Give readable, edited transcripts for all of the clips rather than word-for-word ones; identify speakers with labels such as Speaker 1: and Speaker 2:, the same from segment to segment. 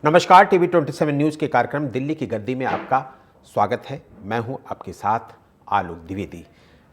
Speaker 1: नमस्कार, TV 27 news के कार्यक्रम दिल्ली की गद्दी में आपका स्वागत है। मैं हूं आपके साथ आलोक द्विवेदी।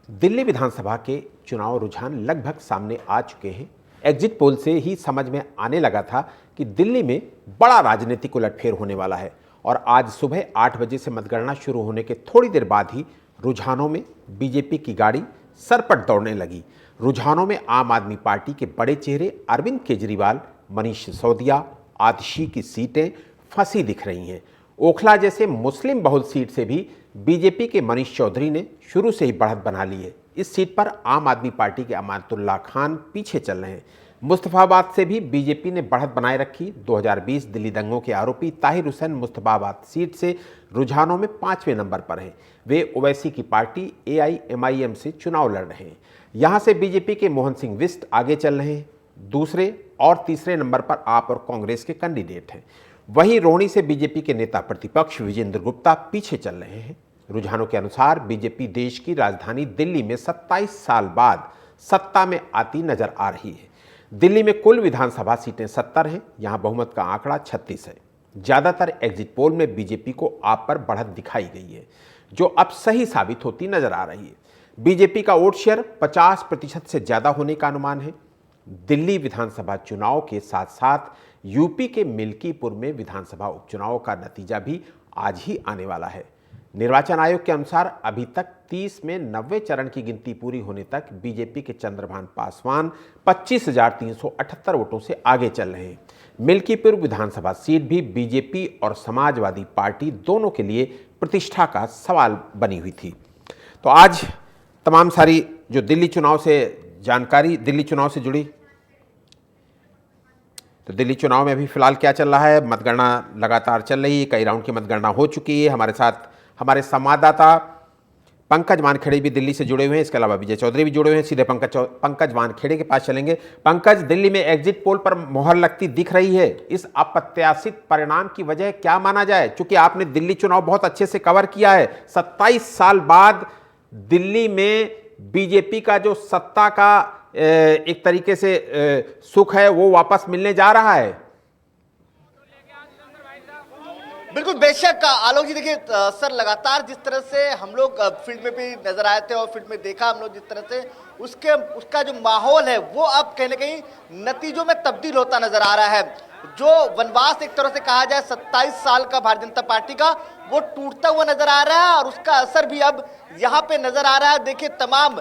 Speaker 1: दिल्ली विधानसभा के चुनाव रुझान लगभग सामने आ चुके हैं। एग्जिट पोल से ही समझ में आने लगा था कि दिल्ली में बड़ा राजनीतिक उलटफेर होने वाला है और आज सुबह 8 बजे से मतगणना शुरू होने के थोड़ी देर बाद ही रुझानों में बीजेपी की गाड़ी सरपट दौड़ने लगी। रुझानों में आम आदमी पार्टी के बड़े चेहरे अरविंद केजरीवाल, मनीष सिसोदिया, आतिशी की सीटें फंसी दिख रही हैं। ओखला जैसे मुस्लिम बहुल सीट से भी बीजेपी के मनीष चौधरी ने शुरू से ही बढ़त बना ली है। इस सीट पर आम आदमी पार्टी के अमानतुल्लाह खान पीछे चल रहे हैं। मुस्तफाबाद से भी बीजेपी ने बढ़त बनाए रखी। 2020 दिल्ली दंगों के आरोपी ताहिर हुसैन मुस्तफाबाद सीट से रुझानों में 5वें नंबर पर हैं। वे ओवैसी की पार्टी AIMIM से चुनाव लड़ रहे हैं। यहां से बीजेपी के मोहन सिंह बिष्ट आगे चल रहे हैं। दूसरे और तीसरे नंबर पर आप और कांग्रेस के कैंडिडेट हैं। वहीं रोहनी से बीजेपी के नेता प्रतिपक्ष विजेंद्र गुप्ता पीछे चल रहे हैं। रुझानों के अनुसार बीजेपी देश की राजधानी दिल्ली में 27 साल बाद सत्ता में आती नजर आ रही है। दिल्ली में कुल विधानसभा सीटें 70 हैं। यहां बहुमत का आंकड़ा 36 है। ज्यादातर एग्जिट पोल में बीजेपी को आप पर बढ़त दिखाई गई है, जो अब सही साबित होती नजर आ रही है। बीजेपी का वोट शेयर 50% से ज्यादा होने का अनुमान है। दिल्ली विधानसभा चुनाव के साथ साथ यूपी के मिल्कीपुर में विधानसभा उपचुनाव का नतीजा भी आज ही आने वाला है। निर्वाचन आयोग के अनुसार अभी तक 30 में 90 चरण की गिनती पूरी होने तक बीजेपी के चंद्रभान पासवान 25,378 वोटों से आगे चल रहे हैं। मिल्कीपुर विधानसभा सीट भी बीजेपी और समाजवादी पार्टी दोनों के लिए प्रतिष्ठा का सवाल बनी हुई थी। तो आज तमाम सारी जो दिल्ली चुनाव से जानकारी, दिल्ली चुनाव से जुड़ी, तो दिल्ली चुनाव में अभी फिलहाल क्या चल रहा है, मतगणना लगातार चल रही है। कई राउंड की मतगणना हो चुकी है। हमारे साथ हमारे संवाददाता पंकज वानखेड़े भी दिल्ली से जुड़े हुए हैं। इसके अलावा विजय चौधरी भी जुड़े हुए हैं। सीधे पंकज वानखेड़े के पास चलेंगे। पंकज, दिल्ली में एग्जिट पोल पर मोहर लगती दिख रही है। इस अप्रत्याशित परिणाम की वजह क्या माना जाए? चूंकि आपने दिल्ली चुनाव बहुत अच्छे से कवर किया है। 27 साल बाद दिल्ली में बीजेपी का जो सत्ता का एक तरीके से सुख है वो वापस मिलने जा रहा है।
Speaker 2: बिल्कुल, बेशक आलोक जी। देखिए सर, लगातार जिस तरह से हम लोग फील्ड में भी नजर आए थे और फील्ड में देखा हम लोग जिस तरह से उसका जो माहौल है वो अब कहीं ना कहीं नतीजों में तब्दील होता नजर आ रहा है। जो वनवास एक तरह से कहा जाए 27 साल का भारतीय जनता पार्टी का, वो टूटता हुआ नजर आ रहा है और उसका असर भी अब यहाँ पे नजर आ रहा है। देखिए तमाम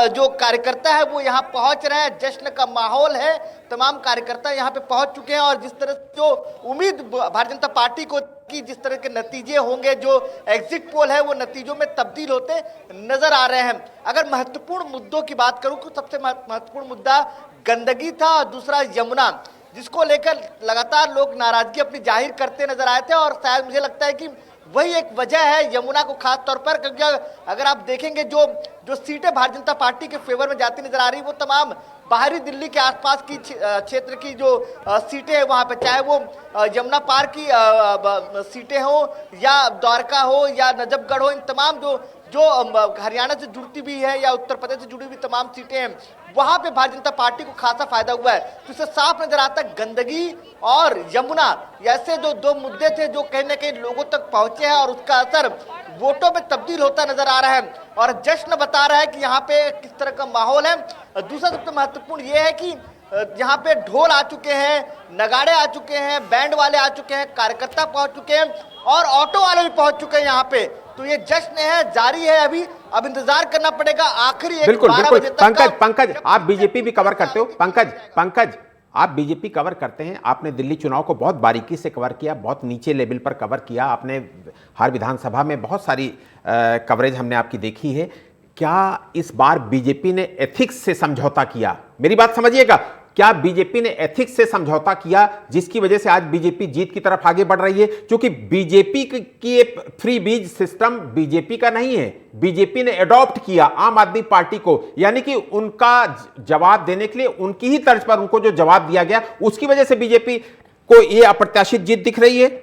Speaker 2: जो कार्यकर्ता है वो यहाँ पहुंच रहे हैं। जश्न का माहौल है। तमाम कार्यकर्ता यहाँ पे पहुंच चुके हैं और जिस तरह जो उम्मीद भारतीय जनता पार्टी को कि जिस तरह के नतीजे होंगे, जो एग्जिट पोल है वो नतीजों में तब्दील होते नजर आ रहे हैं। अगर महत्वपूर्ण मुद्दों की बात करूं तो सबसे महत्वपूर्ण मुद्दा गंदगी था और दूसरा यमुना, जिसको लेकर लगातार लोग नाराजगी अपनी जाहिर करते नजर आए थे और शायद मुझे लगता है कि वही एक वजह है यमुना को खास तौर पर, क्योंकि अगर आप देखेंगे जो सीटें भारतीय जनता पार्टी के फेवर में जाती नजर आ रही वो तमाम बाहरी दिल्ली के आसपास की क्षेत्र की जो सीटें हैं वहां पे, चाहे वो यमुना पार की सीटें हो या द्वारका हो या नजफगढ़ हो, इन तमाम जो हरियाणा से जुड़ती भी है या उत्तर प्रदेश से जुड़ी हुई तमाम सीटें हैं, वहां पे भारतीय जनता पार्टी को खासा फायदा हुआ है। तो इससे साफ नजर आता है गंदगी और यमुना ऐसे जो दो मुद्दे थे जो कहीं ना कहीं लोगों तक पहुंचे हैं और उसका असर वोटों में तब्दील होता नजर आ रहा है और जश्न बता रहा है कि यहाँ पे किस तरह का माहौल है। दूसरा सबसे महत्वपूर्ण ये है कि यहाँ पे ढोल आ चुके हैं, नगाड़े आ चुके हैं, बैंड वाले आ चुके हैं, कार्यकर्ता पहुंच चुके हैं और ऑटो वाले भी पहुंच चुके हैं यहाँ पे। तो ये जश्न है, जारी है। अब इंतजार करना पड़ेगा आखिरी 12 बजे तक।
Speaker 1: पंकज, आप बीजेपी भी कवर करते हो। पंकज, आप बीजेपी कवर करते हैं। आपने दिल्ली चुनाव को बहुत बारीकी से कवर किया, बहुत नीचे लेवल पर कवर किया आपने। हर विधानसभा में बहुत सारी कवरेज हमने आपकी देखी है। क्या इस बार बीजेपी ने एथिक्स से समझौता किया? मेरी बात समझिएगा। क्या बीजेपी ने एथिक्स से समझौता किया जिसकी वजह से आज बीजेपी जीत की तरफ आगे बढ़ रही है? क्योंकि बीजेपी की एक फ्री बीज सिस्टम बीजेपी का नहीं है, बीजेपी ने अडॉप्ट किया आम आदमी पार्टी को, यानी कि उनका जवाब देने के लिए उनकी ही तर्ज पर उनको जो जवाब दिया गया उसकी वजह से बीजेपी को यह अप्रत्याशित जीत दिख रही है।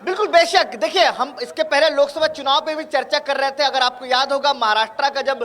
Speaker 2: बिल्कुल, बेशक। देखिए, हम इसके पहले लोकसभा चुनाव पे भी चर्चा कर रहे थे। अगर आपको याद होगा, महाराष्ट्र का जब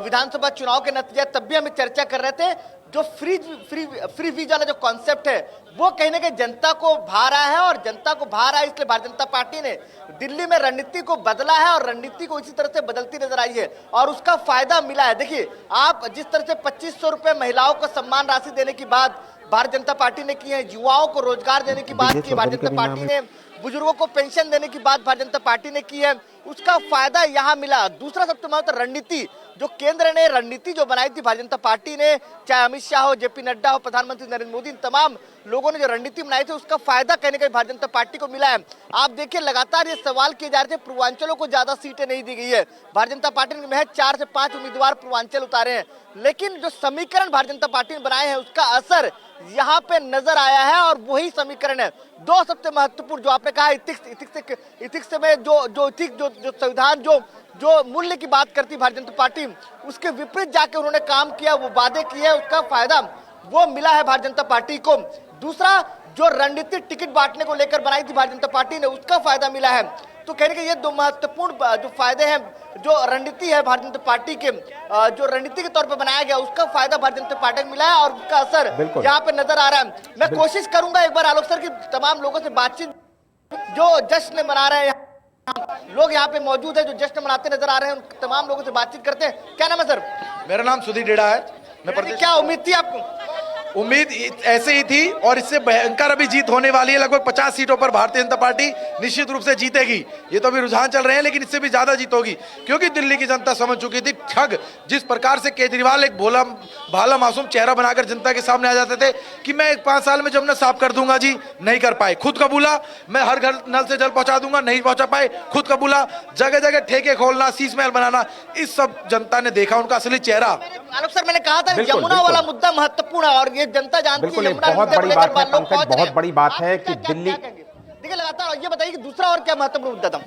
Speaker 2: विधानसभा चुनाव के नतीजे तब भी हम चर्चा कर रहे थे। जो फ्री वीजा वाला जो कॉन्सेप्ट है वो कहीं ना कहीं जनता को भा रहा है, और जनता को भा रहा है इसलिए भारतीय जनता पार्टी ने दिल्ली में रणनीति को बदला है और रणनीति को इसी तरह से बदलती नजर आई है और उसका फायदा मिला है। देखिए आप जिस तरह से 2500 रुपए महिलाओं को सम्मान राशि देने की बात भारतीय जनता पार्टी ने की है, युवाओं को रोजगार देने की बात की भारतीय जनता पार्टी ने, बुजुर्गों को पेंशन देने की बात भारतीय जनता पार्टी ने की है, उसका फायदा यहां मिला। दूसरा सबसे महत्वपूर्ण रणनीति जो केंद्र ने रणनीति जो बनाई थी भारतीय जनता पार्टी ने, चाहे अमित शाह हो, जेपी नड्डा हो, प्रधानमंत्री नरेंद्र मोदी, तमाम लोगों ने जो रणनीति बनाई थी उसका फायदा कहीं ना कहीं भारतीय जनता पार्टी को मिला है। आप देखिए लगातार ये सवाल किए जा रहे थे पूर्वांचलों को ज्यादा सीटें नहीं दी गई है, भारतीय जनता पार्टी ने महज 4 से 5 उम्मीदवार पूर्वांचल उतारे हैं, लेकिन जो समीकरण भारतीय जनता पार्टी ने बनाए हैं उसका असर यहाँ पे नजर आया है और वही समीकरण है। दो सबसे महत्वपूर्ण जो आपने कहा इथिक्स में जो संविधान जो मूल्य की बात करती भारतीय जनता पार्टी, उसके विपरीत जाके उन्होंने काम किया, वो वादे किए, उसका फायदा वो मिला है भारतीय जनता पार्टी को। दूसरा जो रणनीति टिकट बांटने को लेकर बनाई थी भारतीय जनता पार्टी ने, उसका फायदा मिला है। तो कहने के ये दो महत्वपूर्ण जो फायदे हैं, जो रणनीति है भारतीय जनता पार्टी के, जो रणनीति के तौर पर बनाया गया उसका फायदा भारतीय जनता पार्टी को मिला है और उसका असर यहाँ पे नजर आ रहा है। मैं कोशिश करूंगा एक बार आलोक सर की तमाम लोगों से बातचीत, जो जश्न मना रहे हैं, लोग यहाँ पे मौजूद है जो जश्न मनाते नजर आ रहे हैं, उन तमाम लोगों से बातचीत करते हैं। क्या नाम है सर?
Speaker 3: मेरा नाम सुधीर डेड़ा है। मैं
Speaker 2: क्या उम्मीद थी आपको?
Speaker 3: उम्मीद ऐसे ही थी और इससे भयंकर अभी जीत होने वाली है। लगभग 50 सीटों पर भारतीय जनता पार्टी निश्चित रूप से जीतेगी। ये तो अभी रुझान चल रहे हैं, लेकिन इससे भी ज्यादा जीत होगी, क्योंकि दिल्ली की जनता समझ चुकी थी ठग जिस प्रकार से केजरीवाल एक भोला भाला मासूम चेहरा बनाकर जनता के सामने आ जाते थे कि मैं 5 साल में जमुना साफ कर दूंगा जी, नहीं कर पाए। खुद का बोला मैं हर घर नल से जल पहुंचा दूंगा, नहीं पहुंचा पाए। खुद का बोला जगह जगह ठेके खोलना, शीश महल बनाना, इस सब जनता ने देखा उनका असली चेहरा।
Speaker 2: आलोक सर मैंने कहा था यमुना वाला मुद्दा महत्वपूर्ण है और ये जनता जानती है।
Speaker 1: बहुत बड़ी बात है पंकज, बहुत बड़ी बात है कि दिल्ली,
Speaker 2: देखिए लगातार ये बताइए कि दूसरा और क्या महत्वपूर्ण मुद्दा था?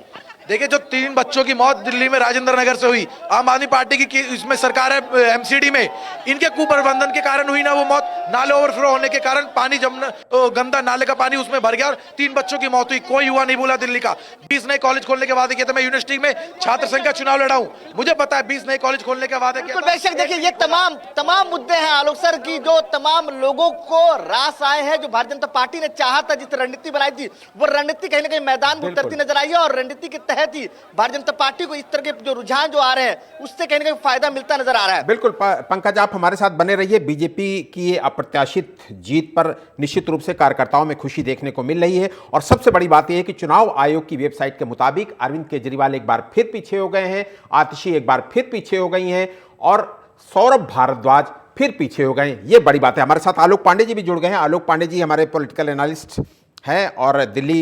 Speaker 3: देखिए जो 3 बच्चों की मौत दिल्ली में राजेंद्र नगर से हुई, आम आदमी पार्टी की इसमें सरकार है एमसीडी में, इनके कुप्रबंधन के कारण हुई ना वो मौत। नाले ओवरफ्लो होने के कारण पानी जमना, गंदा नाले का पानी उसमें भर गया और 3 बच्चों की मौत हुई। कोई युवा नहीं बोला दिल्ली का। 20 नए कॉलेज खोलने के वादे किए थे। मैं यूनिवर्सिटी में छात्र संघ का चुनाव लड़ा हूं, मुझे पता है 20 नए कॉलेज खोलने के वादे किए।
Speaker 2: बेशक देखिए ये तमाम मुद्दे हैं आलोक सर की, जो तमाम लोगों को रास आए हैं, जो भारतीय जनता पार्टी ने चाहा था, जिस रणनीति बनाई थी, वो रणनीति कहीं ना कहीं मैदान में उतरती नजर आई है और रणनीति के तहत ही भारतीय जनता पार्टी को इस तरह के जो रुझान जो आ रहे हैं उससे कहीं ना कहीं फायदा मिलता नजर आ रहा है।
Speaker 1: बिल्कुल पंकज, आप हमारे साथ बने रहिए। बीजेपी की ये अप्रत्याशित जीत पर निश्चित रूप से कार्यकर्ताओं में खुशी देखने को मिल रही है और सबसे बड़ी बात यह है कि चुनाव आयोग की वेबसाइट के मुताबिक अरविंद केजरीवाल एक बार फिर पीछे हो गए हैं, आतिशी एक बार फिर पीछे हो गई हैं और सौरभ भारद्वाज फिर पीछे हो गए। ये बड़ी बात है। हमारे साथ आलोक पांडे जी भी जुड़ गए हैं। आलोक पांडे जी हमारे पॉलिटिकल एनालिस्ट हैं और दिल्ली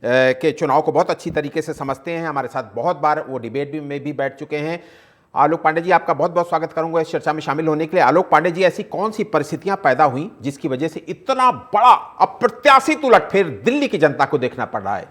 Speaker 1: के चुनाव को बहुत अच्छी तरीके से समझते हैं। हमारे साथ बहुत बार वो डिबेट में भी बैठ चुके हैं। आलोक पांडे जी, आपका बहुत बहुत स्वागत करूंगा इस चर्चा में शामिल होने के लिए। आलोक पांडे जी, ऐसी कौन सी परिस्थितियां पैदा हुई जिसकी वजह से इतना बड़ा अप्रत्याशित उलटफेर दिल्ली की जनता को देखना पड़ रहा है?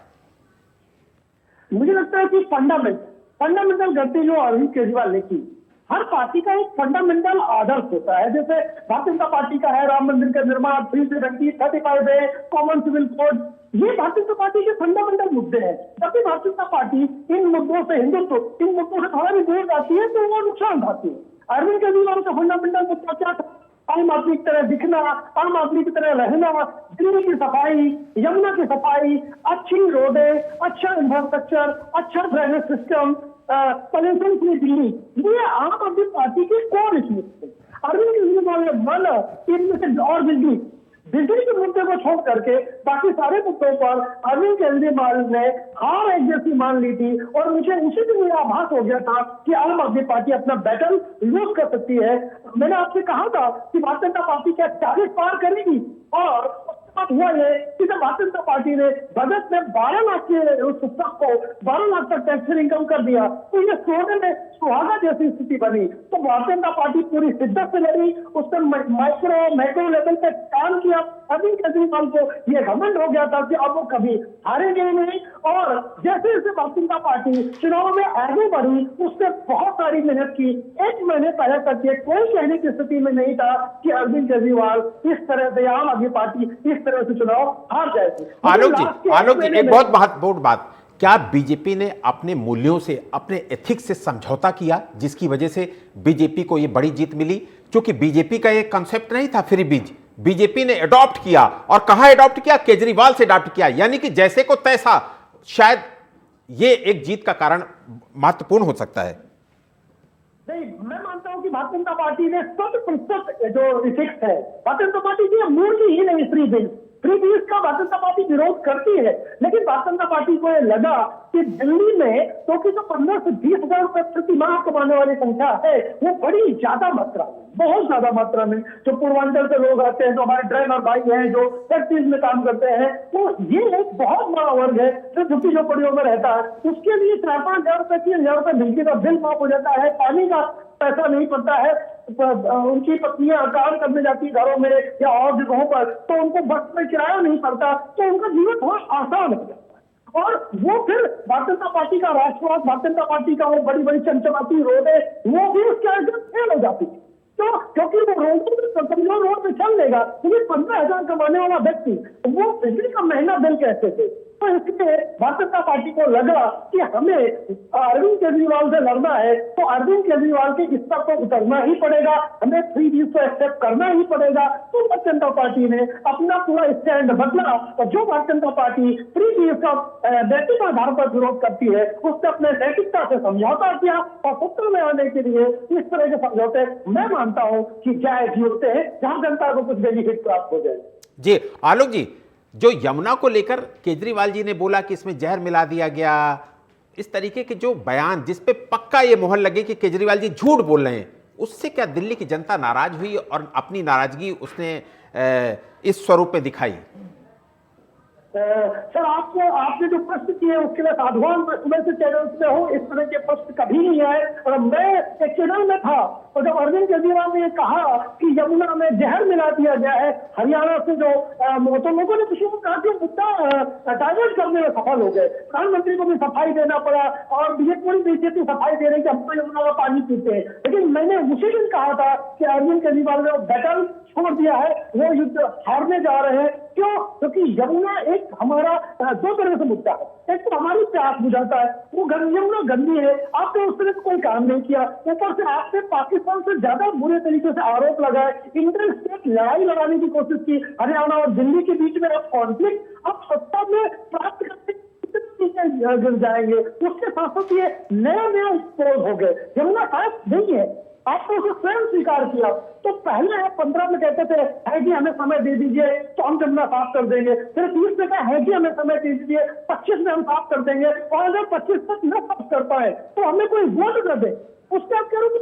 Speaker 4: मुझे लगता है कि फंडामेंटल गलती जो अरविंद केजरीवाल ने की, हर पार्टी का एक फंडामेंटल आदर्श होता है। जैसे भारतीय जनता पार्टी का है राम मंदिर का निर्माण, 375 है, कॉमन सिविल कोड, ये भारतीय जनता पार्टी के फंडामेंटल मुद्दे हैं। जब भी भारतीय जनता पार्टी इन मुद्दों से, हिंदुत्व इन मुद्दों से थोड़ा भी दूर जाती है तो वो नुकसान उठाती है। अरविंद केजरीवाल का फंडामेंटल मुद्दा क्या था? आम आदमी की तरह दिखना, आम आदमी की तरह रहना, दिल्ली की सफाई, यमुना की सफाई, अच्छी रोडें, अच्छा इंफ्रास्ट्रक्चर, अच्छा drainage system, pollution free Delhi, ये आम आदमी पार्टी के कोर इश्यूज थे। अरविंद केजरीवाल ने माना इनमें से और बिजली के मुद्दे को छोड़ करके बाकी सारे मुद्दों पर अरविंद केजरीवाल ने हार एक जैसी मान ली थी और मुझे उसी दिन मेरा आभास हो गया था कि आम आदमी पार्टी अपना बैटल लूज कर सकती है। मैंने आपसे कहा था कि भारतीय जनता पार्टी क्या 40 पार करेगी, और हुआ ये कि जब भारतीय जनता पार्टी ने बजट में 12 लाख के उस सबको 12 लाख तक टैक्स इनकम कर दिया तो ये सोने में सुहागा जैसी स्थिति बनी। तो भारतीय जनता पार्टी पूरी शिद्दत से लड़ी, उसने मैक्रो लेवल पे काम किया। अरविंद केजरीवाल को ये घमंड हो गया था कि अब वो कभी हारेंगे ही नहीं, और जैसे जैसे भारतीय जनता पार्टी चुनाव में आगे बढ़ी उसने बहुत सारी मेहनत की। 1 महीने पहले तक ये कोई कहने की स्थिति में नहीं था कि अरविंद केजरीवाल इस तरह से, आम आदमी पार्टी इस तरह से चुनाव हार जाएगी।
Speaker 1: आलोक जी, एक बहुत महत्वपूर्ण बात क्या बीजेपी ने अपने मूल्यों से, अपने एथिक्स से समझौता किया, जिसकी वजह से बीजेपी को यह बड़ी जीत मिली? क्योंकि बीजेपी का यह कंसेप्ट नहीं था फ्री बीज, बीजेपी ने अडॉप्ट किया, और कहां अडॉप्ट किया? केजरीवाल से अडॉप्ट किया, यानी कि जैसे को तैसा। शायद ये एक जीत का कारण महत्वपूर्ण हो सकता है।
Speaker 4: नहीं, मैं मानता हूं कि भारतीय जनता पार्टी ने 100% जो इफेक्ट है, भारतीय जनता पार्टी की मूल ही नहीं फ्री बिल का भारतीय जनता पार्टी विरोध करती है, लेकिन भारतीय जनता पार्टी को यह लगा कि दिल्ली में क्योंकि जो 15 से 20 हजार रुपए प्रति माह कमाने वाली संख्या है, वो बड़ी ज्यादा मात्रा में, बहुत ज्यादा मात्रा में जो पूर्वांचल से लोग आते हैं, जो हमारे ड्राइवर भाई हैं, जो फैक्ट्रीज में काम करते हैं, तो ये एक बहुत बड़ा वर्ग है जो झुग्गी झोपड़ियों में रहता है। उसके लिए 4-5 हजार रुपए, 3 हजार रुपए बिजली का बिल माफ हो जाता है, पानी का पैसा नहीं पड़ता है, उनकी पत्नियां काम करने जाती घरों में या और जगहों पर, तो उनको बस में किराया नहीं पड़ता, तो उनका जीवन थोड़ा आसान हो जाता है। और वो फिर भारतीय जनता पार्टी का राष्ट्रवाद, भारतीय जनता पार्टी का वो बड़ी बड़ी चमचमाती रोड है, वो भी उसके आगे फेल हो जाती है। तो क्योंकि वो कमजोर रोड पे चल लेगा, क्योंकि 15,000 कमाने वाला व्यक्ति वो बिजली का महीना बिल कैसे थे? तो इसलिए भारतीय जनता पार्टी को लगा कि हमें अरविंद केजरीवाल से लड़ना है, तो अरविंद केजरीवाल के स्तर पर उतरना ही पड़ेगा, हमें फ्री बीज को एक्सेप्ट करना ही पड़ेगा। तो भारतीय जनता पार्टी ने अपना पूरा स्टैंड बदला, और जो भारतीय जनता पार्टी फ्री बीज का नैतिक आधार पर विरोध करती है, उसने अपने नैतिकता से समझौता किया, और सत्ता में आने के लिए इस तरह के समझौते मैं मानता हूं कि जायज होते हैं, जहां जनता को कुछ बेनिफिट प्राप्त हो जाए।
Speaker 1: जी आलोक जी, जो यमुना को लेकर केजरीवाल जी ने बोला कि इसमें जहर मिला दिया गया, इस तरीके के जो बयान जिस पे पक्का ये मोहर लगे कि केजरीवाल जी झूठ बोल रहे हैं, उससे क्या दिल्ली की जनता नाराज हुई और अपनी नाराजगी उसने इस स्वरूप में दिखाई?
Speaker 4: सर, आपने जो प्रश्न किए उसके लिए साधुवान। मैं सुबह से चैनल में हूँ, इस तरह के प्रश्न कभी नहीं आए। और मैं एक चैनल में था, और जब अरविंद केजरीवाल ने कहा कि यमुना में जहर मिला दिया गया है, हरियाणा से जो तो लोगों ने किसी को कहा कि मुद्दा डाइवर्ट करने में सफल हो गए, प्रधानमंत्री को भी सफाई देना पड़ा, और बीजेपी सफाई दे रही कि हम तो यमुना का पानी पीते हैं। लेकिन मैंने उसी दिन कहा था कि अरविंद केजरीवाल ने बैटल छोड़ दिया है, वो युद्ध हारने जा रहे हैं। क्यों? क्योंकि यमुना एक हमारा दो तरह से मुद्दा है। एक तो हमारी प्यास बुझाता है, वो यमुना गंदी है, आपने उस तरह से कोई काम नहीं किया, ऊपर से आपने पाकिस्तान से ज्यादा बुरे तरीके से आरोप लगाए, इंटर स्टेट लड़ाई लड़ाने की कोशिश की, हरियाणा और दिल्ली के बीच में अब कॉन्फ्लिक्ट, अब सत्ता में प्राप्त करने गिर जाएंगे। उसके साथ साथ ये नया एक्सपोज हो गए, यमुना साफ नहीं है, आपने उसे स्वयं स्वीकार किया। तो पहले आप 15 में कहते थे है कि हमें समय दे दीजिए तो हम यमुना साफ कर देंगे, फिर 30 में कहा है कि हमें समय दे दीजिए, 25 में हम साफ कर देंगे, और अगर 25 तक न साफ कर पाए तो हमें कोई वोट कर दे। उसके आप कह रहे हो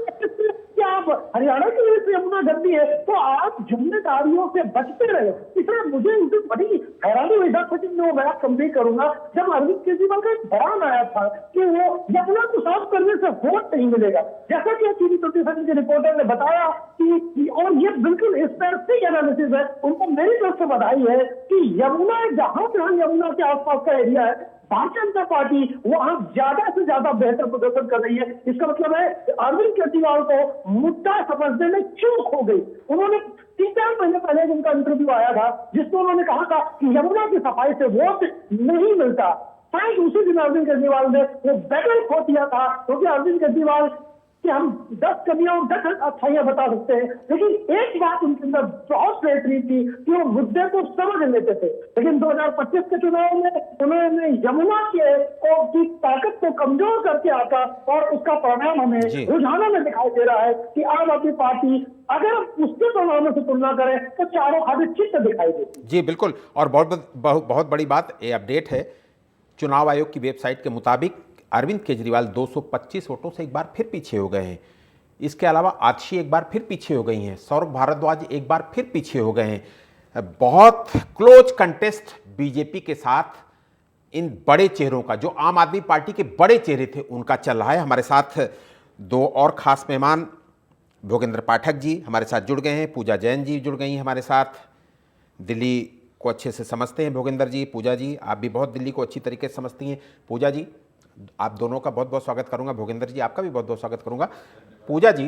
Speaker 4: कि आप हरियाणा की वजह से यमुना गंदी है, तो आप जिम्मेदारियों से बचते रहे। इसलिए मुझे उसे बड़ी हैरानी हुई था, लेकिन मैं बात कम नहीं करूंगा, जब अरविंद केजरीवाल का एक बयान आया था कि वो यमुना को साफ करने से वोट नहीं मिलेगा, जैसा कि टीवी 27 के रिपोर्टर ने बताया कि, और ये बिल्कुल इस तरह से एनालिसिस है, उनको मेरी तरफ से बधाई है कि यमुना जहां यमुना के आसपास का एरिया है, भारतीय जनता पार्टी वहां ज्यादा से ज्यादा बेहतर प्रदर्शन कर रही है। इसका मतलब है अरविंद केजरीवाल को मुद्दा समझने में चूक हो गई। उन्होंने 3-4 महीने पहले उनका इंटरव्यू आया था, जिसमें उन्होंने कहा था कि यमुना की सफाई से वोट नहीं मिलता। शायद उसी दिन अरविंद केजरीवाल ने वो बैटल खो दिया था, क्योंकि अरविंद केजरीवाल कि हम 10 कमियां और 10 अच्छाइयां बता सकते हैं, लेकिन एक बात उनके अंदर बहुत बेहतरीन थी कि वो मुद्दे को समझ लेते थे। लेकिन 2025 के चुनाव में उन्होंने यमुना की ताकत को कमजोर करके आका, और उसका परिणाम हमें रुझानों में दिखाई दे रहा है कि आम आदमी पार्टी अगर उसके परिणामों से तुलना करें तो चारों खाते चित्त दिखाई देती।
Speaker 1: जी बिल्कुल, और बहुत बड़ी बात ये अपडेट है, चुनाव आयोग की वेबसाइट के मुताबिक अरविंद केजरीवाल 225 वोटों से एक बार फिर पीछे हो गए हैं। इसके अलावा आतिशी एक बार फिर पीछे हो गई हैं, सौरभ भारद्वाज एक बार फिर पीछे हो गए हैं। बहुत क्लोज कंटेस्ट बीजेपी के साथ इन बड़े चेहरों का, जो आम आदमी पार्टी के बड़े चेहरे थे, उनका चल रहा है। हमारे साथ 2 और खास मेहमान भोगेंद्र पाठक जी हमारे साथ जुड़ गए हैं, पूजा जैन जी जुड़ गई हैं हमारे साथ। दिल्ली को अच्छे से समझते हैं भोगेंद्र जी, पूजा जी आप भी बहुत दिल्ली को अच्छी तरीके से समझती हैं। पूजा जी आप दोनों का बहुत बहुत स्वागत करूंगा, भोगेंद्र जी आपका भी बहुत बहुत स्वागत करूंगा। पूजा जी,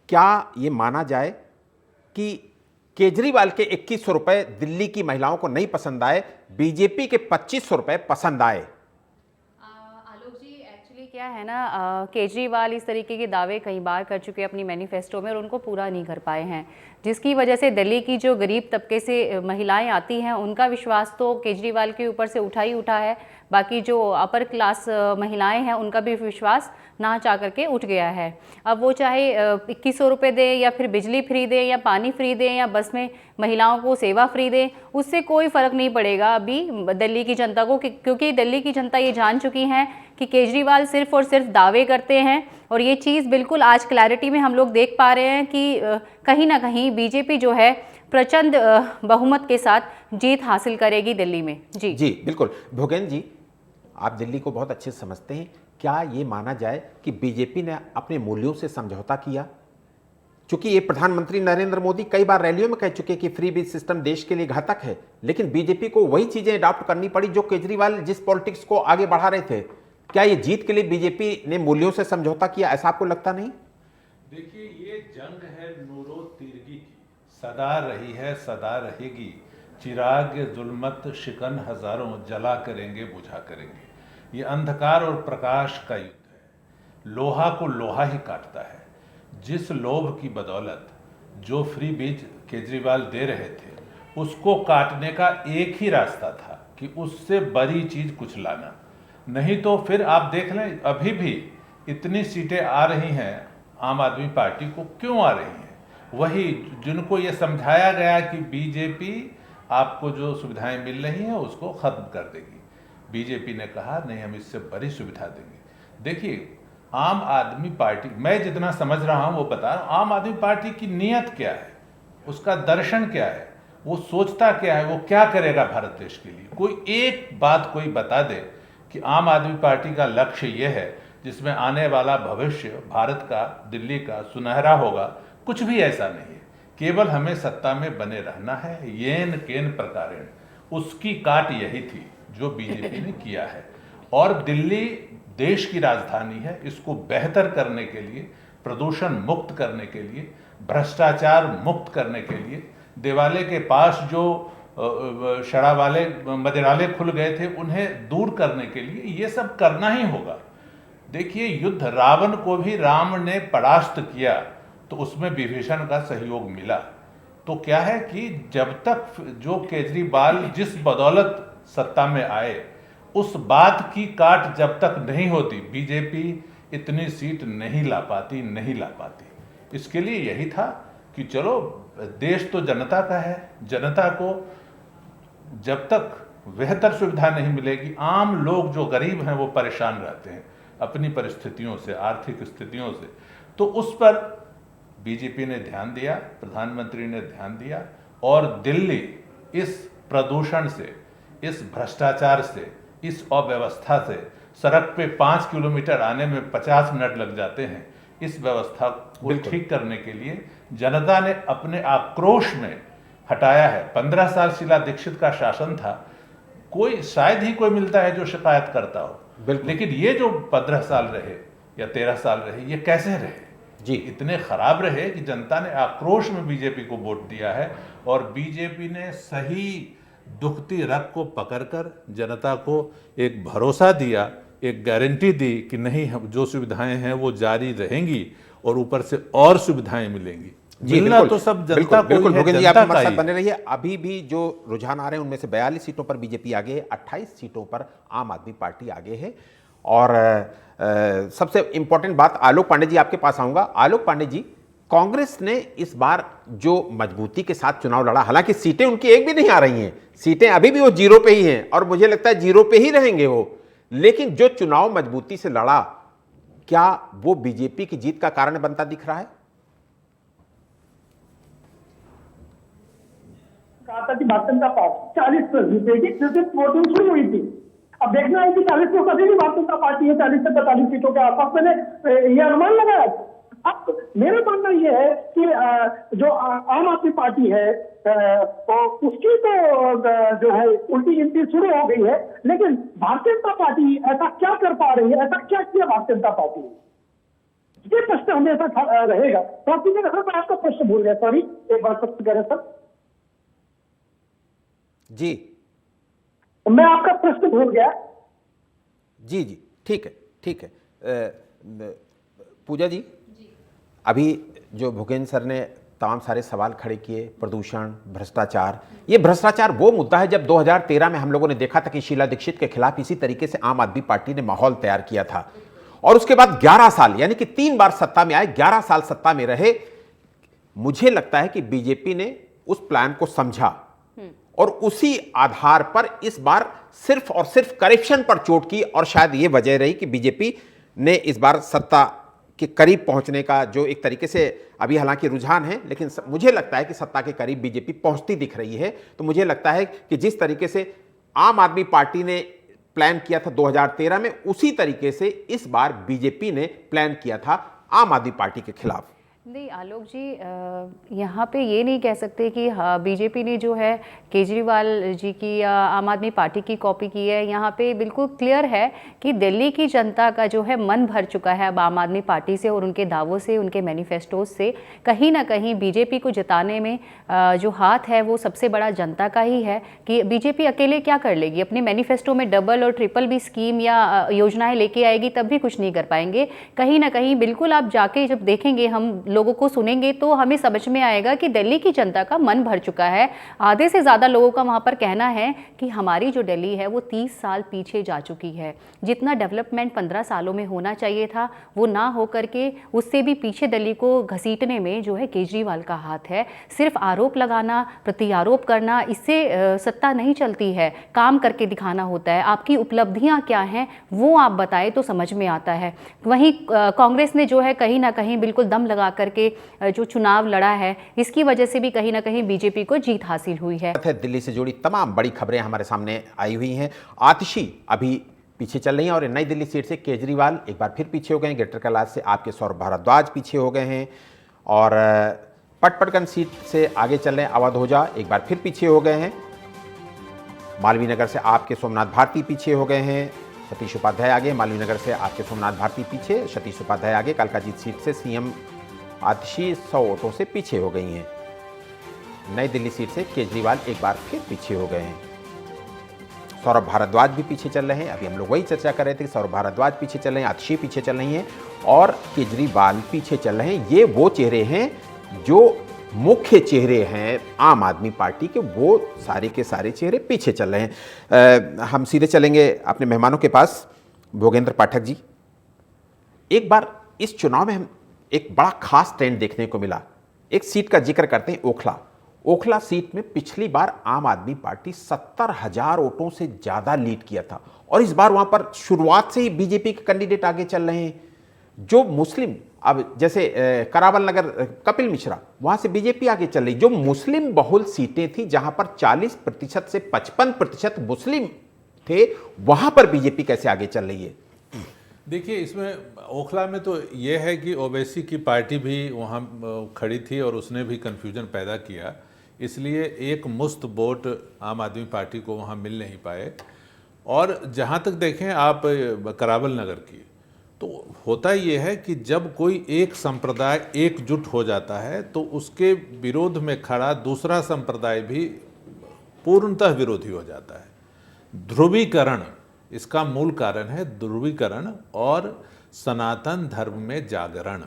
Speaker 1: क्या ये माना जाए कि केजरीवाल के 2100 रुपए दिल्ली की महिलाओं को नहीं पसंद आए, बीजेपी के 2500 रुपए पसंद आए?
Speaker 5: क्या है ना, केजरीवाल इस तरीके के दावे कई बार कर चुके हैं अपनी मैनिफेस्टो में और उनको पूरा नहीं कर पाए हैं, जिसकी वजह से दिल्ली की जो गरीब तबके से महिलाएं आती हैं उनका विश्वास तो केजरीवाल के ऊपर से उठा ही उठा है। बाकी जो अपर क्लास महिलाएं हैं उनका भी विश्वास ना चाह करके उठ गया है। अब वो चाहे 2100 रुपये दें या फिर बिजली फ्री दें या पानी फ्री दें या बस में महिलाओं को सेवा फ्री दें, उससे कोई फ़र्क नहीं पड़ेगा अभी दिल्ली की जनता को, क्योंकि दिल्ली की जनता ये जान चुकी हैं कि केजरीवाल सिर्फ और सिर्फ दावे करते हैं। और ये चीज़ बिल्कुल आज क्लैरिटी में हम लोग देख पा रहे हैं कि कहीं ना कहीं बीजेपी जो है प्रचंड बहुमत के साथ जीत हासिल करेगी दिल्ली में। जी
Speaker 1: जी बिल्कुल। भोगेन जी, आप दिल्ली को बहुत अच्छे से समझते हैं, क्या ये माना जाए कि बीजेपी ने अपने मूल्यों से समझौता किया? क्योंकि ये प्रधानमंत्री नरेंद्र मोदी कई बार रैलियों में कह चुके कि फ्री बीज सिस्टम देश के लिए घातक है, लेकिन बीजेपी को वही चीजें अडॉप्ट करनी पड़ी जो केजरीवाल जिस पॉलिटिक्स को आगे बढ़ा रहे थे। क्या ये जीत के लिए बीजेपी ने मूल्यों से समझौता किया, ऐसा आपको लगता नहीं?
Speaker 6: देखिए, ये जंग है नूरो तिरगी की, सदा रही है सदा रहेगी। चिराग जुल्मत शिकन हजारों, जला करेंगे बुझा करेंगे। ये अंधकार और प्रकाश का युद्ध है, लोहा को लोहा ही काटता है। जिस लोभ की बदौलत जो फ्री बीज केजरीवाल दे रहे थे, उसको काटने का एक ही रास्ता था कि उससे बड़ी चीज कुछ लाना। नहीं तो फिर आप देख लें, अभी भी इतनी सीटें आ रही हैं आम आदमी पार्टी को, क्यों आ रही हैं? वही जिनको ये समझाया गया कि बीजेपी आपको जो सुविधाएं मिल रही हैं उसको खत्म कर देगी। बीजेपी ने कहा नहीं, हम इससे बड़ी सुविधा देंगे। देखिए, आम आदमी पार्टी, मैं जितना समझ रहा हूं वो बता रहा हूं, आम आदमी पार्टी की नीयत क्या है, उसका दर्शन क्या है, वो सोचता क्या है, वो क्या करेगा भारत देश के लिए। कोई एक बात कोई बता दे कि आम आदमी पार्टी का लक्ष्य ये है जिसमें आने वाला भविष्य भारत का, दिल्ली का सुनहरा होगा। कुछ भी ऐसा नहीं है, केवल हमें सत्ता में बने रहना है, येन केन प्रकारेण। उसकी काट यही थी जो बीजेपी ने किया है। और दिल्ली देश की राजधानी है, इसको बेहतर करने के लिए, प्रदूषण मुक्त करने के लिए, भ्रष्टाचार मुक्त करने के लिए, दिवाले के पास जो शराब वाले मदिराले खुल गए थे उन्हें दूर करने के लिए ये सब करना ही होगा। देखिए, युद्ध रावण को भी राम ने परास्त किया तो उसमें विभीषण का सहयोग मिला। तो क्या है कि जब तक जो केजरीवाल जिस बदौलत सत्ता में आए, उस बात की काट जब तक नहीं होती, बीजेपी इतनी सीट नहीं ला पाती। इसके लिए यही था कि चलो, देश तो जनता का है, जनता को जब तक बेहतर सुविधा नहीं मिलेगी, आम लोग जो गरीब हैं वो परेशान रहते हैं अपनी परिस्थितियों से, आर्थिक स्थितियों से। तो उस पर बीजेपी ने ध्यान दिया, प्रधानमंत्री ने ध्यान दिया, और दिल्ली इस प्रदूषण से, इस भ्रष्टाचार से, इस अव्यवस्था से, सड़क पे 5 किलोमीटर आने में 50 मिनट लग जाते हैं, इस व्यवस्था को ठीक करने के लिए जनता ने अपने आक्रोश में हटाया है। 15 साल शीला दीक्षित का शासन था, कोई शायद ही कोई मिलता है जो शिकायत करता हो, लेकिन ये जो 15 साल रहे या 13 साल रहे, ये कैसे रहे जी? इतने खराब रहे कि जनता ने आक्रोश में बीजेपी को वोट दिया है। और बीजेपी ने सही दुखती रग को पकड़कर जनता को एक भरोसा दिया, एक गारंटी दी कि नहीं, हम जो सुविधाएं हैं वो जारी रहेंगी और ऊपर से और सुविधाएं मिलेंगी।
Speaker 1: जी बिल्कुल,
Speaker 6: तो सब जनता
Speaker 1: बिल्कुल,
Speaker 6: को
Speaker 1: बिल्कुल,
Speaker 6: ही है,
Speaker 1: भोगेन जी,
Speaker 6: जनता
Speaker 1: आप हमारे
Speaker 6: का
Speaker 1: साथ
Speaker 6: ही।
Speaker 1: बने रहिए। अभी भी जो रुझान आ रहे हैं उनमें से 42 सीटों पर बीजेपी आगे है, 28 सीटों पर आम आदमी पार्टी आगे है। और सबसे इंपॉर्टेंट बात, आलोक पांडे जी आपके पास आऊंगा। आलोक पांडे जी, कांग्रेस ने इस बार जो मजबूती के साथ चुनाव लड़ा, हालांकि सीटें उनकी एक भी नहीं आ रही हैं, सीटें अभी भी वो जीरो पे ही हैं और मुझे लगता है जीरो पे ही रहेंगे वो, लेकिन जो चुनाव मजबूती से लड़ा, क्या वो बीजेपी की जीत का कारण बनता दिख रहा है?
Speaker 4: कहा था कि भारतीय जनता पार्टी 40 पर जीतेगी, सिर्फ वोटिंग शुरू हुई थी। अब देखना है कि 40 तो कभी भी भारतीय जनता पार्टी है, 40 से 45 सीटों के आसपास मैंने ये अनुमान लगाया। अब मेरा मानना यह है कि जो आम आदमी पार्टी है तो उसकी तो जो है उल्टी गिनती शुरू हो गई है, लेकिन भारतीय जनता पार्टी ऐसा क्या कर पा रही है, ऐसा क्या किया भारतीय जनता पार्टी ने, ये प्रश्न हमेशा रहेगा। तो सर, मैं आपका प्रश्न भूल गया, सॉरी, एक बार प्रश्न करें सर
Speaker 1: जी।
Speaker 4: मैं आपका प्रश्न भूल गया।
Speaker 1: जी जी, ठीक है, ठीक है। पूजा जी, अभी जो भूपेंद्र सर ने तमाम सारे सवाल खड़े किए, प्रदूषण, भ्रष्टाचार, ये भ्रष्टाचार वो मुद्दा है जब 2013 में हम लोगों ने देखा था कि शीला दीक्षित के खिलाफ इसी तरीके से आम आदमी पार्टी ने माहौल तैयार किया था, और उसके बाद 11 साल यानी कि 3 बार सत्ता में आए, 11 साल सत्ता में रहे। मुझे लगता है कि बीजेपी ने उस प्लान को समझा और उसी आधार पर इस बार सिर्फ और सिर्फ करप्शन पर चोट की, और शायद ये वजह रही कि बीजेपी ने इस बार सत्ता के करीब पहुंचने का जो एक तरीके से अभी हालांकि रुझान है, लेकिन मुझे लगता है कि सत्ता के करीब बीजेपी पहुंचती दिख रही है। तो मुझे लगता है कि जिस तरीके से आम आदमी पार्टी ने प्लान किया था 2013 में, उसी तरीके से इस बार बीजेपी ने प्लान किया था आम आदमी पार्टी के खिलाफ।
Speaker 5: नहीं आलोक जी, यहाँ पे ये नहीं कह सकते कि बीजेपी ने जो है केजरीवाल जी की या आम आदमी पार्टी की कॉपी की है। यहाँ पे बिल्कुल क्लियर है कि दिल्ली की जनता का जो है मन भर चुका है अब आम आदमी पार्टी से और उनके दावों से, उनके मैनिफेस्टोज से। कहीं ना कहीं बीजेपी को जिताने में जो हाथ है वो सबसे बड़ा जनता का ही है कि बीजेपी अकेले क्या कर लेगी। अपने मैनिफेस्टो में डबल और ट्रिपल भी स्कीम या योजनाएँ लेके आएगी तब भी कुछ नहीं कर पाएंगे। कहीं ना कहीं बिल्कुल आप जाके जब देखेंगे, हम लोगों को सुनेंगे तो हमें समझ में आएगा कि दिल्ली की जनता का मन भर चुका है। आधे से ज़्यादा लोगों का वहाँ पर कहना है कि हमारी जो दिल्ली है वो 30 साल पीछे जा चुकी है। जितना डेवलपमेंट 15 सालों में होना चाहिए था वो ना हो करके उससे भी पीछे दिल्ली को घसीटने में जो है केजरीवाल का हाथ है। सिर्फ आरोप लगाना, प्रत्यारोप करना, इससे सत्ता नहीं चलती है। काम करके दिखाना होता है। आपकी उपलब्धियाँ क्या हैं वो आप बताएं तो समझ में आता है। वहीं कांग्रेस ने जो है कहीं ना कहीं बिल्कुल दम लगा करके जो चुनाव लड़ा है, इसकी वजह से भी कहीं ना कहीं बीजेपी को जीत हासिल हुई है।
Speaker 1: दिल्ली से जुड़ी तमाम बड़ी खबरें हमारे सामने आई हुई हैं। आतिशी अभी पीछे चल रही हैं और नई दिल्ली सीट से केजरीवाल एक बार फिर पीछे हो गए हैं। ग्रेटर कैलाश से आपके सौरभ भारद्वाज पीछे हो गए हैं और पटपड़गंज सीट से आगे चल रहे हैं अवध ओझा एक बार फिर पीछे हो गए हैं। मालवीय नगर से आपके सोमनाथ भारती पीछे हो गए हैं। सतीश उपाध्याय आगे। मालवीय नगर से आपके सोमनाथ भारती पीछे, सतीश उपाध्याय आगे। कालकाजी सीट से सीएम आतिशी 100 वोटों से पीछे हो गई हैं। नई दिल्ली सीट से केजरीवाल एक बार फिर पीछे हो गए हैं। सौरभ भारद्वाज भी पीछे चल रहे हैं। अभी हम लोग वही चर्चा कर रहे थे कि सौरभ भारद्वाज पीछे चल रहे हैं, आतिशी पीछे चल रही हैं और केजरीवाल पीछे चल रहे हैं। ये वो चेहरे हैं जो मुख्य चेहरे हैं आम आदमी पार्टी के, वो सारे के सारे चेहरे पीछे चल रहे हैं। हम सीधे चलेंगे अपने मेहमानों के पास। भोगेंद्र पाठक जी, एक बार इस चुनाव में हम एक बड़ा खास ट्रेंड देखने को मिला। एक सीट का जिक्र करते हैं, ओखला। ओखला सीट में पिछली बार आम आदमी पार्टी 70,000 वोटों से ज़्यादा लीड किया था और इस बार वहाँ पर शुरुआत से ही बीजेपी के कैंडिडेट आगे चल रहे हैं। जो मुस्लिम, अब जैसे करावल नगर कपिल मिश्रा, वहाँ से बीजेपी आगे चल रही। जो मुस्लिम बहुल सीटें थी जहाँ पर 40% से 55% मुस्लिम थे, वहाँ पर बीजेपी कैसे आगे चल रही है?
Speaker 6: देखिए, इसमें ओखला में तो ये है कि ओवैसी की पार्टी भी वहाँ खड़ी थी और उसने भी कन्फ्यूजन पैदा किया, इसलिए एक मुश्त वोट आम आदमी पार्टी को वहाँ मिल नहीं पाए। और जहाँ तक देखें आप करावल नगर की, तो होता ये है कि जब कोई एक संप्रदाय एकजुट हो जाता है तो उसके विरोध में खड़ा दूसरा संप्रदाय भी पूर्णतः विरोधी हो जाता है। ध्रुवीकरण इसका मूल कारण है, ध्रुवीकरण और सनातन धर्म में जागरण।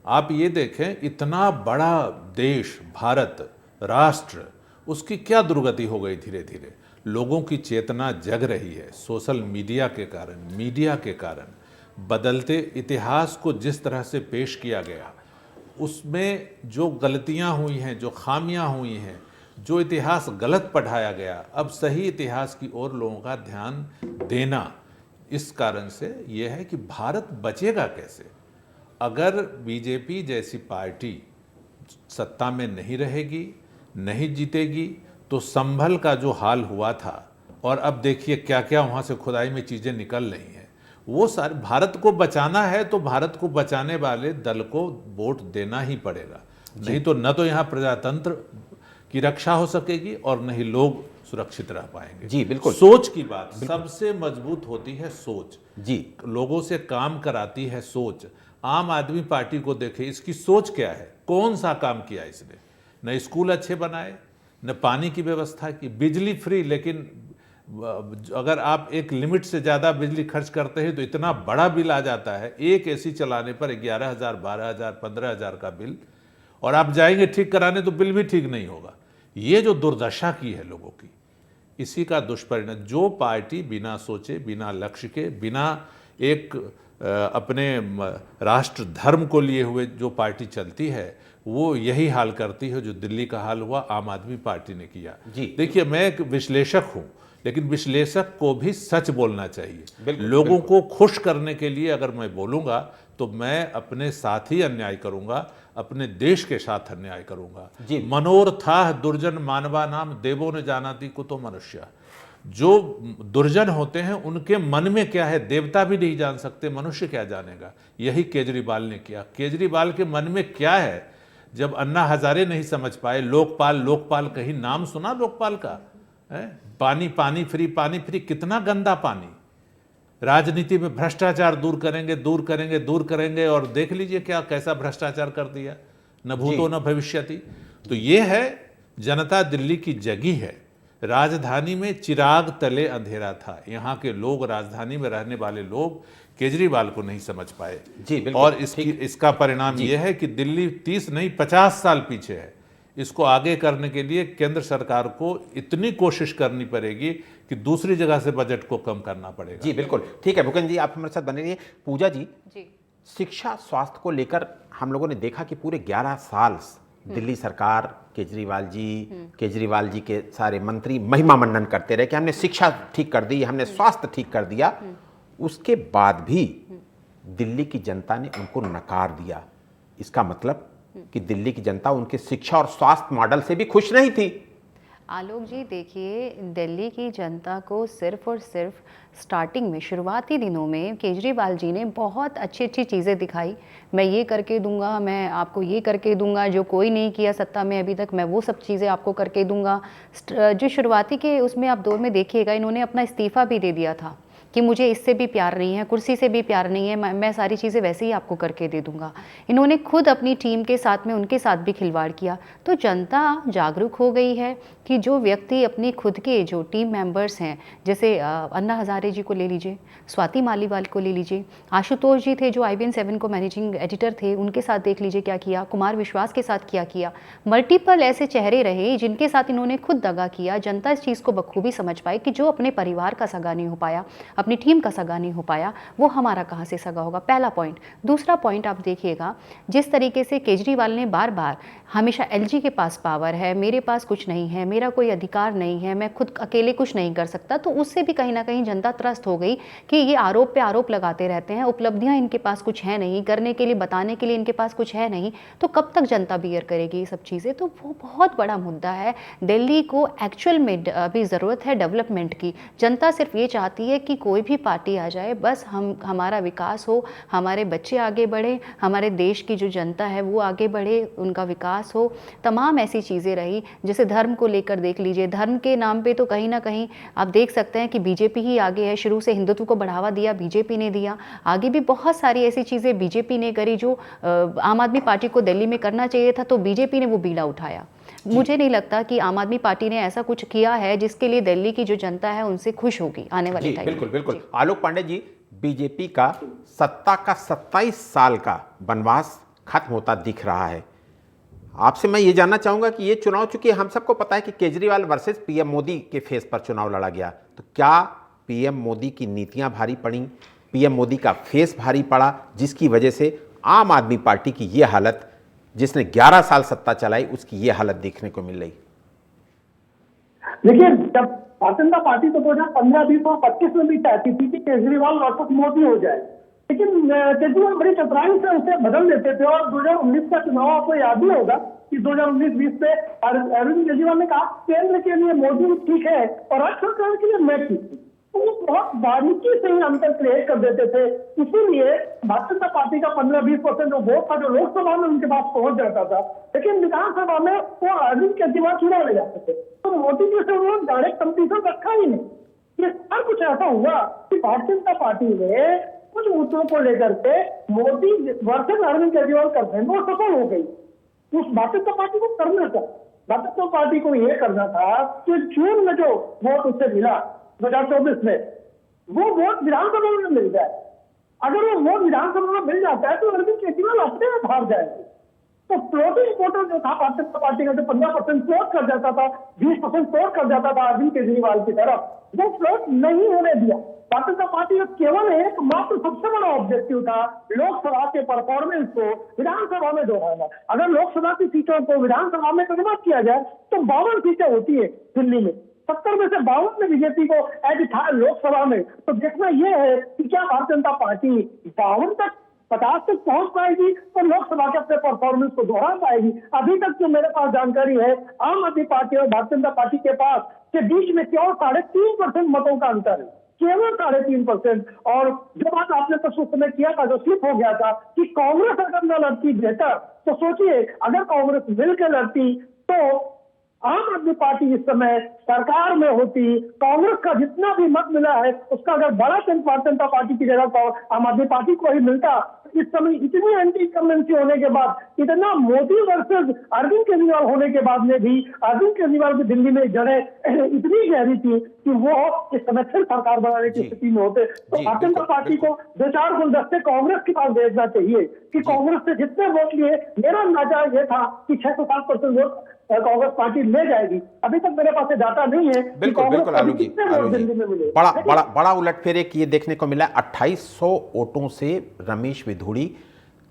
Speaker 6: आप ये देखें, इतना बड़ा देश भारत राष्ट्र, उसकी क्या दुर्गति हो गई धीरे धीरे। लोगों की चेतना जग रही है सोशल मीडिया के कारण, मीडिया के कारण। बदलते इतिहास को जिस तरह से पेश किया गया, उसमें जो गलतियां हुई हैं, जो खामियां हुई हैं, जो इतिहास गलत पढ़ाया गया, अब सही इतिहास की ओर लोगों का ध्यान देना, इस कारण से यह है कि भारत बचेगा कैसे। अगर बीजेपी जैसी पार्टी सत्ता में नहीं रहेगी, नहीं जीतेगी, तो संभल का जो हाल हुआ था, और अब देखिए क्या क्या वहाँ से खुदाई में चीज़ें निकल रही हैं, वो सारे भारत को बचाना है तो भारत को बचाने वाले दल को वोट देना ही पड़ेगा। नहीं तो न तो यहाँ प्रजातंत्र की रक्षा हो सकेगी और नहीं लोग सुरक्षित रह पाएंगे।
Speaker 1: जी बिल्कुल।
Speaker 6: सोच की बात सबसे मजबूत होती है, सोच
Speaker 1: जी
Speaker 6: लोगों से काम कराती है सोच। आम आदमी पार्टी को देखे, इसकी सोच क्या है, कौन सा काम किया इसने। न स्कूल अच्छे बनाए, न पानी की व्यवस्था की, बिजली फ्री लेकिन अगर आप एक लिमिट से ज़्यादा बिजली खर्च करते हैं तो इतना बड़ा बिल आ जाता है, एक एसी चलाने पर 11,000, 12,000, 15,000 का बिल, और आप जाएंगे ठीक कराने तो बिल भी ठीक नहीं होगा। ये जो दुर्दशा की है लोगों की, इसी का दुष्परिणाम, जो पार्टी बिना सोचे, बिना लक्ष्य के, बिना एक अपने राष्ट्र धर्म को लिए हुए जो पार्टी चलती है, वो यही हाल करती है जो दिल्ली का हाल हुआ, आम आदमी पार्टी ने किया।
Speaker 1: जी।
Speaker 6: देखिए, मैं एक विश्लेषक हूं, लेकिन विश्लेषक को भी सच बोलना चाहिए।
Speaker 1: बिल्कुल,
Speaker 6: लोगों को खुश करने के लिए अगर मैं बोलूंगा तो मैं अपने साथ ही अन्याय करूंगा, अपने देश के साथ अन्याय करूंगा।
Speaker 1: जी।
Speaker 6: मनोरथाः दुर्जन मानवा नाम देवो न जानाति कुतो मनुष्य। जो दुर्जन होते हैं उनके मन में क्या है देवता भी नहीं जान सकते, मनुष्य क्या जानेगा। यही केजरीवाल ने किया। केजरीवाल के मन में क्या है, जब अन्ना हजारे नहीं समझ पाए, लोकपाल लोकपाल, कहीं नाम सुना लोकपाल का है? पानी पानी फ्री, पानी फ्री, कितना गंदा पानी। राजनीति में भ्रष्टाचार दूर करेंगे, दूर करेंगे, दूर करेंगे, और देख लीजिए क्या कैसा भ्रष्टाचार कर दिया, न भूतो न भविष्यति। तो ये है, जनता दिल्ली की जगी है। राजधानी में चिराग तले अंधेरा था। यहाँ के लोग, राजधानी में रहने वाले लोग केजरीवाल को नहीं समझ पाए।
Speaker 1: जी, बिल्कुल,
Speaker 6: और इसका परिणाम यह है कि दिल्ली 30 नहीं 50 साल पीछे है। इसको आगे करने के लिए केंद्र सरकार को इतनी कोशिश करनी पड़ेगी कि दूसरी जगह से बजट को कम करना पड़ेगा।
Speaker 1: जी बिल्कुल, ठीक है भूपेंद्र जी, आप हमारे साथ बने रहिए। पूजा जी, शिक्षा स्वास्थ्य को लेकर हम लोगों ने देखा कि पूरे 11 साल दिल्ली सरकार, केजरीवाल जी के सारे मंत्री महिमा मंडन करते रहे कि हमने शिक्षा ठीक कर दी, हमने स्वास्थ्य ठीक कर दिया। उसके बाद भी दिल्ली की जनता ने उनको नकार दिया। इसका मतलब कि दिल्ली की जनता उनके शिक्षा और स्वास्थ्य मॉडल से भी खुश नहीं थी।
Speaker 5: आलोक जी, देखिए, दिल्ली की जनता को सिर्फ और सिर्फ स्टार्टिंग में, शुरुआती दिनों में केजरीवाल जी ने बहुत अच्छी अच्छी चीज़ें दिखाई। मैं ये करके दूंगा, मैं आपको ये करके दूंगा, जो कोई नहीं किया सत्ता में अभी तक, मैं वो सब चीज़ें आपको करके दूंगा। जो शुरुआती के उसमें आप दौर में देखिएगा, इन्होंने अपना इस्तीफ़ा भी दे दिया था कि मुझे इससे भी प्यार नहीं है, कुर्सी से भी प्यार नहीं है, मैं सारी चीज़ें वैसे ही आपको करके दे दूंगा। इन्होंने खुद अपनी टीम के साथ में उनके साथ भी खिलवाड़ किया। तो जनता जागरूक हो गई है कि जो व्यक्ति अपने खुद के जो टीम मेंबर्स हैं, जैसे अन्ना हजारे जी को ले लीजिए, स्वाति मालीवाल को ले लीजिए, आशुतोष जी थे जो IBN 7 को मैनेजिंग एडिटर थे, उनके साथ देख लीजिए क्या किया, कुमार विश्वास के साथ क्या किया। मल्टीपल ऐसे चेहरे रहे जिनके साथ इन्होंने खुद दगा किया। जनता इस चीज़ को बखूबी समझ पाई कि जो अपने परिवार का सगा नहीं हो पाया, अपनी टीम का सगा नहीं हो पाया, वो हमारा कहाँ से सगा होगा। पहला पॉइंट। दूसरा पॉइंट आप देखिएगा, जिस तरीके से केजरीवाल ने बार बार हमेशा LG के पास पावर है, मेरे पास कुछ नहीं है, मेरा कोई अधिकार नहीं है, मैं खुद अकेले कुछ नहीं कर सकता, तो उससे भी कहीं ना कहीं जनता त्रस्त हो गई कि ये आरोप पे आरोप लगाते रहते हैं, उपलब्धियां इनके पास कुछ है नहीं, करने के लिए, बताने के लिए इनके पास कुछ है नहीं, तो कब तक जनता बियर करेगी ये सब चीज़ें। तो वो बहुत बड़ा मुद्दा है। दिल्ली को एक्चुअल में अभी ज़रूरत है डेवलपमेंट की। जनता सिर्फ ये चाहती है कि कोई भी पार्टी आ जाए, बस हमारा विकास हो, हमारे बच्चे आगे बढ़े, हमारे देश की जो जनता है वो आगे बढ़े, उनका विकास हो। तमाम ऐसी चीज़ें रही, जैसे धर्म को लेकर देख लीजिए, धर्म के नाम पे तो कहीं ना कहीं आप देख सकते हैं कि बीजेपी ही आगे है। शुरू से हिंदुत्व को बढ़ावा दिया बीजेपी ने दिया, आगे भी बहुत सारी ऐसी चीज़ें बीजेपी ने करी जो आम आदमी पार्टी को दिल्ली में करना चाहिए था, तो बीजेपी ने वो बीड़ा उठाया। मुझे नहीं लगता कि आम आदमी पार्टी ने ऐसा कुछ किया है जिसके लिए दिल्ली की जो जनता है उनसे खुश होगी आने वाले टाइम में।
Speaker 1: बिल्कुल बिल्कुल। आलोक पांडे जी, बीजेपी का सत्ता का 27 साल का वनवास खत्म होता दिख रहा है। आपसे मैं ये जानना चाहूंगा कि ये चुनाव, चूंकि हम सबको पता है कि केजरीवाल वर्सेस PM मोदी के फेस पर चुनाव लड़ा गया, तो क्या PM मोदी की नीतियां भारी पड़ी, PM मोदी का फेस भारी पड़ा, जिसकी वजह से आम आदमी पार्टी की ये हालत, जिसने 11 साल सत्ता चलाई, उसकी ये हालत देखने को मिल रही?
Speaker 4: देखिए, जब भारतीय जनता पार्टी तो 2015, 20 और 25 में भी चाहती थी कि केजरीवाल वर्सेस मोदी हो जाए, लेकिन केजरीवाल बड़ी चतुराई से उसे बदल देते थे। और 2019 का चुनाव आपको याद ही होगा कि 2019-20 में अरविंद केजरीवाल ने कहा केंद्र के लिए मोदी ठीक है और राज्य सरकार के लिए मैं ठीक हूँ। तो वो बहुत बारीकी से ही अंतर क्रिएट कर देते थे। इसीलिए भारतीय जनता पार्टी का 15-20% जो वोट था, जो लोकसभा में उनके पास पहुंच जाता था, लेकिन विधानसभा में वो अरविंद केजरीवाल चुनाव ले जाते थे। तो मोदी जी से उन्होंने डायरेक्ट कंपटीशन रखा ही नहीं। ये हर कुछ ऐसा हुआ कि भारतीय जनता पार्टी ने कुछ मुद्दों को लेकर के मोदी वर्सेस अरविंद केजरीवाल करते हैं, वो सफल हो गई। उस भारतीय जनता पार्टी को करना था, भारतीय जनता पार्टी को यह करना था कि जून में जो वोट उससे मिला, 2024 में, वो वोट विधानसभा में मिल जाए। अगर वो वोट विधानसभा में मिल जाता है तो अरविंद केजरीवाल अपने में हार जाएंगे। तो फ्लोटिंग वोटर जो था भारतीय जनता पार्टी का, जो 15% फ्लोट कर जाता था, 20% फ्लोट कर जाता था अरविंद केजरीवाल की तरफ, वो फ्लोट नहीं होने दिया। भारतीय जनता पार्टी का केवल एकमात्र सबसे बड़ा ऑब्जेक्टिव था लोकसभा के परफॉर्मेंस को विधानसभा में दोहराना। अगर लोकसभा की सीटों को विधानसभा में कन्वर्ट किया जाए तो 52 सीटें होती है दिल्ली में, 70 में से 52 में बीजेपी को एज था लोकसभा में। तो देखना यह है कि क्या भारतीय जनता पार्टी 52 तक 50 तक पहुंच पाएगी तो लोकसभा के अपने परफॉर्मेंस को दोहरा पाएगी। अभी तक जो मेरे पास जानकारी है, आम आदमी पार्टी और भारतीय जनता पार्टी के पास के बीच में केवल 3.5% मतों का अंतर है, केवल 3.5%। और जो बात आपने तो उस समय किया था, जो स्लिप हो गया था कि कांग्रेस अगर न लड़ती बेहतर, तो सोचिए अगर कांग्रेस मिलकर लड़ती तो आम आदमी पार्टी इस समय सरकार में होती। कांग्रेस का जितना भी मत मिला है उसका अगर बड़ा भारतीय जनता पार्टी की जगह तो आम आदमी पार्टी को ही मिलता। इस समय इतनी एंटी इनकम्बेंसी होने के बाद, इतना मोदी वर्सेस अरविंद केजरीवाल होने के बाद में भी अरविंद केजरीवाल की दिल्ली में जड़ें इतनी गहरी थी कि वो इस समय फिर सरकार बनाने की स्थिति में होते। तो भारतीय जनता पार्टी को 2-4 गुलदस्ते कांग्रेस के पास भेजना चाहिए कि कांग्रेस से जितने वोट लिए, मेरा अंदाजा यह था कि 6 से 7% वोट कांग्रेस पार्टी ले जाएगी। अभी तक मेरे पास डाटा नहीं है।
Speaker 1: बिल्कुल बिल्कुल आलू जी, बड़ा उलटफेर एक ये देखने को मिला, 2800 वोटों से रमेश विधुड़ी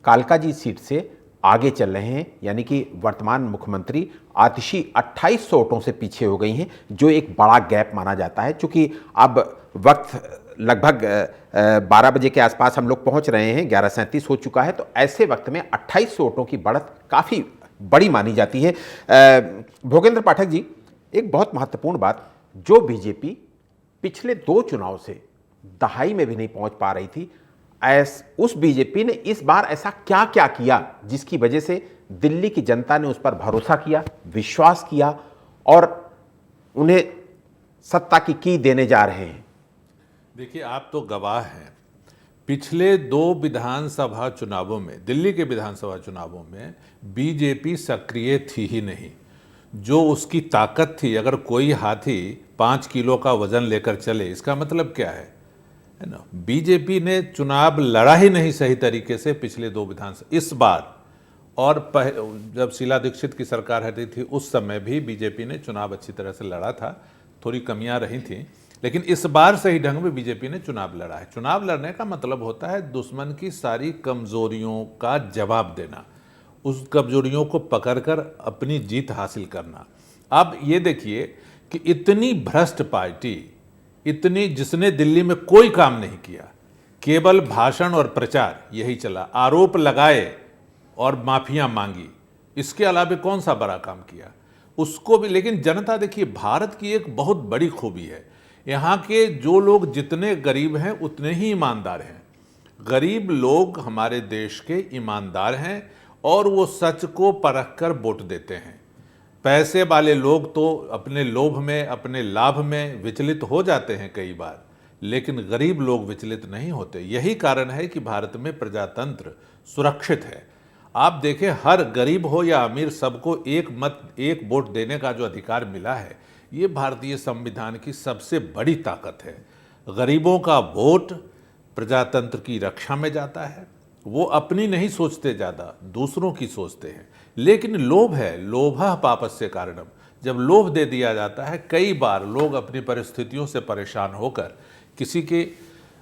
Speaker 1: कालका जी सीट से आगे चल रहे हैं, यानी कि वर्तमान मुख्यमंत्री आतिशी 2800 वोटों से पीछे हो गई हैं, जो एक बड़ा गैप माना जाता है। चूंकि अब वक्त लगभग 12 बजे के आसपास हम लोग पहुंच रहे हैं, 11:37 हो चुका है, तो ऐसे वक्त में 2800 वोटों की बढ़त काफ़ी बड़ी मानी जाती है। भोगेंद्र पाठक जी, एक बहुत महत्वपूर्ण बात, जो बीजेपी पिछले 2 चुनाव से दहाई में भी नहीं पहुंच पा रही थी, उस बीजेपी ने इस बार ऐसा क्या क्या किया जिसकी वजह से दिल्ली की जनता ने उस पर भरोसा किया, विश्वास किया और उन्हें सत्ता की देने जा रहे हैं?
Speaker 6: देखिए, आप तो गवाह हैं, पिछले 2 विधानसभा चुनावों में, दिल्ली के विधानसभा चुनावों में बीजेपी सक्रिय थी ही नहीं। जो उसकी ताकत थी, अगर कोई हाथी 5 किलो का वजन लेकर चले, इसका मतलब क्या है ना? बीजेपी ने चुनाव लड़ा ही नहीं सही तरीके से पिछले 2 विधानसभा। इस बार और जब शीला दीक्षित की सरकार हटी थी उस समय भी बीजेपी ने चुनाव अच्छी तरह से लड़ा था, थोड़ी कमियां रही थी, लेकिन इस बार सही ढंग में बीजेपी ने चुनाव लड़ा है। चुनाव लड़ने का मतलब होता है दुश्मन की सारी कमजोरियों का जवाब देना, उस कमजोरियों को पकड़कर अपनी जीत हासिल करना। अब ये देखिए कि इतनी भ्रष्ट पार्टी, इतनी, जिसने दिल्ली में कोई काम नहीं किया, केवल भाषण और प्रचार यही चला, आरोप लगाए और माफिया मांगी, इसके अलावा कौन सा बड़ा काम किया उसको भी। लेकिन जनता, देखिए, भारत की एक बहुत बड़ी खूबी है, यहाँ के जो लोग जितने गरीब हैं उतने ही ईमानदार हैं। गरीब लोग हमारे देश के ईमानदार हैं और वो सच को परख कर वोट देते हैं। पैसे वाले लोग तो अपने लोभ में, अपने लाभ में विचलित हो जाते हैं कई बार, लेकिन गरीब लोग विचलित नहीं होते। यही कारण है कि भारत में प्रजातंत्र सुरक्षित है। आप देखें, हर गरीब हो या अमीर, सबको एक मत, एक वोट देने का जो अधिकार मिला है, ये भारतीय संविधान की सबसे बड़ी ताकत है। गरीबों का वोट प्रजातंत्र की रक्षा में जाता है। वो अपनी नहीं सोचते, ज़्यादा दूसरों की सोचते हैं। लेकिन लोभ है, लोभः पापस्य कारणम, जब लोभ दे दिया जाता है, कई बार लोग अपनी परिस्थितियों से परेशान होकर किसी के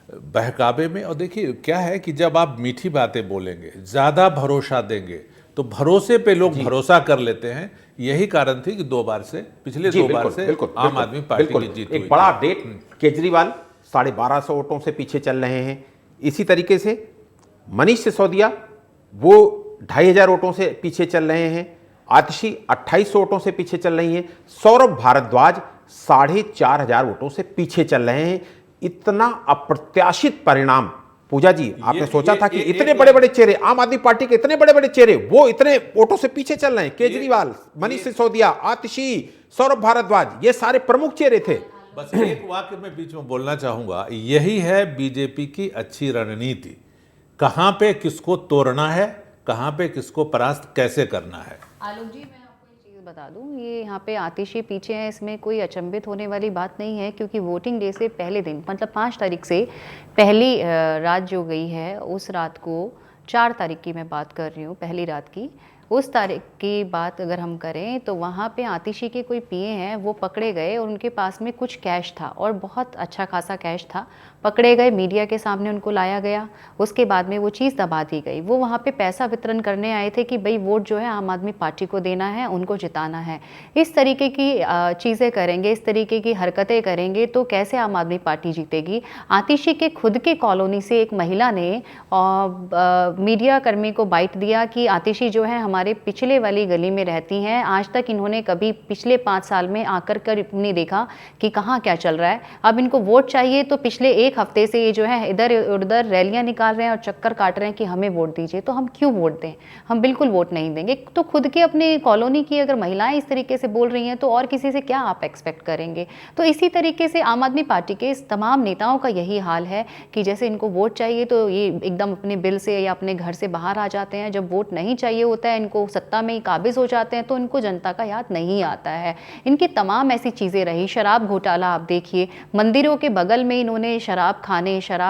Speaker 6: बहकावे में, और देखिए क्या है कि जब आप मीठी बातें बोलेंगे, ज़्यादा भरोसा देंगे, तो भरोसे पे लोग भरोसा कर लेते हैं। यही कारण थी कि 2 बार से, पिछले 2 बार से आम आदमी पार्टी की जीत हुई।
Speaker 1: एक बड़ा अपडेट, केजरीवाल 1250 वोटों से पीछे चल रहे हैं। इसी तरीके से मनीष सिसोदिया वो 2500 वोटों से पीछे चल रहे हैं। आतिशी 2800 वोटों से पीछे चल रही हैं। सौरभ भारद्वाज 4500 वोटों से पीछे चल रहे हैं। इतना अप्रत्याशित परिणाम, पूजा जी, आपने सोचा था कि इतने बड़े बड़े चेहरे, आम आदमी पार्टी के इतने बड़े बड़े चेहरे, वो इतने वोटों से पीछे चल रहे हैं? केजरीवाल, मनीष सिसोदिया, आतिशी, सौरभ भारद्वाज, ये सारे प्रमुख चेहरे थे।
Speaker 6: बस एक वाक्य में बीच में बोलना चाहूंगा, यही है बीजेपी की अच्छी रणनीति। कहां पे किसको तोड़ना है, कहां पे किसको परास्त कैसे करना है।
Speaker 5: आलोक जी, मैं आपको एक चीज़ बता दूं, ये यहाँ पे आतिशी पीछे हैं, इसमें कोई अचंभित होने वाली बात नहीं है, क्योंकि वोटिंग डे से पहले दिन मतलब 5 तारीख से पहली रात जो गई है, उस रात को 4 तारीख की मैं बात कर रही हूँ, पहली रात की, उस तारीख की बात अगर हम करें तो वहाँ पे आतिशी के कोई पीए हैं, वो पकड़े गए और उनके पास में कुछ कैश था और बहुत अच्छा खासा कैश था। पकड़े गए, मीडिया के सामने उनको लाया गया, उसके बाद में वो चीज़ दबा दी गई। वो वहाँ पे पैसा वितरण करने आए थे कि भाई वोट जो है आम आदमी पार्टी को देना है, उनको जिताना है। इस तरीके की चीज़ें करेंगे, इस तरीके की हरकतें करेंगे तो कैसे आम आदमी पार्टी जीतेगी। आतिशी के खुद के कॉलोनी से एक महिला ने मीडिया कर्मी को बाइट दिया कि आतिशी जो है हमारे पिछले वाली गली में रहती हैं, आज तक इन्होंने कभी पिछले 5 साल में आकर नहीं देखा कि कहाँ क्या चल रहा है। अब इनको वोट चाहिए तो पिछले 1 हफ्ते से ये जो है इधर उधर रैलियां निकाल रहे हैं और चक्कर काट रहे हैं कि हमें वोट दीजिए। तो हम क्यों वोट दें? हम बिल्कुल वोट नहीं देंगे। तो खुद के अपने कॉलोनी की अगर महिलाएं इस तरीके से बोल रही हैं तो और किसी से क्या आप एक्सपेक्ट करेंगे। तो इसी तरीके से आम आदमी पार्टी के तमाम नेताओं का यही हाल है कि जैसे इनको वोट चाहिए तो ये एकदम अपने बिल से या अपने घर से बाहर आ जाते हैं, जब वोट नहीं चाहिए होता है, इनको सत्ता में ही काबिज हो जाते हैं तो इनको जनता का याद नहीं आता है। इनकी तमाम ऐसी चीज़ें रही। शराब घोटाला आप देखिए, मंदिरों के बगल में इन्होंने शराब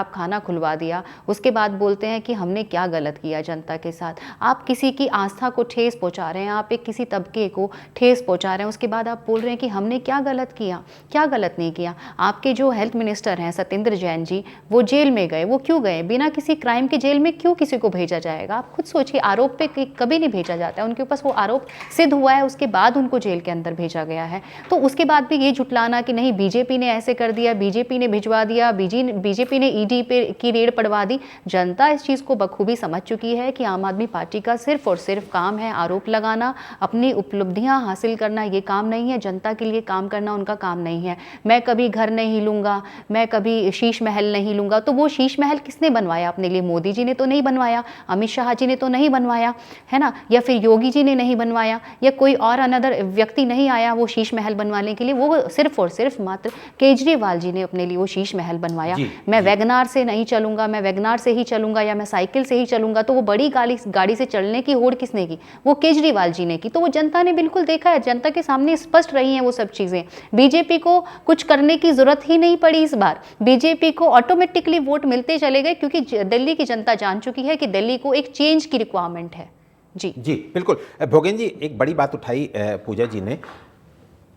Speaker 5: खाना खुलवा दिया, उसके बाद बोलते हैं कि हमने क्या गलत किया जनता के साथ। आप किसी की आस्था को ठेस पहुंचा रहे हैं, आप एक किसी तबके को ठेस पहुंचा रहे हैं, उसके बाद आप बोल रहे हैं कि हमने क्या गलत किया। क्या गलत नहीं किया। आपके जो हेल्थ मिनिस्टर हैं सत्येंद्र जैन जी, वो जेल में गए। वो क्यों गए? बिना किसी क्राइम के जेल में क्यों किसी को भेजा जाएगा? आप खुद सोचिए, आरोप पे कभी नहीं भेजा जाता है। उनके ऊपर वो आरोप सिद्ध हुआ है, उसके बाद उनको जेल के अंदर भेजा गया है। तो उसके बाद भी ये झुटलाना कि नहीं बीजेपी ने ऐसे कर दिया, बीजेपी ने भिजवा दिया, बीजेपी ने ईडी पे की रेड पड़वा दी। जनता इस चीज़ को बखूबी समझ चुकी है कि आम आदमी पार्टी का सिर्फ और सिर्फ काम है आरोप लगाना, अपनी उपलब्धियां हासिल करना। ये काम नहीं है, जनता के लिए काम करना उनका काम नहीं है। मैं कभी घर नहीं लूँगा, मैं कभी शीश महल नहीं लूँगा। तो वो शीश महल किसने बनवाया अपने लिए? मोदी जी ने तो नहीं बनवाया, अमित शाह जी ने तो नहीं बनवाया, है ना, या फिर योगी जी ने नहीं बनवाया, या कोई और अनदर व्यक्ति नहीं आया वो शीश महल बनवाने के लिए। वो सिर्फ और सिर्फ मात्र केजरीवाल जी ने अपने लिए वो शीश महल बनवाया। मैं वैगनार से नहीं चलूंगा, मैं वैगनार से ही चलूंगा, या मैं साइकिल से ही चलूंगा। तो वो बड़ी गाड़ी से चलने की होड़ किसने की? वो केजरीवाल जी ने की। तो वो जनता ने बिल्कुल देखा है, जनता के सामने स्पष्ट रही हैं वो सब चीज़ें। बीजेपी को कुछ करने की जरूरत ही नहीं पड़ी इस बार। बीजेपी को ऑटोमेटिकली वोट मिलते चले गए, क्योंकि दिल्ली की जनता जान चुकी है कि दिल्ली को एक चेंज की रिक्वायरमेंट है। जी
Speaker 1: बिल्कुल। भोगेन जी, एक बड़ी बात उठाई पूजा जी ने।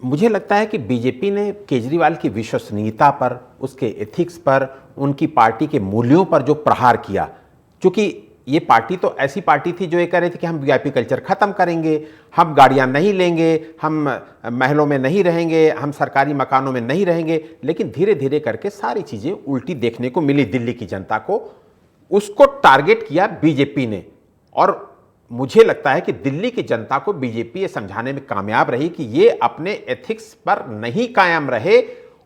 Speaker 1: मुझे लगता है कि बीजेपी ने केजरीवाल की विश्वसनीयता पर, उसके एथिक्स पर, उनकी पार्टी के मूल्यों पर जो प्रहार किया, क्योंकि ये पार्टी तो ऐसी पार्टी थी जो ये कह रही थी कि हम वीआईपी कल्चर खत्म करेंगे, हम गाड़ियां नहीं लेंगे, हम महलों में नहीं रहेंगे, हम सरकारी मकानों में नहीं रहेंगे। लेकिन धीरे धीरे करके सारी चीज़ें उल्टी देखने को मिली दिल्ली की जनता को। उसको टारगेट किया बीजेपी ने, और मुझे लगता है कि दिल्ली की जनता को बीजेपी ये समझाने में कामयाब रही कि ये अपने एथिक्स पर नहीं कायम रहे,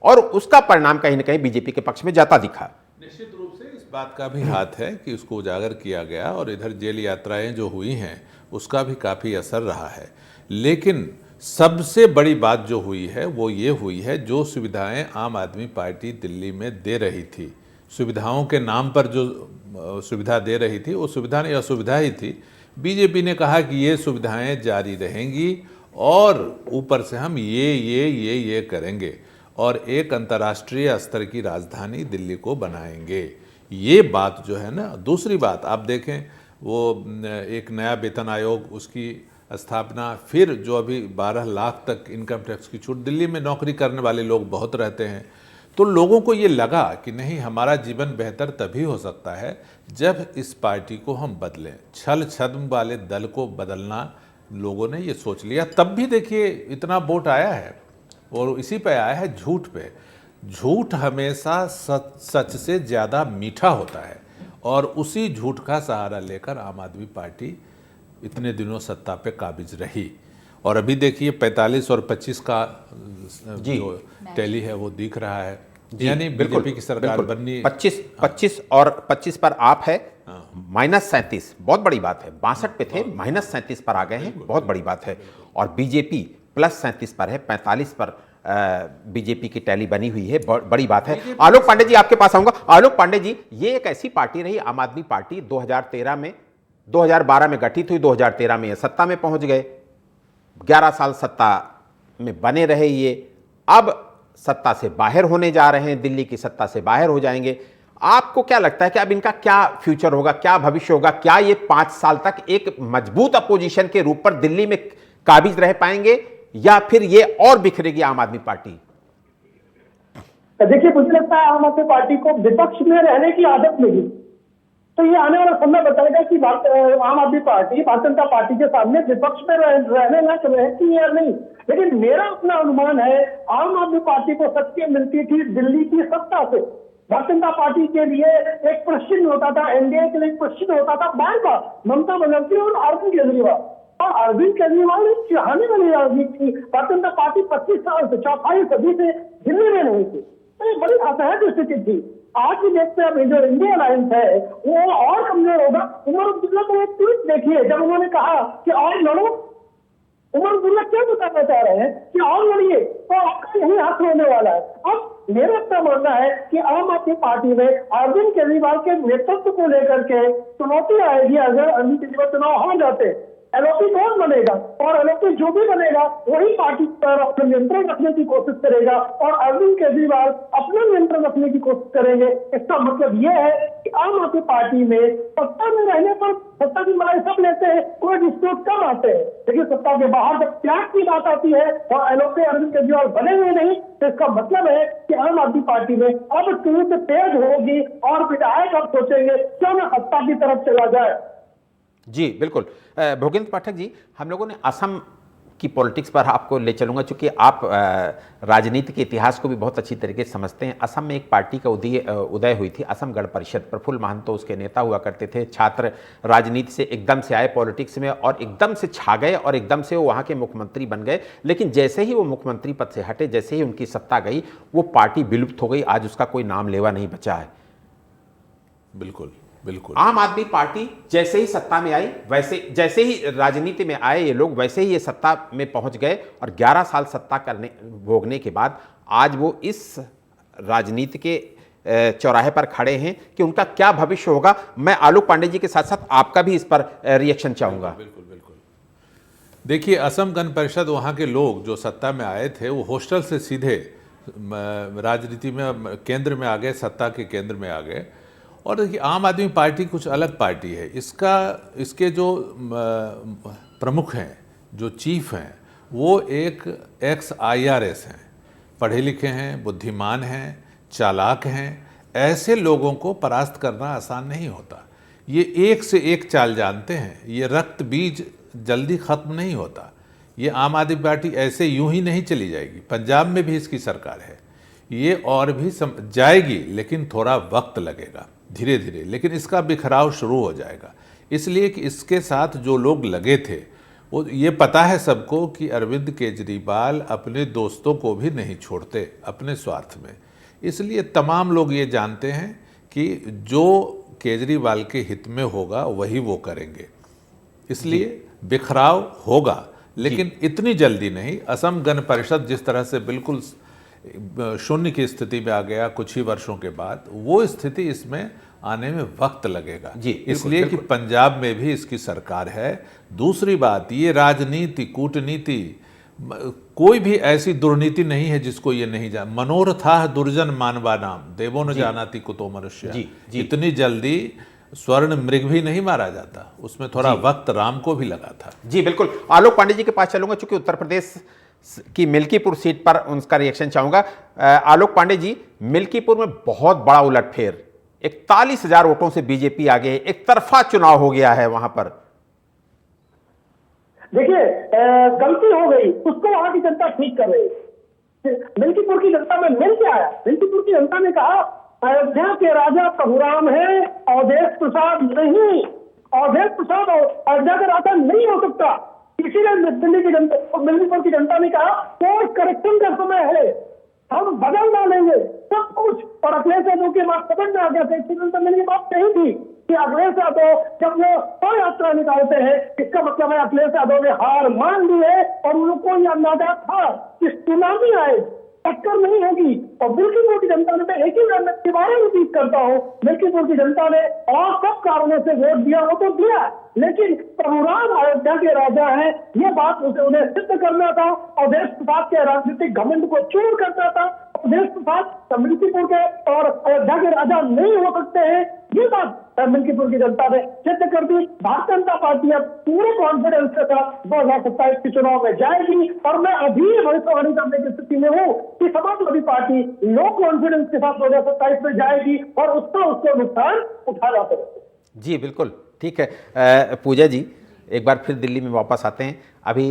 Speaker 1: और उसका परिणाम कहीं ना कहीं बीजेपी के पक्ष में जाता दिखा।
Speaker 6: निश्चित रूप से इस बात का भी हाथ है कि उसको उजागर किया गया, और इधर जेल यात्राएं जो हुई हैं उसका भी काफ़ी असर रहा है। लेकिन सबसे बड़ी बात जो हुई है वो ये हुई है, जो सुविधाएं आम आदमी पार्टी दिल्ली में दे रही थी, सुविधाओं के नाम पर जो सुविधा दे रही थी, वो सुविधा नहीं असुविधा ही थी। बीजेपी ने कहा कि ये सुविधाएं जारी रहेंगी और ऊपर से हम ये करेंगे और एक अंतर्राष्ट्रीय स्तर की राजधानी दिल्ली को बनाएंगे। ये बात जो है ना। दूसरी बात आप देखें, वो एक नया वेतन आयोग, उसकी स्थापना, फिर जो अभी 12 लाख तक इनकम टैक्स की छूट। दिल्ली में नौकरी करने वाले लोग बहुत रहते हैं, तो लोगों को ये लगा कि नहीं, हमारा जीवन बेहतर तभी हो सकता है जब इस पार्टी को हम बदलें। छल छद्म वाले दल को बदलना लोगों ने ये सोच लिया। तब भी देखिए इतना वोट आया है, और इसी पे आया है झूठ पे। झूठ हमेशा सच से ज़्यादा मीठा होता है, और उसी झूठ का सहारा लेकर आम आदमी पार्टी इतने दिनों सत्ता पे काबिज रही। और अभी देखिए 45 और 25 का जो टैली है वो दिख रहा है, यानी बीजेपी की सरकार बननी।
Speaker 1: 25 और 25 पर आप है, -37 बहुत बड़ी बात है। 62 पे थे, -37 पर आ गए हैं, बहुत बड़ी बात है। और बीजेपी +37 पर है, 45 पर बीजेपी की टैली बनी हुई है, बड़ी बात है। आलोक पांडे जी, आपके पास आऊंगा। आलोक पांडे जी, ये एक ऐसी पार्टी रही, आम आदमी पार्टी 2013 में, 2012 में गठित हुई, 2013 में ये सत्ता में पहुंच गए। 11 साल सत्ता में बने रहे ये, अब सत्ता से बाहर होने जा रहे हैं, दिल्ली की सत्ता से बाहर हो जाएंगे। आपको क्या लगता है कि अब इनका क्या फ्यूचर होगा, क्या भविष्य होगा? क्या ये 5 साल तक एक मजबूत अपोजिशन के रूप पर दिल्ली में काबिज रह पाएंगे या फिर ये और बिखरेगी आम आदमी पार्टी?
Speaker 4: देखिए, मुझे लगता है आम आदमी पार्टी को विपक्ष में रहने की आदत नहीं, तो ये आने वाला समय बताएगा कि आम आदमी पार्टी भारतीय जनता पार्टी के सामने विपक्ष में रहने लायक रहती है या नहीं। लेकिन मेरा अपना अनुमान है, आम आदमी पार्टी को शक्ति मिलती थी दिल्ली की सत्ता से। भारतीय जनता पार्टी के लिए एक प्रश्न होता था, एनडीए के लिए एक प्रश्न होता था बार बार, ममता बनर्जी और अरविंद केजरीवाल। और अरविंद केजरीवाल एक चाहने वाली राजनीति थी। भारतीय जनता पार्टी 25 साल से, चौथाई सदी से दिल्ली में नहीं थी, तो ये बड़ी असहज स्थिति थी। आज भी देखते हैं जो इंडिया अलायंस है वो और कमजोर होगा। उमर अब्दुल्ला को एक ट्वीट देखिए, जब उन्होंने कहा कि और लड़ो, उमर अब्दुल्ला क्या बताना चाह रहे हैं कि और लड़िए, तो आपका यही हाथ होने वाला है। अब मेरा अपना मानना है कि आम आदमी पार्टी में अरविंद केजरीवाल के नेतृत्व को लेकर के चुनौती आएगी। अगर अरविंद केजरीवाल चुनाव हार जाते, एलओपी कौन बनेगा, और एलओपी जो भी बनेगा वही पार्टी पर अपना नियंत्रण रखने की कोशिश करेगा और अरविंद केजरीवाल अपना नियंत्रण रखने की कोशिश करेंगे। इसका मतलब यह है कि आम आदमी पार्टी में सत्ता में रहने पर सत्ता की मलाई सब लेते हैं, कोई डिस्प्यूट कम आते हैं, लेकिन सत्ता के बाहर जब त्याग की बात आती है और एलओपी अरविंद केजरीवाल बने हुए नहीं, तो इसका मतलब है कि आम आदमी पार्टी में अब टूट तेज होगी और विधायक अब सोचेंगे क्यों ना सत्ता की तरफ चला जाए।
Speaker 1: जी बिल्कुल। भोगेंद्र पाठक जी, हम लोगों ने असम की पॉलिटिक्स पर आपको ले चलूंगा, चूंकि आप राजनीति के इतिहास को भी बहुत अच्छी तरीके से समझते हैं। असम में एक पार्टी का उदय हुई थी, असम गण परिषद। प्रफुल्ल महंतो उसके नेता हुआ करते थे। छात्र राजनीति से एकदम से आए पॉलिटिक्स में और एकदम से छा गए और एकदम से वो वहाँ के मुख्यमंत्री बन गए। लेकिन जैसे ही वो मुख्यमंत्री पद से हटे, जैसे ही उनकी सत्ता गई, वो पार्टी विलुप्त हो गई। आज उसका कोई नाम लेवा नहीं बचा है।
Speaker 6: बिल्कुल बिल्कुल।
Speaker 1: आम आदमी पार्टी जैसे ही सत्ता में आई, वैसे जैसे ही राजनीति में आए ये लोग, वैसे ही ये सत्ता में पहुंच गए और 11 साल सत्ता भोगने के बाद आज वो इस राजनीति के चौराहे पर खड़े हैं कि उनका क्या भविष्य होगा। मैं आलोक पांडे जी के साथ साथ आपका भी इस पर रिएक्शन चाहूंगा।
Speaker 6: बिल्कुल बिल्कुल। देखिए, असम गण परिषद, वहाँ के लोग जो सत्ता में आए थे वो हॉस्टल से सीधे राजनीति में केंद्र में आ गए, सत्ता के केंद्र में आ गए। और देखिए, आम आदमी पार्टी कुछ अलग पार्टी है। इसके जो प्रमुख हैं, जो चीफ हैं, वो एक एक्स IRS हैं, पढ़े लिखे हैं, बुद्धिमान हैं, चालाक हैं। ऐसे लोगों को परास्त करना आसान नहीं होता। ये एक से एक चाल जानते हैं। ये रक्त बीज जल्दी ख़त्म नहीं होता। ये आम आदमी पार्टी ऐसे यूं ही नहीं चली जाएगी। पंजाब में भी इसकी सरकार है, ये और भी जाएगी, लेकिन थोड़ा वक्त लगेगा, धीरे धीरे, लेकिन इसका बिखराव शुरू हो जाएगा। इसलिए कि इसके साथ जो लोग लगे थे, वो ये पता है सबको कि अरविंद केजरीवाल अपने दोस्तों को भी नहीं छोड़ते अपने स्वार्थ में। इसलिए तमाम लोग ये जानते हैं कि जो केजरीवाल के हित में होगा वही वो करेंगे। इसलिए बिखराव होगा, लेकिन इतनी जल्दी नहीं। असम गण परिषद जिस तरह से बिल्कुल शून्य की स्थिति में आ गया कुछ ही वर्षों के बाद, वो स्थिति इसमें आने में वक्त लगेगा जी। इसलिए कि पंजाब में भी इसकी सरकार है। दूसरी बात, ये राजनीति, कूटनीति, कोई भी ऐसी दुर्नीति नहीं है जिसको ये नहीं जान। मनोरथा दुर्जन मानवा नाम देवो न जानाति कुतो मनुष्य। इतनी जल्दी स्वर्ण मृग भी नहीं मारा जाता, उसमें थोड़ा वक्त राम को भी लगा था।
Speaker 1: जी बिल्कुल। आलोक पांडे जी के पास चलूंगा, चूंकि उत्तर प्रदेश की मिल्कीपुर सीट पर उनका रिएक्शन चाहूंगा। आलोक पांडे जी, मिल्कीपुर में बहुत बड़ा उलटफेर, 41,000 वोटों से बीजेपी आगे, एक तरफा चुनाव हो गया है वहां पर।
Speaker 4: देखिए, गलती हो गई, उसको वहां की जनता ठीक कर रही है। मिल्कीपुर की जनता में मिल के आया। मिल्कीपुर की जनता ने कहा अयोध्या के राजा प्रभुराम है, अवधेश प्रसाद नहीं। अवधेश प्रसाद अयोध्या का राजा नहीं हो सकता। इसीलिए दिल्ली की जनता, मिल्कीपुर की जनता ने कहा कोर्स करेक्शन का समय है, हम बदल डालेंगे सब कुछ। और अखिलेश यादव के बाद समझ में आ गया था, तो मेरी बात नहीं थी कि अखिलेश यादव जब वो पद यात्रा निकालते हैं, इसका मतलब है अखिलेश यादव ने हार मान ली है। और उनको ये अंदाजा था कि सुनामी आए, टक्कर नहीं होगी। और मिल्कीपुर की जनता ने, मैं एक ही बार दोबारा रिपीट करता हूँ, मिल्कीपुर की जनता ने और सब कारणों से वोट दिया, वो तो दिया, लेकिन प्रभुराम अयोध्या के राजा हैं, ये बात उन्हें सिद्ध करना था। अवधेश प्रताप के राजनीतिक घमंड को चूर करना था। अवधेश प्रताप मिल्कीपुर के और अयोध्या के राजा नहीं हो सकते हैं, ये बात मिल्कीपुर की जनता ने सिद्ध कर दी। भारतीय जनता पार्टी अब पूरे कॉन्फिडेंस के साथ 2027 के चुनाव में जाएगी। और मैं अभी भविष्यवाणी करने की स्थिति में हूँ कि समाजवादी पार्टी लो कॉन्फिडेंस के साथ 2027 में जाएगी और उसको नुकसान उठाना पड़ेगा।
Speaker 1: जी बिल्कुल ठीक है। पूजा जी, एक बार फिर दिल्ली में वापस आते हैं। अभी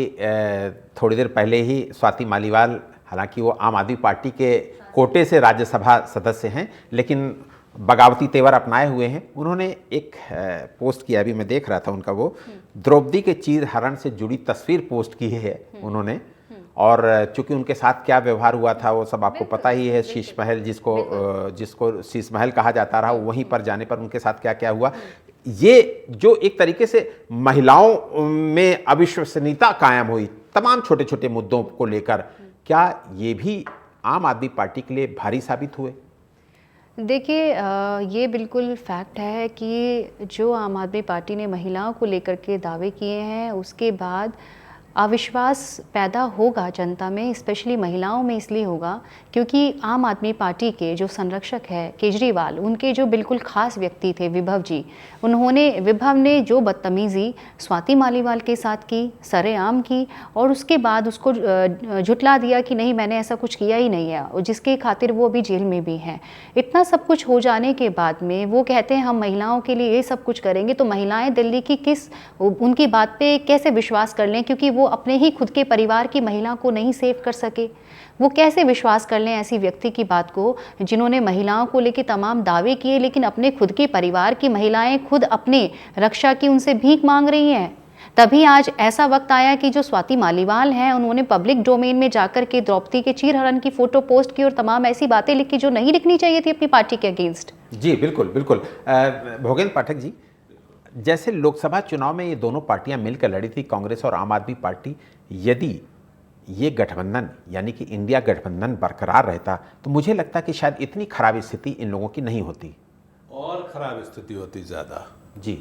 Speaker 1: थोड़ी देर पहले ही स्वाति मालीवाल, हालांकि वो आम आदमी पार्टी के कोटे से राज्यसभा सदस्य हैं, लेकिन बगावती तेवर अपनाए हुए हैं। उन्होंने एक पोस्ट किया, अभी मैं देख रहा था उनका, वो द्रौपदी के चीर हरण से जुड़ी तस्वीर पोस्ट की है उन्होंने। और चूंकि उनके साथ क्या व्यवहार हुआ था वो सब आपको पता ही है। शीश महल, जिसको शीश महल कहा जाता रहा, वहीं पर जाने पर उनके साथ क्या क्या हुआ। ये जो एक तरीके से महिलाओं में अविश्वसनीयता कायम हुई तमाम छोटे छोटे मुद्दों को लेकर, क्या ये भी आम आदमी पार्टी के लिए भारी साबित हुए?
Speaker 5: देखिए, ये बिल्कुल फैक्ट है कि जो आम आदमी पार्टी ने महिलाओं को लेकर के दावे किए हैं, उसके बाद अविश्वास पैदा होगा जनता में, स्पेशली महिलाओं में इसलिए होगा क्योंकि आम आदमी पार्टी के जो संरक्षक है केजरीवाल, उनके जो बिल्कुल खास व्यक्ति थे विभव जी, विभव ने जो बदतमीज़ी स्वाति मालीवाल के साथ की, सरेआम की, और उसके बाद उसको झुटला दिया कि नहीं मैंने ऐसा कुछ किया ही नहीं है, और जिसके खातिर वो अभी जेल में भी हैं। इतना सब कुछ हो जाने के बाद में वो कहते हैं हम महिलाओं के लिए ये सब कुछ करेंगे, तो महिलाएं दिल्ली की उनकी बात पे कैसे विश्वास कर लें, क्योंकि वो अपने ही खुद के परिवार की महिला को नहीं सेव कर सके। वो कैसे विश्वास कर लें ऐसी व्यक्ति की बात को, जिन्होंने महिलाओं को लेकर तमाम दावे किए, लेकिन अपने खुद के परिवार की महिलाएं खुद अपने रक्षा की उनसे भीख मांग रही हैं। तभी आज ऐसा वक्त आया कि जो स्वाति मालीवाल हैं, उन्होंने पब्लिक डोमेन में जाकर के द्रौपदी के चीरहरण की फोटो पोस्ट की और तमाम ऐसी बातें लिखी जो नहीं लिखनी चाहिए थी अपनी पार्टी के अगेंस्ट।
Speaker 1: जी बिल्कुल बिल्कुल। भोगेंद्र पाठक जी, जैसे लोकसभा चुनाव में ये दोनों पार्टियां मिलकर लड़ी थी, कांग्रेस और आम आदमी पार्टी, यदि ये गठबंधन यानी कि इंडिया गठबंधन बरकरार रहता तो मुझे लगता कि शायद इतनी खराब स्थिति इन लोगों की नहीं होती,
Speaker 6: और खराब स्थिति होती ज़्यादा।
Speaker 1: जी,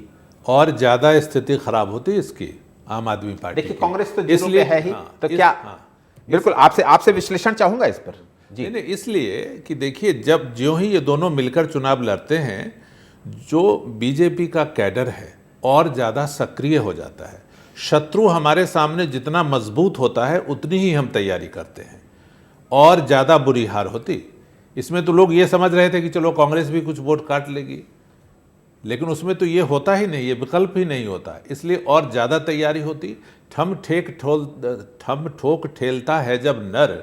Speaker 6: और ज़्यादा स्थिति खराब होती इसकी आम आदमी पार्टी
Speaker 1: देखिए
Speaker 6: की।
Speaker 1: कांग्रेस तो इसलिए है ही, तो
Speaker 6: इस-
Speaker 1: क्या
Speaker 6: हाँ,
Speaker 1: बिल्कुल आपसे विश्लेषण चाहूंगा इस पर। जी
Speaker 6: नहीं, इसलिए कि देखिए, जब ज्यों ही ये दोनों मिलकर चुनाव लड़ते हैं, जो बीजेपी का कैडर है और ज़्यादा सक्रिय हो जाता है। शत्रु हमारे सामने जितना मजबूत होता है उतनी ही हम तैयारी करते हैं और ज़्यादा बुरी हार होती। इसमें तो लोग ये समझ रहे थे कि चलो कांग्रेस भी कुछ वोट काट लेगी, लेकिन उसमें तो ये होता ही नहीं, ये विकल्प ही नहीं होता, इसलिए और ज़्यादा तैयारी होती। ठम ठोक ठेलता है जब नर,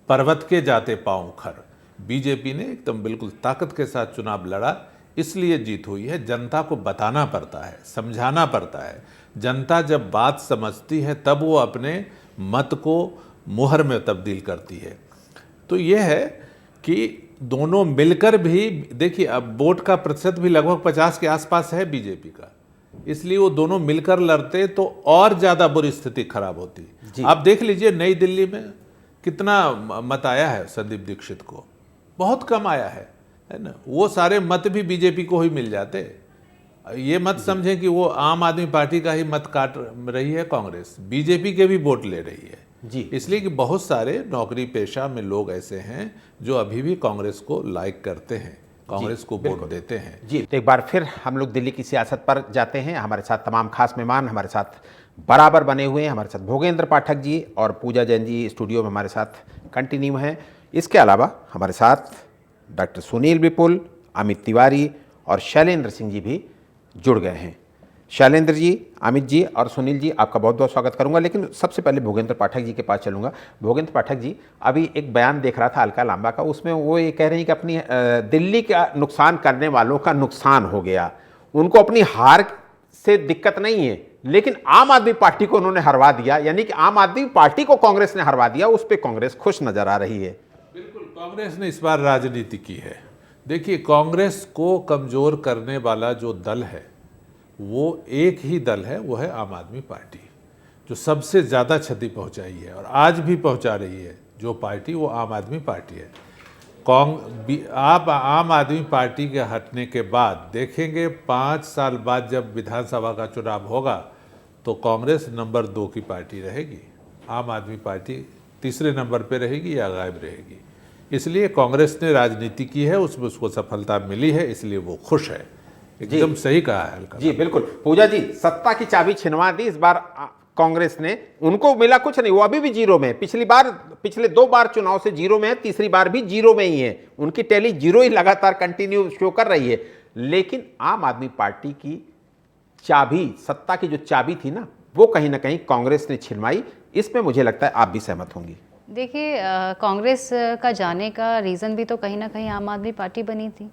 Speaker 6: पर्वत के जाते पाँव खर। बीजेपी ने एकदम बिल्कुल ताकत के साथ चुनाव लड़ा, इसलिए जीत हुई है। जनता को बताना पड़ता है, समझाना पड़ता है। जनता जब बात समझती है तब वो अपने मत को मुहर में तब्दील करती है। तो ये है कि दोनों मिलकर भी, देखिए अब वोट का प्रतिशत भी लगभग 50 के आसपास है बीजेपी का, इसलिए वो दोनों मिलकर लड़ते तो और ज़्यादा बुरी स्थिति खराब होती। आप देख लीजिए नई दिल्ली में कितना मत आया है संदीप दीक्षित को, बहुत कम आया है ना। वो सारे मत भी बीजेपी को ही मिल जाते। ये मत समझें कि वो आम आदमी पार्टी का ही मत काट रही है कांग्रेस, बीजेपी के भी वोट ले रही है
Speaker 1: जी,
Speaker 6: इसलिए कि बहुत सारे नौकरी पेशा में लोग ऐसे हैं जो अभी भी कांग्रेस को लाइक करते हैं, कांग्रेस को वोट देते हैं।
Speaker 1: जी, तो एक बार फिर हम लोग दिल्ली की सियासत पर जाते हैं। हमारे साथ तमाम खास मेहमान हमारे साथ बराबर बने हुए हैं। हमारे साथ भोगेंद्र पाठक जी और पूजा जैन जी स्टूडियो में हमारे साथ कंटिन्यू हैं। इसके अलावा हमारे साथ डॉक्टर सुनील विपुल, अमित तिवारी और शैलेंद्र सिंह जी भी जुड़ गए हैं। शैलेंद्र जी, अमित जी और सुनील जी, आपका बहुत बहुत स्वागत करूंगा। लेकिन सबसे पहले भोगेंद्र पाठक जी के पास चलूंगा। भोगेंद्र पाठक जी, अभी एक बयान देख रहा था अलका लांबा का, उसमें वो ये कह रही हैं कि अपनी दिल्ली का नुकसान करने वालों का नुकसान हो गया, उनको अपनी हार से दिक्कत नहीं है, लेकिन आम आदमी पार्टी को उन्होंने हरवा दिया, यानी कि आम आदमी पार्टी को कांग्रेस ने हरवा दिया, उस पर कांग्रेस खुश नजर आ रही है।
Speaker 6: बिल्कुल, कांग्रेस ने इस बार राजनीति की है। देखिए, कांग्रेस को कमजोर करने वाला जो दल है वो एक ही दल है, वो है आम आदमी पार्टी, जो सबसे ज़्यादा क्षति पहुंचाई है और आज भी पहुंचा रही है जो पार्टी वो आम आदमी पार्टी है। आप आम आदमी पार्टी के हटने के बाद देखेंगे 5 साल बाद जब विधानसभा का चुनाव होगा तो कांग्रेस नंबर 2 की पार्टी रहेगी, आम आदमी पार्टी तीसरे नंबर पे रहेगी या गायब रहेगी। इसलिए कांग्रेस ने राजनीति की है, उसमें उसको सफलता मिली है, इसलिए वो खुश है। एकदम सही कहा है हल्का
Speaker 1: जी बिल्कुल। पूजा जी, सत्ता की चाबी छिनवा दी इस बार कांग्रेस ने, उनको मिला कुछ नहीं, वो अभी भी जीरो में है। पिछले 2 बार चुनाव से जीरो में है, तीसरी बार भी जीरो में ही है। उनकी टैली जीरो ही लगातार कंटिन्यू शो कर रही है। लेकिन आम आदमी पार्टी की चाबी, सत्ता की जो चाबी थी ना, वो कहीं ना कहीं कांग्रेस ने छिनवाई। इसमें मुझे लगता है आप भी सहमत होंगी।
Speaker 5: देखिए, कांग्रेस का जाने का रीज़न भी तो कहीं ना कहीं आम आदमी पार्टी बनी थी,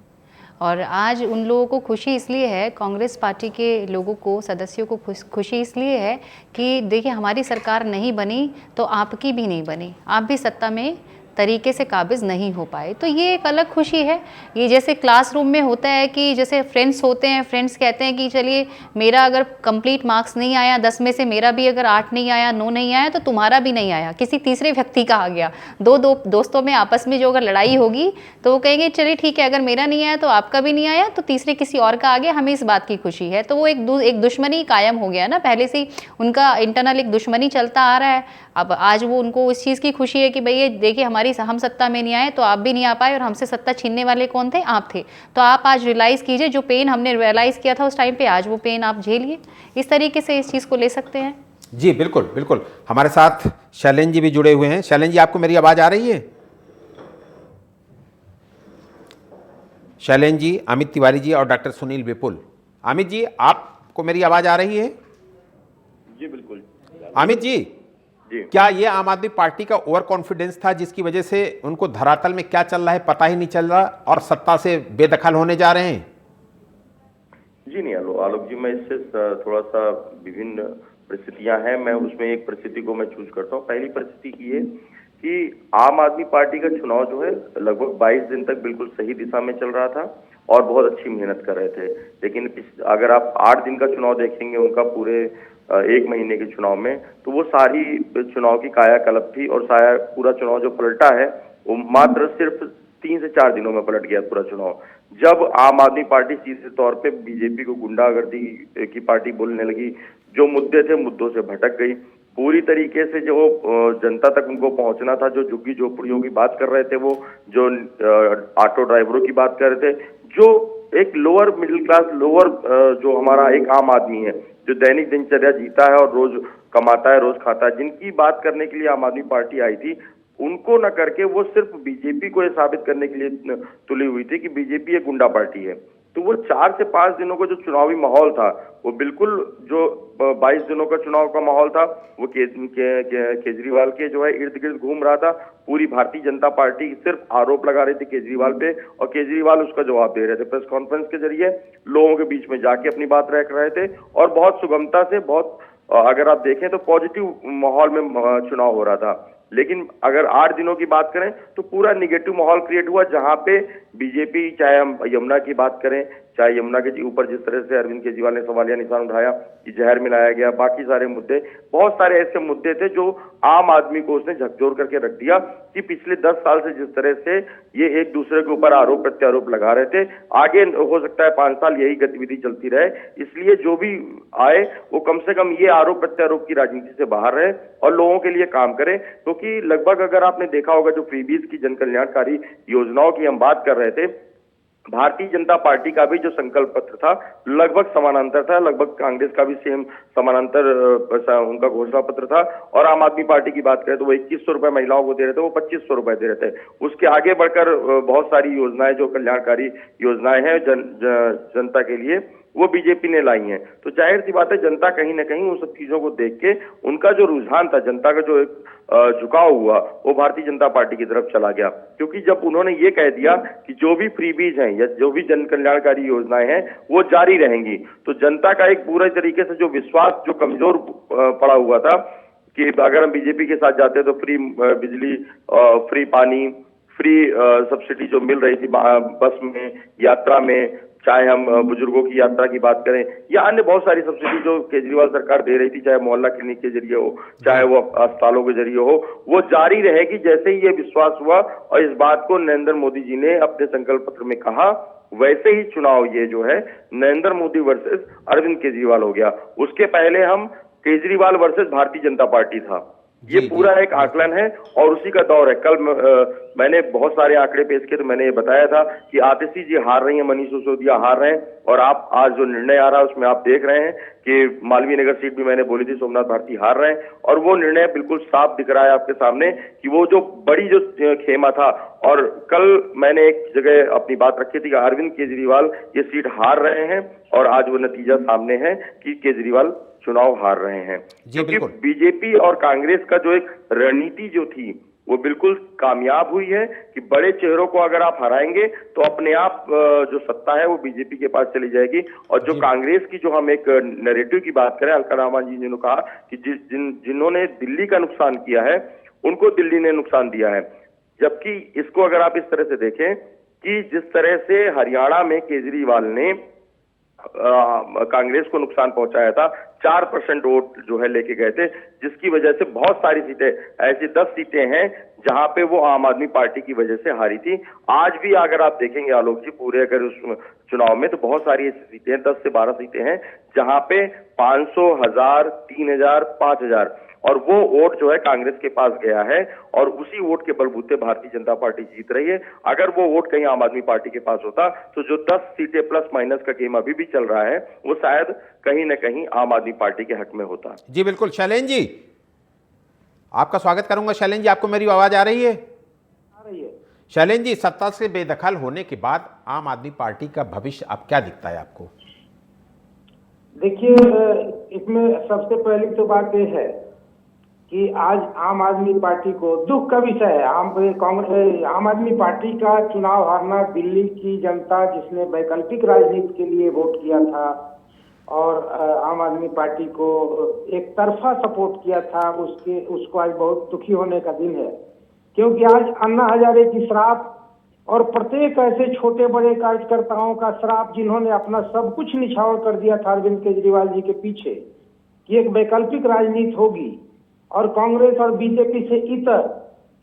Speaker 5: और आज उन लोगों को खुशी इसलिए है, कांग्रेस पार्टी के लोगों को, सदस्यों को खुशी इसलिए है कि देखिए हमारी सरकार नहीं बनी तो आपकी भी नहीं बनी, आप भी सत्ता में तरीके से काबिज नहीं हो पाए, तो ये एक अलग खुशी है। ये जैसे क्लासरूम में होता है कि जैसे फ्रेंड्स होते हैं, फ्रेंड्स कहते हैं कि चलिए मेरा अगर कंप्लीट मार्क्स नहीं आया 10 में से, मेरा भी अगर 8 नहीं आया, 9 नहीं आया, तो तुम्हारा भी नहीं आया, किसी तीसरे व्यक्ति का आ गया। दो दोस्तों में आपस में जो अगर लड़ाई होगी तो वो कहेंगे चलिए ठीक है, अगर मेरा नहीं आया तो आपका भी नहीं आया, तो तीसरे किसी और का आ गया, हमें इस बात की खुशी है। तो वो एक दुश्मनी कायम हो गया ना, पहले से ही उनका इंटरनल एक दुश्मनी चलता आ रहा है। अब आज वो उनको इस चीज़ की खुशी है कि भैया देखिए हम सत्ता में नहीं आए तो आप भी नहीं आ पाए, और हमसे सत्ता छीनने वाले कौन थे? आप थे। तो आप आज रियलाइज़ कीजिए, जो पेन हमने रियलाइज़ किया था उस टाइम पे, आज वो पेन आप झेलिए। इस तरीके से इस चीज़ को ले सकते हैं।
Speaker 1: जी बिल्कुल बिल्कुल। हमारे साथ शैलेंद्र जी भी जुड़े हुए हैं। शैलेंद्र जी, आपको मेरी आवाज़ आ रही है? शैलेंद्र जी, अमित तिवारी जी और डॉक्टर सुनील विपुल। अमित जी, आपको मेरी आवाज़ आ रही है?
Speaker 7: जी बिल्कुल।
Speaker 1: अमित जी, क्या ये आम आदमी पार्टी का ओवर कॉन्फिडेंस था जिसकी वजह से उनको धरातल में क्या चल रहा है पता ही नहीं चल रहा और सत्ता से बेदखल होने जा रहे हैं?
Speaker 7: जी नहीं आलोक जी, मैं इससे थोड़ा सा विभिन्न परिस्थितियां हैं, मैं उसमें एक परिस्थिति को मैं चूज करता हूँ। पहली परिस्थिति की है कि आम आदमी पार्टी का चुनाव जो है लगभग 22 दिन तक बिल्कुल सही दिशा में चल रहा था और बहुत अच्छी मेहनत कर रहे थे। लेकिन अगर आप 8 दिन का चुनाव देखेंगे उनका, पूरे 1 महीने के चुनाव में, तो वो सारी चुनाव की कायाकल्प थी और पूरा चुनाव जो पलटा है वो मात्र सिर्फ 3 से 4 दिनों में पलट गया पूरा चुनाव। जब आम आदमी पार्टी सीधे तौर पे बीजेपी को गुंडागर्दी की पार्टी बोलने लगी, जो मुद्दे थे मुद्दों से भटक गई पूरी तरीके से। जो जनता तक उनको पहुंचना था, जो झुग्गी झोपड़ियों की बात कर रहे थे, वो जो ऑटो ड्राइवरों की बात कर रहे थे, जो एक लोअर मिडिल क्लास, जो हमारा एक आम आदमी है जो दैनिक दिनचर्या जीता है और रोज कमाता है, रोज खाता है, जिनकी बात करने के लिए आम आदमी पार्टी आई थी, उनको न करके वो सिर्फ बीजेपी को यह साबित करने के लिए तुली हुई थी कि बीजेपी एक गुंडा पार्टी है। तो वो 4 से 5 दिनों का जो चुनावी माहौल था, वो बिल्कुल जो 22 दिनों का चुनाव का माहौल था, वो केजरीवाल के जो है इर्द गिर्द घूम रहा था। पूरी भारतीय जनता पार्टी सिर्फ आरोप लगा रही थी केजरीवाल पे और केजरीवाल उसका जवाब दे रहे थे। प्रेस कॉन्फ्रेंस के जरिए लोगों के बीच में जाके अपनी बात रख रहे थे और बहुत सुगमता से, बहुत अगर आप देखें तो पॉजिटिव माहौल में चुनाव हो रहा था। लेकिन अगर 8 दिनों की बात करें तो पूरा निगेटिव माहौल क्रिएट हुआ, जहां पे बीजेपी, चाहे हम यमुना की बात करें, चाहे यमुना के ऊपर जिस तरह से अरविंद केजरीवाल ने सवालिया निशान उठाया कि जहर मिलाया गया, बाकी सारे मुद्दे, बहुत सारे ऐसे मुद्दे थे जो आम आदमी को उसने झकझोर करके रख दिया कि पिछले 10 साल से जिस तरह से ये एक दूसरे के ऊपर आरोप प्रत्यारोप लगा रहे थे, आगे हो सकता है 5 साल यही गतिविधि चलती रहे। इसलिए जो भी आए वो कम से कम ये आरोप प्रत्यारोप की राजनीति से बाहर रहे और लोगों के लिए काम करे। क्योंकि लगभग अगर आपने देखा होगा, जो फ्रीबीज की जन कल्याणकारी योजनाओं की हम बात कर रहे थे, भारतीय जनता पार्टी का भी जो संकल्प पत्र था लगभग समानांतर था, लगभग कांग्रेस का भी सेम समानांतर उनका घोषणा पत्र था। और आम आदमी पार्टी की बात करें तो वो 2100 रुपए महिलाओं को दे रहे थे, वो 2500 रुपए दे रहे थे। उसके आगे बढ़कर बहुत सारी योजनाएं, जो कल्याणकारी योजनाएं हैं जनता के लिए, वो बीजेपी ने लाई हैं। तो जाहिर सी बात है, जनता कहीं ना कहीं उन सब चीजों को देख के उनका जो रुझान था, जनता का जो एक झुकाव हुआ, वो भारतीय जनता पार्टी की तरफ चला गया। क्योंकि जब उन्होंने ये कह दिया कि जो भी फ्रीबीज हैं या जो भी जन कल्याणकारी योजनाएं हैं वो जारी रहेंगी, तो जनता का एक पूरे तरीके से जो विश्वास जो कमजोर पड़ा हुआ था कि अगर हम बीजेपी के साथ जाते हैं तो फ्री बिजली, फ्री पानी, फ्री सब्सिडी जो मिल रही थी बस में, यात्रा में, चाहे हम बुजुर्गों की यात्रा की बात करें या अन्य बहुत सारी सब्सिडी जो केजरीवाल सरकार दे रही थी, चाहे मोहल्ला क्लिनिक के जरिए हो, चाहे वो अस्पतालों के जरिए हो, वो जारी रहेगी जैसे ही ये विश्वास हुआ और इस बात को नरेंद्र मोदी जी ने अपने संकल्प पत्र में कहा। वैसे ही चुनाव ये जो है नरेंद्र मोदी वर्सेस अरविंद केजरीवाल हो गया। उसके पहले हम केजरीवाल वर्सेस भारतीय जनता पार्टी था। ये पूरा एक आकलन है और उसी का दौर है। कल मैंने बहुत सारे आंकड़े पेश किए तो मैंने ये बताया था कि आतिशी जी हार रही हैं, मनीष सिसोदिया हार रहे हैं, और आप आज जो निर्णय आ रहा है उसमें आप देख रहे हैं कि मालवीय नगर सीट भी मैंने बोली थी सोमनाथ भारती हार रहे हैं, और वो निर्णय बिल्कुल साफ दिख रहा है आपके सामने कि वो जो बड़ी जो खेमा था। और कल मैंने एक जगह अपनी बात रखी थी कि अरविंद केजरीवाल ये सीट हार रहे हैं, और आज वो नतीजा सामने है कि केजरीवाल चुनाव हार रहे हैं। क्योंकि बीजेपी और कांग्रेस का जो एक रणनीति जो थी वो बिल्कुल कामयाब हुई है कि बड़े चेहरों को अगर आप हराएंगे तो अपने आप जो सत्ता है वो बीजेपी के पास चली जाएगी। और जो कांग्रेस की जो हम एक नैरेटिव की बात करें, अलका रामांझी जी ने कहा कि जिन्होंने दिल्ली का नुकसान किया है उनको दिल्ली ने नुकसान दिया है, जबकि इसको अगर आप इस तरह से देखें कि जिस तरह से हरियाणा में केजरीवाल ने कांग्रेस को नुकसान पहुंचाया था, 4% वोट जो है लेके गए थे, जिसकी वजह से बहुत सारी सीटें, ऐसी 10 सीटें हैं जहां पे वो आम आदमी पार्टी की वजह से हारी थी। आज भी अगर आप देखेंगे आलोक जी पूरे अगर उस चुनाव में, तो बहुत सारी ऐसी सीटें हैं, 10 से 12 सीटें हैं जहां पे 500, 1000, 3000, 5000 और वो वोट जो है कांग्रेस के पास गया है, और उसी वोट के बलबूते भारतीय जनता पार्टी जीत रही है। अगर वो वोट कहीं आम आदमी पार्टी के पास होता तो जो 10 सीटें प्लस माइनस का गेम अभी भी चल रहा है वो शायद कहीं ना कहीं आम आदमी पार्टी के हक में होता।
Speaker 1: जी बिल्कुल। शैलेंद्र जी, आपका स्वागत करूंगा। शैलेंद्र जी, आपको मेरी आवाज आ रही है?
Speaker 4: आ रही है।
Speaker 1: शैलेंद्र जी, सत्ता से बेदखल होने के बाद आम आदमी पार्टी का भविष्य अब क्या दिखता है आपको?
Speaker 8: देखिए, इसमें सबसे पहली तो बात यह है कि आज आम आदमी पार्टी को दुख का विषय है। आम आदमी पार्टी का चुनाव हारना, दिल्ली की जनता जिसने वैकल्पिक राजनीति के लिए वोट किया था और आम आदमी पार्टी को एक तरफा सपोर्ट किया था, उसको आज बहुत दुखी होने का दिन है। क्योंकि आज अन्ना हजारे की श्राप और प्रत्येक ऐसे छोटे बड़े कार्यकर्ताओं का श्राप जिन्होंने अपना सब कुछ निछावर कर दिया था अरविंद केजरीवाल जी के पीछे कि एक वैकल्पिक राजनीति होगी और कांग्रेस और बीजेपी से इतर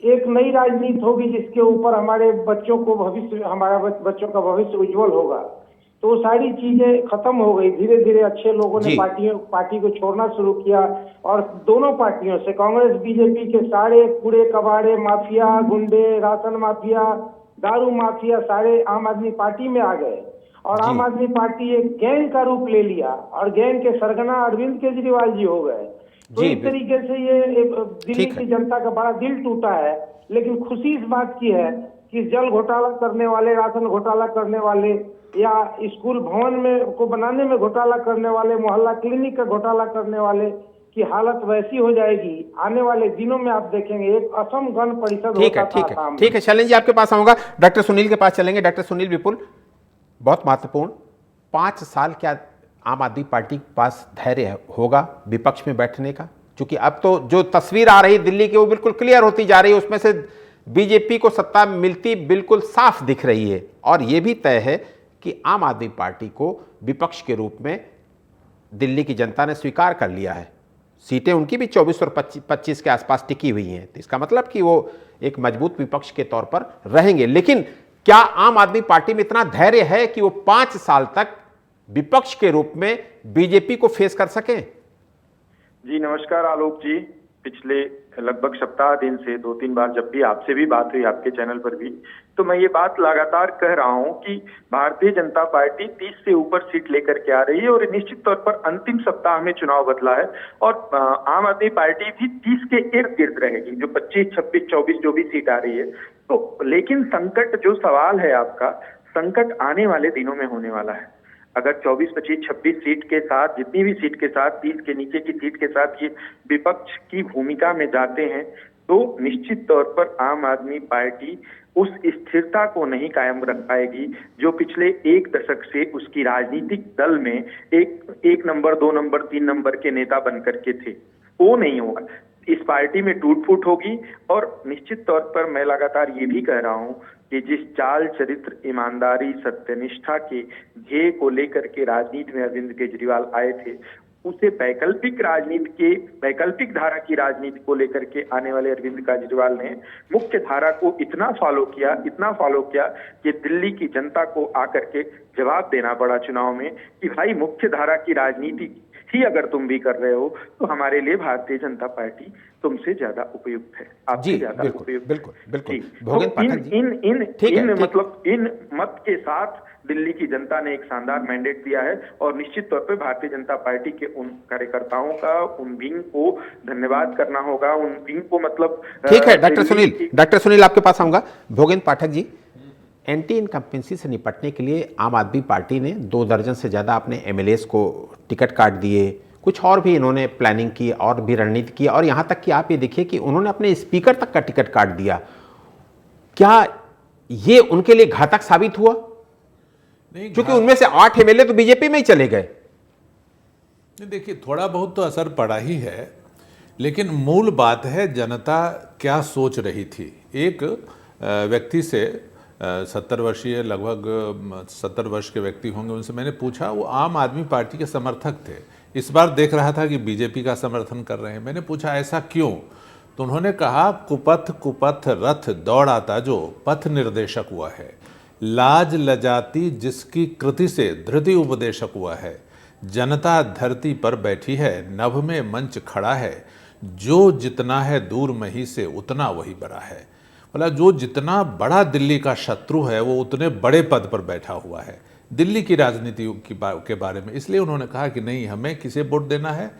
Speaker 8: एक नई राजनीति होगी जिसके ऊपर हमारे बच्चों को हमारा बच्चों का भविष्य उज्जवल होगा, तो वो सारी चीजें खत्म हो गई। धीरे धीरे अच्छे लोगों ने पार्टी को छोड़ना शुरू किया और दोनों पार्टियों से, कांग्रेस बीजेपी के सारे कूड़े कबाड़े माफिया, गुंडे, राशन माफिया, दारू माफिया सारे आम आदमी पार्टी में आ गए और आम आदमी पार्टी एक गैंग का रूप ले लिया और गैंग के सरगना अरविंद केजरीवाल जी हो गए। तो इस तरीके से ये दिल्ली की जनता का बड़ा दिल टूटा है। लेकिन खुशी इस बात की है कि जल घोटाला करने वाले, राशन घोटाला करने वाले या स्कूल भवन में को बनाने में घोटाला करने वाले, मोहल्ला क्लिनिक का घोटाला करने वाले की हालत वैसी हो जाएगी आने वाले दिनों में। आप देखेंगे एक असम गण परिषद होता था।
Speaker 1: ठीक है शैलेंद्र जी, आपके पास आऊंगा। डॉक्टर सुनील के पास चलेंगे। डॉक्टर सुनील विपुल, बहुत महत्वपूर्ण, 5 साल क्या आम आदमी पार्टी के पास धैर्य होगा विपक्ष में बैठने का? क्योंकि अब तो जो तस्वीर आ रही दिल्ली की वो बिल्कुल क्लियर होती जा रही है, उसमें से बीजेपी को सत्ता मिलती बिल्कुल साफ दिख रही है और ये भी तय है कि आम आदमी पार्टी को विपक्ष के रूप में दिल्ली की जनता ने स्वीकार कर लिया है। सीटें उनकी भी 24 और 25 के आसपास टिकी हुई हैं, तो इसका मतलब कि वो एक मजबूत विपक्ष के तौर पर रहेंगे। लेकिन क्या आम आदमी पार्टी में इतना धैर्य है कि वो 5 साल तक विपक्ष के रूप में बीजेपी को फेस कर सकें?
Speaker 9: जी नमस्कार आलोक जी, पिछले लगभग सप्ताह दिन से 2-3 बार जब भी आपसे भी बात हुई आपके चैनल पर भी, तो मैं ये बात लगातार कह रहा हूं कि भारतीय जनता पार्टी 30 से ऊपर सीट लेकर के आ रही है और निश्चित तौर पर अंतिम सप्ताह में चुनाव बदला है और आम आदमी पार्टी भी 30 के इर्द गिर्द रहेगी, जो 25, 26, 24 जो भी सीट आ रही है। तो लेकिन संकट जो सवाल है आपका, संकट आने वाले दिनों में होने वाला है। अगर 24, 25, 26 सीट के साथ, जितनी भी सीट के साथ, 30 के नीचे की सीट के साथ ये विपक्ष की भूमिका में जाते हैं तो निश्चित तौर पर आम आदमी पार्टी उस स्थिरता को नहीं कायम रख पाएगी जो पिछले 1 दशक से उसकी राजनीतिक दल में एक नंबर, 2 नंबर, 3 नंबर के नेता बन करके थे। वो नहीं होगा, इस पार्टी में टूट फूट होगी और निश्चित तौर पर मैं लगातार ये भी कह रहा हूं कि जिस चाल चरित्र, ईमानदारी, सत्यनिष्ठा के ध्येय को लेकर के राजनीति में अरविंद केजरीवाल आए थे, उसे वैकल्पिक धारा की राजनीति को लेकर के आने वाले अरविंद केजरीवाल ने मुख्य धारा को इतना फॉलो किया कि दिल्ली की जनता को आकर के जवाब देना पड़ा चुनाव में कि भाई मुख्य धारा की राजनीति ही अगर तुम भी कर रहे हो तो हमारे लिए भारतीय जनता पार्टी तुमसे ज्यादा उपयुक्त है, आपसे ज्यादा उपयुक्त।
Speaker 1: बिल्कुल।
Speaker 9: मतलब इन मत के साथ दिल्ली की जनता ने एक शानदार मैंडेट दिया है और निश्चित तौर पे भारतीय जनता पार्टी के उन कार्यकर्ताओं का, उन विंग को धन्यवाद करना होगा, उन विंग को मतलब।
Speaker 1: ठीक है डॉक्टर सुनील आपके पास आऊंगा। भोगेंद्र पाठक जी, एंटी इनकम्पेंसी से निपटने के लिए आम आदमी पार्टी ने 2 दर्जन से ज़्यादा अपने एमएलएस को टिकट काट दिए, कुछ और भी इन्होंने प्लानिंग की और भी रणनीति की, और यहाँ तक कि आप ये देखिए कि उन्होंने अपने स्पीकर तक का टिकट काट दिया। क्या ये उनके लिए घातक साबित हुआ? नहीं, क्योंकि उनमें से 8 एमएलए तो बीजेपी में ही चले गए।
Speaker 6: देखिए, थोड़ा बहुत तो असर पड़ा ही है, लेकिन मूल बात है जनता क्या सोच रही थी। एक व्यक्ति से 70 वर्षीय, लगभग 70 वर्ष के व्यक्ति होंगे, उनसे मैंने पूछा, वो आम आदमी पार्टी के समर्थक थे, इस बार देख रहा था कि बीजेपी का समर्थन कर रहे हैं। मैंने पूछा ऐसा क्यों? तो उन्होंने कहा, कुपथ रथ दौड़ आता जो पथ निर्देशक हुआ है, लाज लजाती जिसकी कृति से धृति उपदेशक हुआ है, जनता धरती पर बैठी है, नभ में मंच खड़ा है, जो जितना है दूर मही से उतना वही बड़ा है। बोला जो जितना बड़ा दिल्ली का शत्रु है वो उतने बड़े पद पर बैठा हुआ है दिल्ली की राजनीति के बारे में। इसलिए उन्होंने कहा कि नहीं, हमें किसे वोट देना है?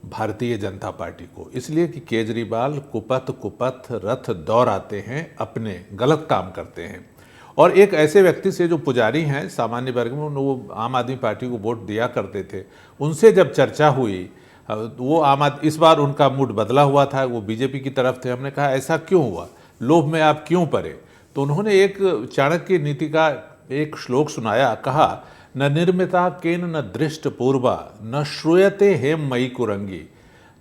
Speaker 6: भारतीय जनता पार्टी को। इसलिए कि केजरीवाल कुपथ रथ दौड़ आते हैं, अपने गलत काम करते हैं। और एक ऐसे व्यक्ति से जो पुजारी हैं सामान्य वर्ग में, वो आम आदमी पार्टी को वोट दिया करते थे, उनसे जब चर्चा हुई, वो इस बार उनका मूड बदला हुआ था, वो बीजेपी की तरफ थे। हमने कहा ऐसा क्यों हुआ, लोभ में आप क्यों पड़े? तो उन्होंने एक चाणक्य नीति का एक श्लोक सुनाया, कहा, न निर्मिता केन न दृष्ट पूर्वा न श्रूयते हेम मई कुरंगी।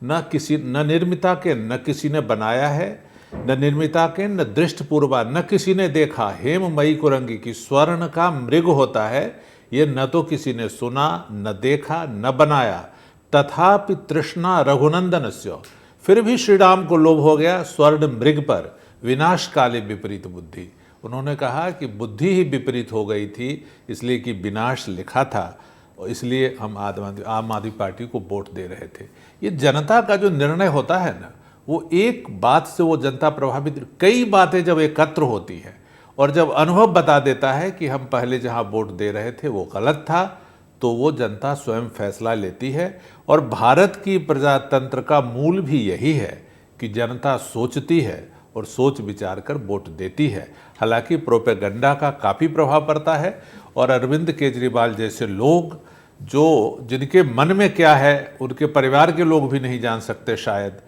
Speaker 6: न निर्मिता के न किसी ने बनाया है, न निर्मिता के न दृष्ट पूर्वा न किसी ने देखा, हेम मई कुरंगी की स्वर्ण का मृग होता है, ये न तो किसी ने सुना, न देखा, न बनाया, तथापि तृष्णा रघुनंदनस्य। फिर भी श्री राम को लोभ हो गया स्वर्ण मृग पर, विनाश काले विपरीत बुद्धि। उन्होंने कहा कि बुद्धि ही विपरीत हो गई थी, इसलिए कि विनाश लिखा था, और इसलिए हम आम आदमी पार्टी को वोट दे रहे थे। ये जनता का जो निर्णय होता है ना, वो एक बात से वो जनता प्रभावित, कई बातें जब एकत्र होती हैं और जब अनुभव बता देता है कि हम पहले जहाँ वोट दे रहे थे वो गलत था, तो वो जनता स्वयं फैसला लेती है। और भारत की प्रजातंत्र का मूल भी यही है कि जनता सोचती है और सोच विचार कर वोट देती है। हालांकि प्रोपेगेंडा का काफ़ी प्रभाव पड़ता है, और अरविंद केजरीवाल जैसे लोग जिनके मन में क्या है उनके परिवार के लोग भी नहीं जान सकते शायद,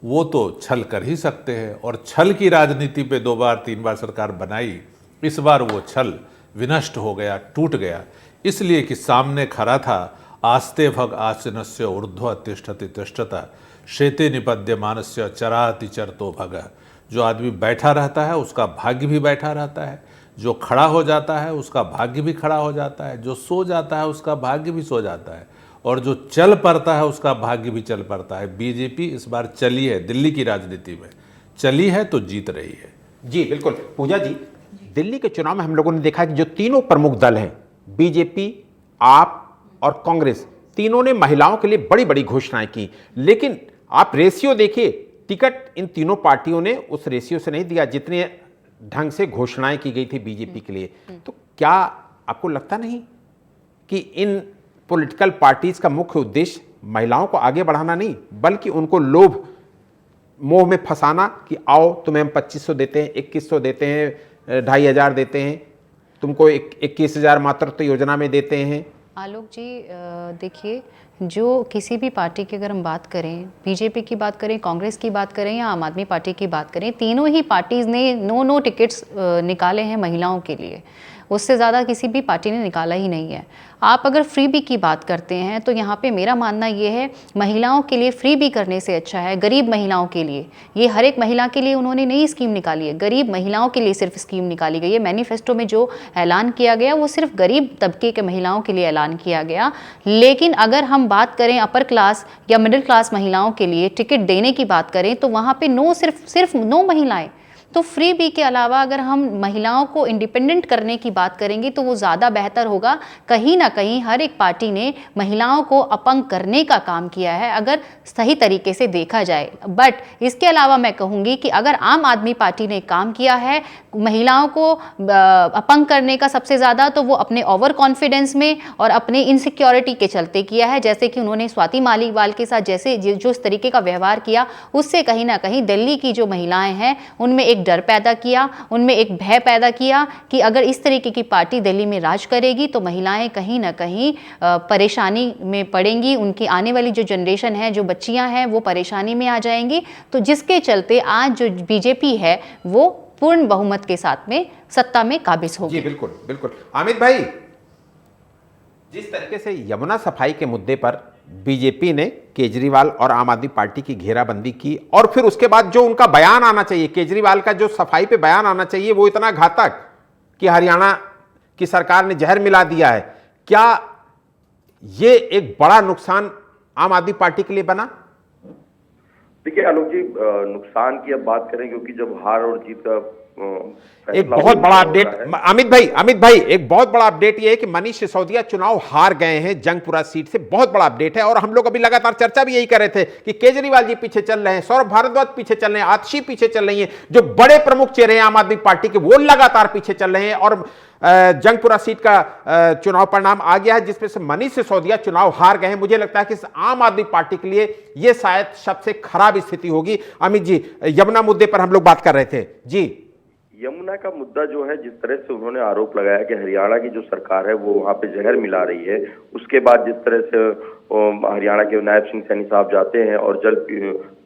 Speaker 6: वो तो छल कर ही सकते हैं। और छल की राजनीति पे 2 बार 3 बार सरकार बनाई, इस बार वो छल विनष्ट हो गया, टूट गया, इसलिए कि सामने खड़ा था आस्ते भग आसनस्य ऊर्ध्व तिष्ठति तिष्ठता शेते निपद्यमानस्य चराति चरतो भग। जो आदमी बैठा रहता है उसका भाग्य भी बैठा रहता है, जो खड़ा हो जाता है उसका भाग्य भी खड़ा हो जाता है, जो सो जाता है उसका भाग्य भी सो जाता है, और जो चल पड़ता है उसका भाग्य भी चल पड़ता है। बीजेपी इस बार चली है, दिल्ली की राजनीति में चली है तो जीत रही है।
Speaker 1: जी बिल्कुल। पूजा जी, दिल्ली के चुनाव में हम लोगों ने देखा कि जो तीनों प्रमुख दल हैं, बीजेपी, आप और कांग्रेस, तीनों ने महिलाओं के लिए बड़ी बड़ी घोषणाएं की, लेकिन आप रेशियो देखिए, टिकट इन तीनों पार्टियों ने उस रेशियो से नहीं दिया जितने ढंग से घोषणाएं की गई थी बीजेपी के लिए। तो क्या आपको लगता नहीं कि इन पॉलिटिकल पार्टीज का मुख्य उद्देश्य महिलाओं को आगे बढ़ाना नहीं, बल्कि उनको लोभ मोह में फंसाना कि आओ तुम्हें हम 2500 देते हैं, 2100 देते हैं, 2500 देते हैं, तुमको 21,000 मातृत्व योजना में देते हैं?
Speaker 5: आलोक जी, देखिए, जो किसी भी पार्टी की अगर हम बात करें, बीजेपी की बात करें, कांग्रेस की बात करें या आम आदमी पार्टी की बात करें, तीनों ही पार्टीज़ ने 9 टिकट्स निकाले हैं महिलाओं के लिए। उससे ज़्यादा किसी भी पार्टी ने निकाला ही नहीं है। आप अगर फ्रीबी की बात करते हैं तो यहाँ पे मेरा मानना ये है, महिलाओं के लिए फ्रीबी करने से अच्छा है गरीब महिलाओं के लिए, ये हर एक महिला के लिए उन्होंने नई स्कीम निकाली है, गरीब महिलाओं के लिए सिर्फ स्कीम निकाली गई है। मैनिफेस्टो में जो ऐलान किया गया वो सिर्फ गरीब तबके के महिलाओं के लिए ऐलान किया गया। लेकिन अगर हम बात करें अपर क्लास या मिडिल क्लास महिलाओं के लिए टिकट देने की बात करें तो वहाँ पे सिर्फ 9 महिलाएं। तो फ्री बी के अलावा अगर हम महिलाओं को इंडिपेंडेंट करने की बात करेंगे तो वो ज़्यादा बेहतर होगा। कहीं ना कहीं हर एक पार्टी ने महिलाओं को अपंग करने का काम किया है अगर सही तरीके से देखा जाए। बट इसके अलावा मैं कहूँगी कि अगर आम आदमी पार्टी ने काम किया है महिलाओं को अपंग करने का सबसे ज़्यादा, तो वो अपने ओवर कॉन्फिडेंस में और अपने इनसिक्योरिटी के चलते किया है। जैसे कि उन्होंने स्वाति मालीवाल के साथ जैसे जो इस तरीके का व्यवहार किया, उससे कहीं ना कहीं दिल्ली की जो महिलाएं हैं उनमें एक डर पैदा किया, उनमें एक भय पैदा किया कि अगर इस तरीके की पार्टी दिल्ली में राज करेगी तो महिलाएं कहीं ना कहीं परेशानी में पड़ेंगी, उनकी आने वाली जो जनरेशन है, जो बच्चियां हैं, वो परेशानी में आ जाएंगी। तो जिसके चलते आज जो बीजेपी है वो पूर्ण बहुमत के साथ में सत्ता में काबिज होगी।
Speaker 1: जी बिल्कुल बिल्कुल। अमित भाई, जिस तरीके से यमुना सफाई के मुद्दे पर बीजेपी ने केजरीवाल और आम आदमी पार्टी की घेराबंदी की और फिर उसके बाद जो उनका बयान आना चाहिए, केजरीवाल का जो सफाई पे बयान आना चाहिए, वो इतना घातक कि हरियाणा की सरकार ने जहर मिला दिया है, क्या ये एक बड़ा नुकसान आम आदमी पार्टी के लिए बना?
Speaker 7: देखिए आलोक जी, नुकसान की अब बात करें, क्योंकि जब हार और जीत का
Speaker 1: एक बहुत बड़ा अपडेट अमित भाई एक बहुत बड़ा अपडेट ये है कि मनीष सिसोदिया चुनाव हार गए हैं जंगपुरा सीट से। बहुत बड़ा अपडेट है और हम लोग अभी लगातार चर्चा भी यही कर रहे थे कि केजरीवाल जी पीछे चल रहे हैं, सौरभ भारद्वाज पीछे चल रहे हैं, आतिशी पीछे चल रही हैं, जो बड़े प्रमुख चेहरे हैं आम आदमी पार्टी के वो लगातार पीछे चल रहे हैं। और जंगपुरा सीट का चुनाव परिणाम आ गया है जिसमें से मनीष सिसोदिया चुनाव हार गए हैं। मुझे लगता है कि आम आदमी पार्टी के लिए यह शायद सबसे खराब स्थिति होगी। अमित जी, यमुना मुद्दे पर हम लोग बात कर रहे थे जी।
Speaker 7: यमुना का मुद्दा जो है, जिस तरह से उन्होंने आरोप लगाया कि हरियाणा की जो सरकार है वो वहां पे जहर मिला रही है, उसके बाद जिस तरह से हरियाणा के नायब सिंह सैनी साहब जाते हैं और जल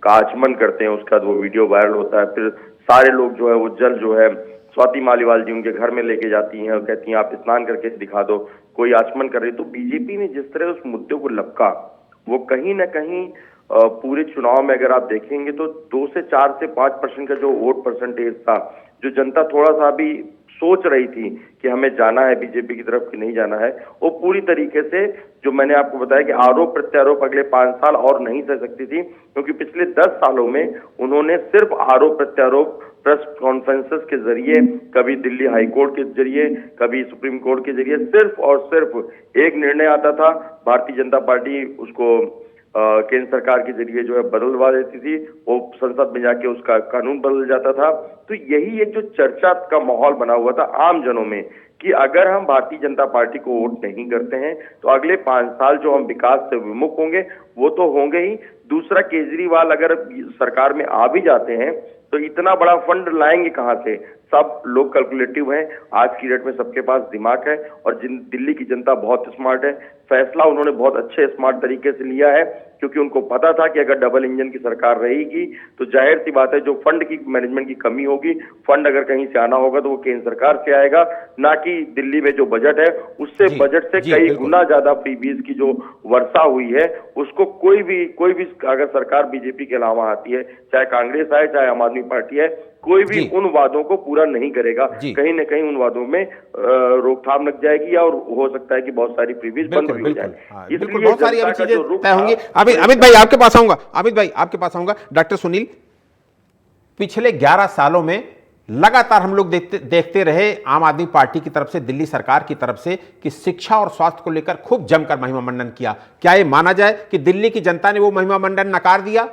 Speaker 7: का आचमन करते हैं, उसके बाद वो वीडियो वायरल होता है, फिर सारे लोग जो है वो जल जो है स्वाति मालीवाल जी उनके घर में लेके जाती हैं और कहती हैं आप स्नान करके दिखा दो, कोई आचमन कर रही। तो बीजेपी ने जिस तरह उस मुद्दे को लपका, वो कहीं ना कहीं पूरे चुनाव में अगर आप देखेंगे तो 2 से 4 से 5% का जो वोट परसेंटेज था, जो जनता थोड़ा सा भी सोच रही थी कि हमें जाना है बीजेपी की तरफ कि नहीं जाना है, वो पूरी तरीके से, जो मैंने आपको बताया कि आरोप प्रत्यारोप अगले 5 साल और नहीं सह सकती थी, क्योंकि पिछले 10 सालों में उन्होंने सिर्फ आरोप प्रत्यारोप प्रेस कॉन्फ्रेंसेस के जरिए, कभी दिल्ली हाई कोर्ट के जरिए, कभी सुप्रीम कोर्ट के जरिए, सिर्फ और सिर्फ एक निर्णय आता था, भारतीय जनता पार्टी उसको केंद्र सरकार के जरिए जो है बदलवा देती थी, वो संसद में जाके उसका कानून बदल जाता था। तो यही एक जो चर्चा का माहौल बना हुआ था आम जनों में कि अगर हम भारतीय जनता पार्टी को वोट नहीं करते हैं तो अगले 5 साल जो हम विकास से विमुख होंगे वो तो होंगे ही। दूसरा, केजरीवाल अगर सरकार में आ भी जाते हैं तो इतना बड़ा फंड लाएंगे कहां से? सब लोग कैलकुलेटिव हैं, आज की डेट में सबके पास दिमाग है और दिल्ली की जनता बहुत स्मार्ट है। फैसला उन्होंने बहुत अच्छे स्मार्ट तरीके से लिया है, क्योंकि उनको पता था कि अगर डबल इंजन की सरकार रहेगी तो जाहिर सी बात है जो फंड की मैनेजमेंट की कमी होगी, फंड अगर कहीं से आना होगा तो वो केंद्र सरकार से आएगा, ना कि दिल्ली में जो बजट है उससे। बजट से कई गुना ज्यादा फ्रीबीज की जो वर्षा हुई है उसको कोई भी अगर सरकार बीजेपी के अलावा आती है, चाहे कांग्रेस आए चाहे आम आदमी पार्टी है, कोई भी उन वादों को पूरा नहीं करेगा। कहीं न कहीं उन वादों में रोकथाम लग जाएगी और हो सकता है कि बहुत सारी फ्रीबीज बंद भी हो जाए।
Speaker 1: इसलिए बहुत सारी अभी चीजें तय होंगी। अमित भाई आपके पास आऊंगा। डॉक्टर सुनील, पिछले 11 सालों में लगातार हम लोग देखते रहे आम आदमी पार्टी की तरफ से, दिल्ली सरकार की तरफ से, कि शिक्षा और स्वास्थ्य को लेकर खूब जमकर महिमा मंडन किया। क्या ये माना जाए कि दिल्ली की जनता ने वो महिमा मंडन नकार दिया?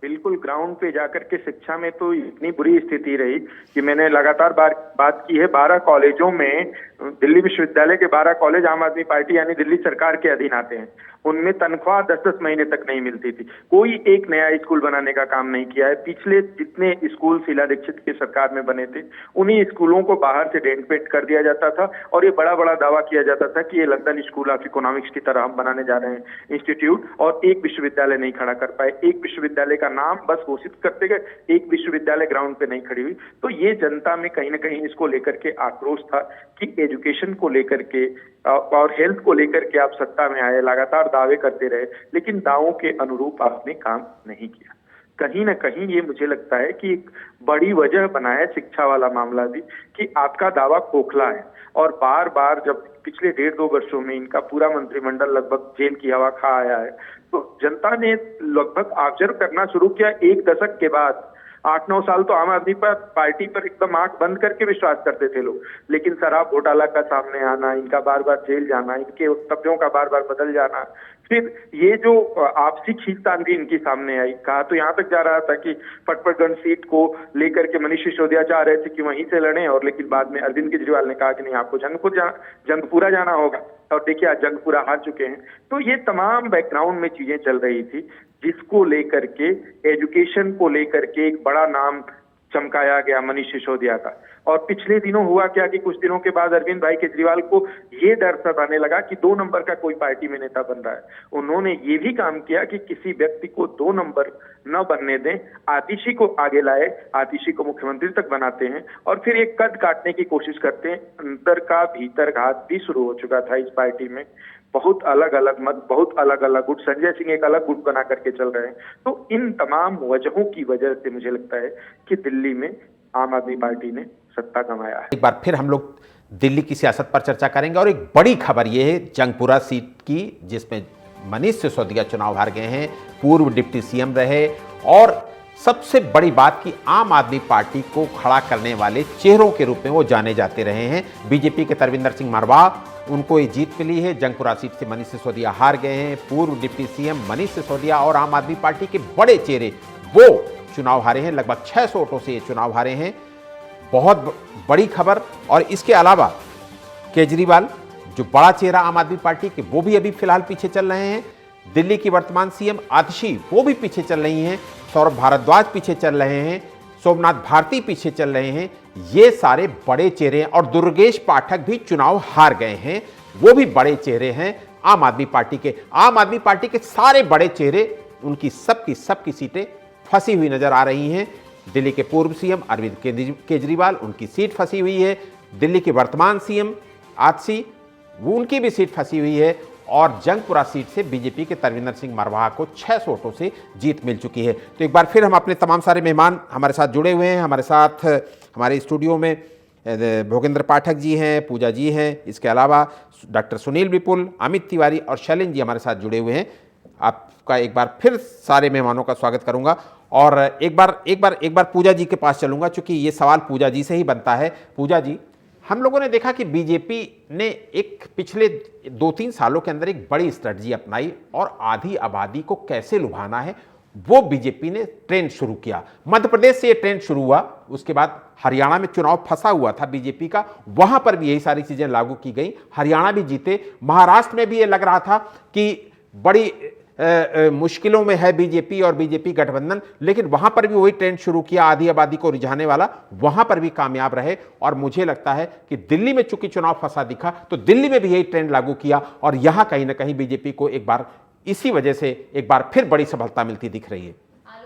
Speaker 9: बिल्कुल, ग्राउंड पे जाकर के शिक्षा में तो इतनी बुरी स्थिति रही कि मैंने लगातार बात की है, 12 कॉलेजों में दिल्ली विश्वविद्यालय के 12 कॉलेज आम आदमी पार्टी यानी दिल्ली सरकार के अधीन आते हैं, उनमें तनख्वाह 10-10 महीने तक नहीं मिलती थी। कोई एक नया स्कूल बनाने का काम नहीं किया है। पिछले जितने स्कूल शीला दीक्षित की सरकार में बने थे, उन्हीं स्कूलों को बाहर से डेंट पेंट कर दिया जाता था और ये बड़ा बड़ा दावा किया जाता था कि ये लंदन स्कूल ऑफ इकोनॉमिक्स की तरह हम बनाने जा रहे हैं इंस्टीट्यूट, और एक विश्वविद्यालय नहीं खड़ा कर पाए। एक विश्वविद्यालय का नाम बस घोषित करते गए, एक विश्वविद्यालय ग्राउंड पे नहीं खड़ी हुई। तो ये जनता में कहीं ना कहीं इसको लेकर के आक्रोश था कि एजुकेशन को लेकर के और हेल्थ को लेकर के आप सत्ता में आए, लगातार दावे करते रहे, लेकिन दावों के अनुरूप आपने काम नहीं किया। कहीं ना कहीं ये मुझे लगता है कि एक बड़ी वजह बना है शिक्षा वाला मामला भी, कि आपका दावा खोखला है और बार बार जब पिछले 1.5-2 वर्षों में इनका पूरा मंत्रिमंडल लगभग जेल की हवा खा आया है, तो जनता ने लगभग ऑब्जर्व करना शुरू किया। 1 दशक के बाद 8-9 साल तो आम आदमी पार्टी पर एकदम आंख बंद करके विश्वास करते थे लोग, लेकिन शराब घोटाला का सामने आना, इनका बार बार जेल जाना, इनके वक्तव्यों का बार बार बदल जाना, फिर ये जो आपसी खींचतान भी इनकी सामने आई। कहा तो यहाँ तक जा रहा था कि फटफटगंज सीट को लेकर के मनीष सिसोदिया चाह रहे थे कि वहीं से लड़ें, और लेकिन बाद में अरविंद केजरीवाल ने कहा कि नहीं, आपको जंगपुरा जाना होगा, और देखिए आज जंगपुरा हार चुके हैं। तो ये तमाम बैकग्राउंड में चीजें चल रही थी, जिसको लेकर के एजुकेशन को लेकर के एक बड़ा नाम चमकाया गया मनीष सिसोदिया का। और पिछले दिनों हुआ क्या कि कुछ दिनों के बाद अरविंद भाई केजरीवाल को ये डर सताने लगा कि 2 नंबर का कोई पार्टी में नेता बन रहा है। उन्होंने ये भी काम किया कि किसी व्यक्ति को 2 नंबर न बनने दें, आतिशी को आगे लाए, आतिशी को मुख्यमंत्री तक बनाते हैं और फिर एक कद काटने की कोशिश करते हैं। अंदर का भीतर घात भी शुरू हो चुका था इस पार्टी में। बहुत अलग अलग मत, बहुत अलग अलग गुट, संजय सिंह एक अलग गुट बना करके चल रहे हैं। तो इन तमाम वजहों की वजह से मुझे लगता है कि दिल्ली में आम आदमी पार्टी ने सत्ता कमाया है।
Speaker 1: एक बार फिर हम लोग दिल्ली की सियासत पर चर्चा करेंगे और एक बड़ी खबर यह है जंगपुरा सीट की, जिसमें मनीष सिसोदिया चुनाव हार गए हैं, पूर्व डिप्टी सीएम रहे, और सबसे बड़ी बात कि आम आदमी पार्टी को खड़ा करने वाले चेहरों के रूप में वो जाने जाते रहे हैं। बीजेपी के तरविंदर सिंह मरवा, उनको ये जीत मिली है। जंगपुरा सीट से मनीष सिसोदिया हार गए हैं। पूर्व डिप्टी सीएम मनीष सिसोदिया और आम आदमी पार्टी के बड़े चेहरे वो चुनाव हारे हैं। लगभग 600 वोटों से ये चुनाव हारे हैं। बहुत बड़ी खबर। और इसके अलावा केजरीवाल, जो बड़ा चेहरा आम आदमी पार्टी के, वो भी अभी फिलहाल पीछे चल रहे हैं। दिल्ली की वर्तमान सीएम आतिशी, वो भी पीछे चल रही हैं। सौरभ भारद्वाज पीछे चल रहे हैं। सोमनाथ भारती पीछे चल रहे हैं। ये सारे बड़े चेहरे हैं। और दुर्गेश पाठक भी चुनाव हार गए हैं, वो भी बड़े चेहरे हैं आम आदमी पार्टी के। आम आदमी पार्टी के सारे बड़े चेहरे, उनकी सबकी सीटें फंसी हुई नजर आ रही हैं। दिल्ली के पूर्व सीएम अरविंद केजरीवाल, उनकी सीट फंसी हुई है। दिल्ली के वर्तमान सीएम आतिशी, वो उनकी भी सीट फंसी हुई है। और जंगपुरा सीट से बीजेपी के तरविंदर सिंह मरवाहा को 600 वोटों से जीत मिल चुकी है। तो एक बार फिर हम अपने तमाम सारे मेहमान हमारे साथ जुड़े हुए हैं। हमारे साथ हमारे स्टूडियो में भोगेंद्र पाठक जी हैं, पूजा जी हैं, इसके अलावा डॉक्टर सुनील विपुल, अमित तिवारी और शैलेंद्र जी हमारे साथ जुड़े हुए हैं। आपका एक बार फिर सारे मेहमानों का स्वागत करूंगा। और एक बार पूजा जी के पास चलूंगा, चूंकि ये सवाल पूजा जी से ही बनता है। पूजा जी, हम लोगों ने देखा कि बीजेपी ने एक पिछले 2-3 सालों के अंदर एक बड़ी स्ट्रेटजी अपनाई और आधी आबादी को कैसे लुभाना है, वो बीजेपी ने ट्रेंड शुरू किया। मध्य प्रदेश से ये ट्रेंड शुरू हुआ, उसके बाद हरियाणा में चुनाव फंसा हुआ था बीजेपी का, वहां पर भी यही सारी चीजें लागू की गई। हरियाणा भी जीते। महाराष्ट्र में भी ये लग रहा था कि बड़ी मुश्किलों में है बीजेपी और बीजेपी गठबंधन, लेकिन वहां पर भी वही ट्रेंड शुरू किया, आधी आबादी को रिझाने वाला, वहां पर भी कामयाब रहे। और मुझे लगता है कि दिल्ली में चूंकि चुनाव फंसा दिखा, तो दिल्ली में भी यही ट्रेंड लागू किया और यहां कहीं ना कहीं बीजेपी को एक बार इसी वजह से एक बार फिर बड़ी सफलता मिलती दिख रही है।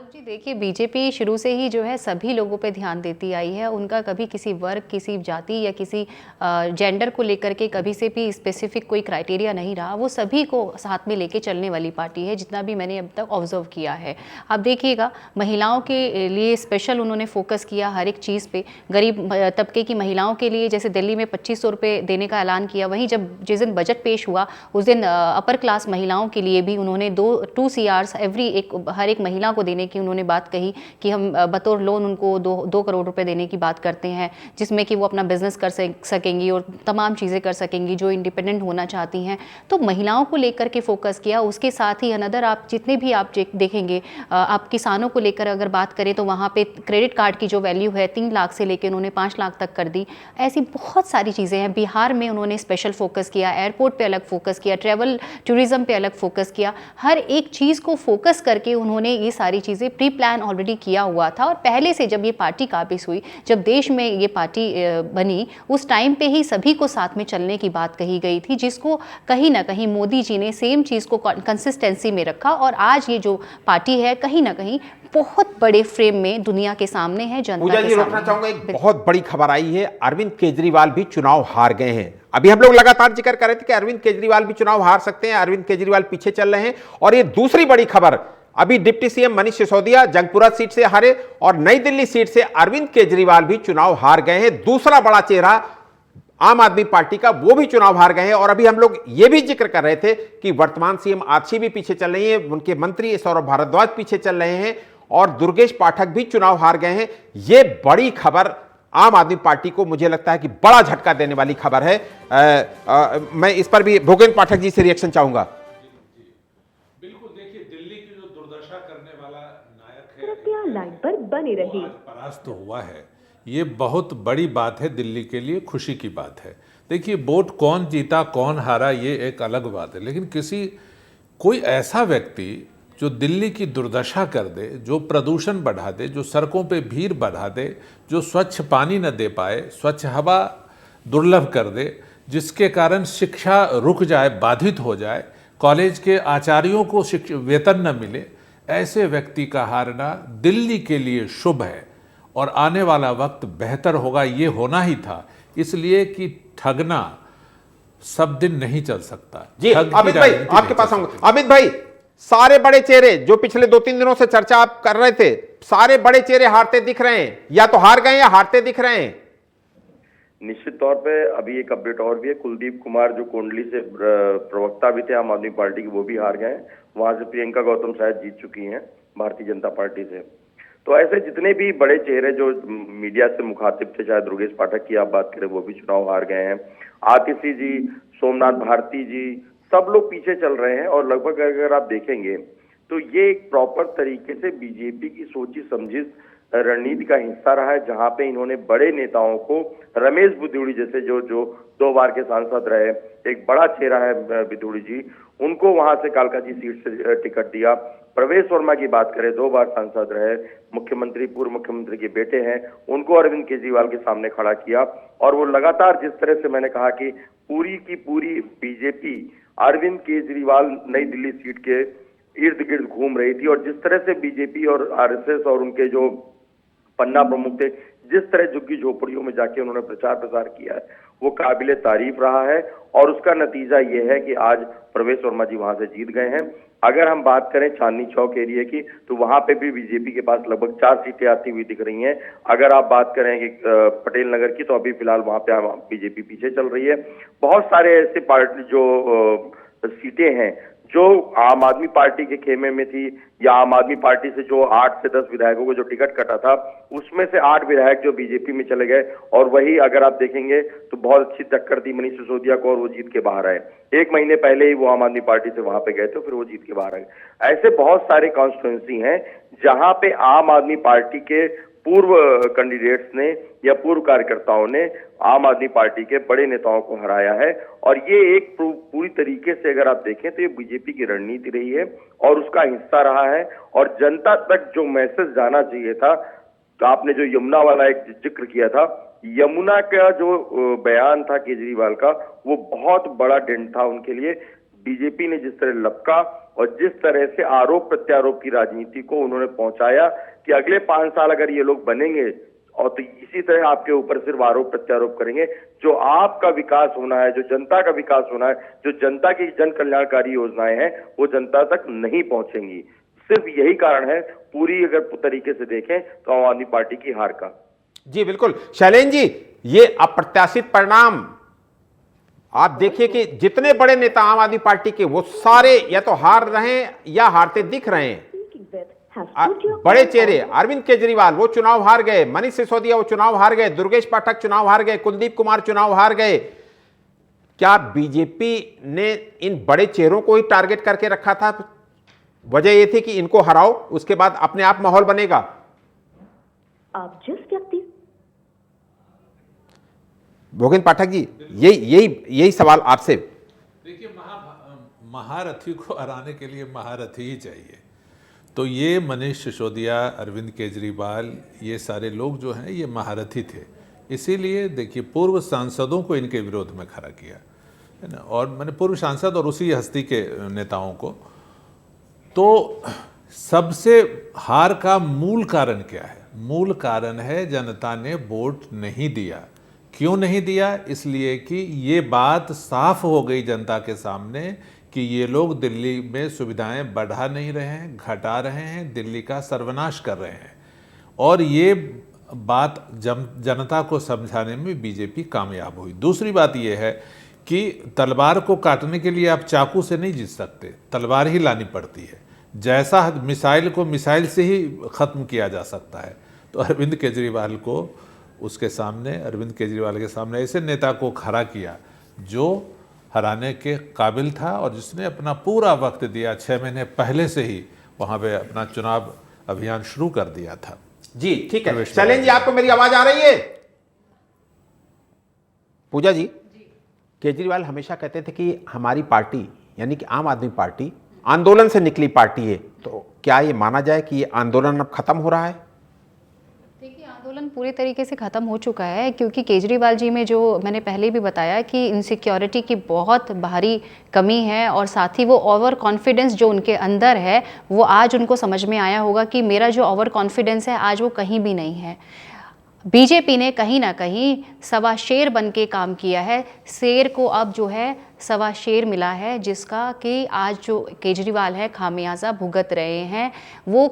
Speaker 5: जी देखिए, बीजेपी शुरू से ही जो है सभी लोगों पे ध्यान देती आई है। उनका कभी किसी वर्ग, किसी जाति या किसी जेंडर को लेकर के कभी से भी स्पेसिफिक कोई क्राइटेरिया नहीं रहा। वो सभी को साथ में लेके चलने वाली पार्टी है, जितना भी मैंने अब तक ऑब्जर्व किया है। आप देखिएगा, महिलाओं के लिए स्पेशल उन्होंने फोकस किया हर एक चीज़ पे। गरीब तबके की महिलाओं के लिए जैसे दिल्ली में 2500 रुपये देने का ऐलान किया, वहीं जिस दिन बजट पेश हुआ उस दिन अपर क्लास महिलाओं के लिए भी उन्होंने 2 CRs हर एक महिला को देने की उन्होंने उन्होंने बात कही कि हम बतौर लोन उनको 2 करोड़ रुपए देने की बात करते हैं, जिसमें कि वो अपना बिजनेस कर सकेंगी और तमाम चीज़ें कर सकेंगी जो इंडिपेंडेंट होना चाहती हैं। तो महिलाओं को लेकर के फोकस किया। उसके साथ ही अनदर आप जितने भी आप देखेंगे, आप किसानों को लेकर अगर बात करें तो वहाँ पे क्रेडिट कार्ड की जो वैल्यू है 3 लाख से लेकर उन्होंने 5 लाख तक कर दी। ऐसी बहुत सारी चीज़ें हैं। बिहार में उन्होंने स्पेशल फोकस किया, एयरपोर्ट पे अलग फोकस किया, ट्रैवल टूरिज्म पे अलग फोकस किया। हर एक चीज़ को फोकस करके उन्होंने ये सारी चीज़ें प्री प्लान ऑलरेडी किया हुआ था। और पहले से जब ये पार्टी काबिज हुई, जब देश में ये पार्टी बनी, उस टाइम पे ही सभी को साथ में चलने की बात कही गई थी, जिसको कहीं ना कहीं मोदी जी ने सेम चीज़ को कंसिस्टेंसी में रखा। और आज ये जो पार्टी है कहीं ना कहीं बहुत बड़े फ्रेम में दुनिया के सामने है, जनता
Speaker 1: पूजा
Speaker 5: के
Speaker 1: जी,
Speaker 5: सामने।
Speaker 1: रोकना चाहूंगा, एक बहुत बड़ी खबर आई है, अरविंद केजरीवाल भी चुनाव हार गए हैं। अभी हम लोग लगातार जिक्र कर रहे थे कि अरविंद केजरीवाल भी चुनाव हार सकते हैं, अरविंद केजरीवाल पीछे चल रहे हैं। और ये दूसरी बड़ी खबर, अभी deputy CM Manish Sisodia Jangpura seat से हारे और नई दिल्ली सीट से अरविंद केजरीवाल भी चुनाव हार गए हैं। दूसरा बड़ा चेहरा आम आदमी पार्टी का, वो भी चुनाव हार गए हैं। और अभी हम लोग ये भी जिक्र कर रहे थे कि वर्तमान सीएम आक्षी भी पीछे चल रही है, उनके मंत्री सौरभ भारद्वाज पीछे चल रहे हैं और दुर्गेश पाठक भी चुनाव हार गए हैं। ये बड़ी खबर आम आदमी पार्टी को मुझे लगता है कि बड़ा झटका देने वाली खबर है। मैं इस पर भी भूपेंद्र पाठक जी से रिएक्शन चाहूंगा।
Speaker 6: बिल्कुल, देखिए, दिल्ली की जो दुर्दशा करने वाला नायक है,
Speaker 10: कृपया लाइन पर बने रहिए।
Speaker 6: परास्त हुआ है, ये बहुत बड़ी बात है दिल्ली के लिए, खुशी की बात है। देखिए, वोट कौन जीता कौन हारा ये एक अलग बात है, लेकिन कोई ऐसा व्यक्ति जो दिल्ली की दुर्दशा कर दे, जो प्रदूषण बढ़ा दे, जो सड़कों पे भीड़ बढ़ा दे, जो स्वच्छ पानी न दे पाए, स्वच्छ हवा दुर्लभ कर दे, जिसके कारण शिक्षा रुक जाए, बाधित हो जाए, कॉलेज के आचार्यों को वेतन न मिले, ऐसे व्यक्ति का हारना दिल्ली के लिए शुभ है। और आने वाला वक्त बेहतर होगा, ये होना ही था, इसलिए कि ठगना सब दिन नहीं चल सकता।
Speaker 1: जी अमित भाई, आपके पास आऊंगा। अमित भाई, सारे बड़े चेहरे जो पिछले 2-3 दिनों से चर्चा आप कर रहे थे, सारे बड़े चेहरे हारते दिख रहे हैं, या तो हार गए या हारते दिख रहे हैं।
Speaker 7: निश्चित तौर पे अभी एक अपडेट और भी है, कुलदीप कुमार जो कोंडली से प्रवक्ता भी थे आम आदमी पार्टी के, वो भी हार गए। वहां से प्रियंका गौतम शायद जीत चुकी हैं भारतीय जनता पार्टी से। तो ऐसे जितने भी बड़े चेहरे जो मीडिया से मुखातिब थे, चाहे दुर्गेश पाठक की आप बात करें, वो भी चुनाव हार गए हैं। आतिशी जी, सोमनाथ भारती जी, सब लोग पीछे चल रहे हैं। और लगभग अगर आप देखेंगे तो ये एक प्रॉपर तरीके से बीजेपी की सोची समझी रणनीति का हिस्सा रहा है, जहां पे इन्होंने बड़े नेताओं को, रमेश बिधूड़ी जैसे जो 2 बार के सांसद रहे, एक बड़ा चेहरा है बिधूड़ी जी, उनको वहां से कालकाजी सीट से टिकट दिया। प्रवेश वर्मा की बात करें, 2 बार सांसद रहे, मुख्यमंत्री, पूर्व मुख्यमंत्री के बेटे हैं, उनको अरविंद केजरीवाल के सामने खड़ा किया। और वो लगातार, जिस तरह से मैंने कहा कि पूरी की पूरी बीजेपी अरविंद केजरीवाल नई दिल्ली सीट के इर्द गिर्द घूम रही थी, और जिस तरह से बीजेपी और आरएसएस और उनके जो पन्ना प्रमुख थे, जिस तरह झुग्गी झोपड़ियों में जाके उन्होंने प्रचार प्रसार किया है, वो काबिले तारीफ रहा है। और उसका नतीजा ये है कि आज प्रवेश वर्मा जी वहां से जीत गए हैं। अगर हम बात करें चांदनी चौक एरिया की, तो वहां पे भी बीजेपी के पास लगभग 4 सीटें आती हुई दिख रही हैं। अगर आप बात करें कि पटेल नगर की, तो अभी फिलहाल वहां पे बीजेपी पीछे चल रही है। बहुत सारे ऐसे पार्टी जो सीटें हैं जो आम आदमी पार्टी के खेमे में थी, या आम आदमी पार्टी से जो 8 से 10 विधायकों को जो टिकट कटा था, उसमें से 8 विधायक जो बीजेपी में चले गए। और वही अगर आप देखेंगे तो बहुत अच्छी टक्कर दी मनीष सिसोदिया को, और वो जीत के बाहर आए। 1 महीने पहले ही वो आम आदमी पार्टी से वहां पे गए थे, फिर वो जीत के बाहर आए। ऐसे बहुत सारे कॉन्स्टिट्यूंसी हैं जहां पे आम आदमी पार्टी के पूर्व कैंडिडेट्स ने या पूर्व कार्यकर्ताओं ने आम आदमी पार्टी के बड़े नेताओं को हराया है। और ये एक पूरी तरीके से अगर आप देखें तो ये बीजेपी की रणनीति रही है और उसका हिस्सा रहा है। और जनता तक जो मैसेज जाना चाहिए था, तो आपने जो यमुना वाला एक जिक्र किया था, यमुना का जो बयान था केजरीवाल का, वो बहुत बड़ा डेंट था उनके लिए। बीजेपी ने जिस तरह लपका और जिस तरह से आरोप प्रत्यारोप की राजनीति को उन्होंने पहुंचाया कि अगले 5 साल अगर ये लोग बनेंगे और तो इसी तरह आपके ऊपर सिर्फ आरोप प्रत्यारोप करेंगे, जो आपका विकास होना है, जो जनता का विकास होना है, जो जनता की जन कल्याणकारी योजनाएं हैं, वो जनता तक नहीं पहुंचेंगी। सिर्फ यही कारण है पूरी अगर तरीके से देखें तो आम आदमी पार्टी की हार का।
Speaker 1: जी बिल्कुल। शैलेंद्र जी, ये अप्रत्याशित परिणाम आप देखिए कि जितने बड़े नेता आम आदमी पार्टी के, वो सारे या तो हार रहे हैं या हारते दिख रहे हैं। बड़े चेहरे, अरविंद केजरीवाल वो चुनाव हार गए, मनीष सिसोदिया वो चुनाव हार गए, दुर्गेश पाठक चुनाव हार गए, कुलदीप कुमार चुनाव हार गए। क्या बीजेपी ने इन बड़े चेहरों को ही टारगेट करके रखा था? वजह यह थी कि इनको हराओ, उसके बाद अपने आप माहौल बनेगा।
Speaker 10: आप जिस व्यक्ति
Speaker 1: भोगेन पाठक जी, यही सवाल आपसे।
Speaker 6: देखिए, महारथी को हराने के लिए महारथी ही चाहिए। तो ये मनीष सिसोदिया, अरविंद केजरीवाल, ये सारे लोग जो हैं ये महारथी थे। इसीलिए देखिए, पूर्व सांसदों को इनके विरोध में खड़ा किया है ना, और मैंने पूर्व सांसद और उसी हस्ती के नेताओं को। तो सबसे हार का मूल कारण क्या है? मूल कारण है जनता ने वोट नहीं दिया। क्यों नहीं दिया? इसलिए कि ये बात साफ हो गई जनता के सामने कि ये लोग दिल्ली में सुविधाएं बढ़ा नहीं रहे हैं, घटा रहे हैं, दिल्ली का सर्वनाश कर रहे हैं। और ये बात जनता को समझाने में बीजेपी कामयाब हुई। दूसरी बात यह है कि तलवार को काटने के लिए आप चाकू से नहीं जीत सकते, तलवार ही लानी पड़ती है। जैसा मिसाइल को मिसाइल से ही ख़त्म किया जा सकता है। तो अरविंद केजरीवाल के सामने ऐसे नेता को खड़ा किया जो हराने के काबिल था और जिसने अपना पूरा वक्त दिया, 6 महीने पहले से ही वहाँ पे अपना चुनाव अभियान शुरू कर दिया था।
Speaker 1: जी ठीक है, चलें जी, आपको मेरी आवाज आ रही है? पूजा जी, केजरीवाल हमेशा कहते थे कि हमारी पार्टी यानी कि आम आदमी पार्टी आंदोलन से निकली पार्टी है। तो क्या ये माना जाए कि ये आंदोलन अब खत्म हो रहा है?
Speaker 5: देखिए, आंदोलन पूरी तरीके से ख़त्म हो चुका है, क्योंकि केजरीवाल जी में जो मैंने पहले भी बताया कि इनसिक्योरिटी की बहुत भारी कमी है, और साथ ही वो ओवर कॉन्फिडेंस जो उनके अंदर है वो आज उनको समझ में आया होगा कि मेरा जो ओवर कॉन्फिडेंस है आज वो कहीं भी नहीं है। बीजेपी ने कहीं ना कहीं सवा शेर बन के काम किया है। शेर को अब जो है सवा शेर मिला है, जिसका कि आज जो केजरीवाल है खामियाजा भुगत रहे हैं। वो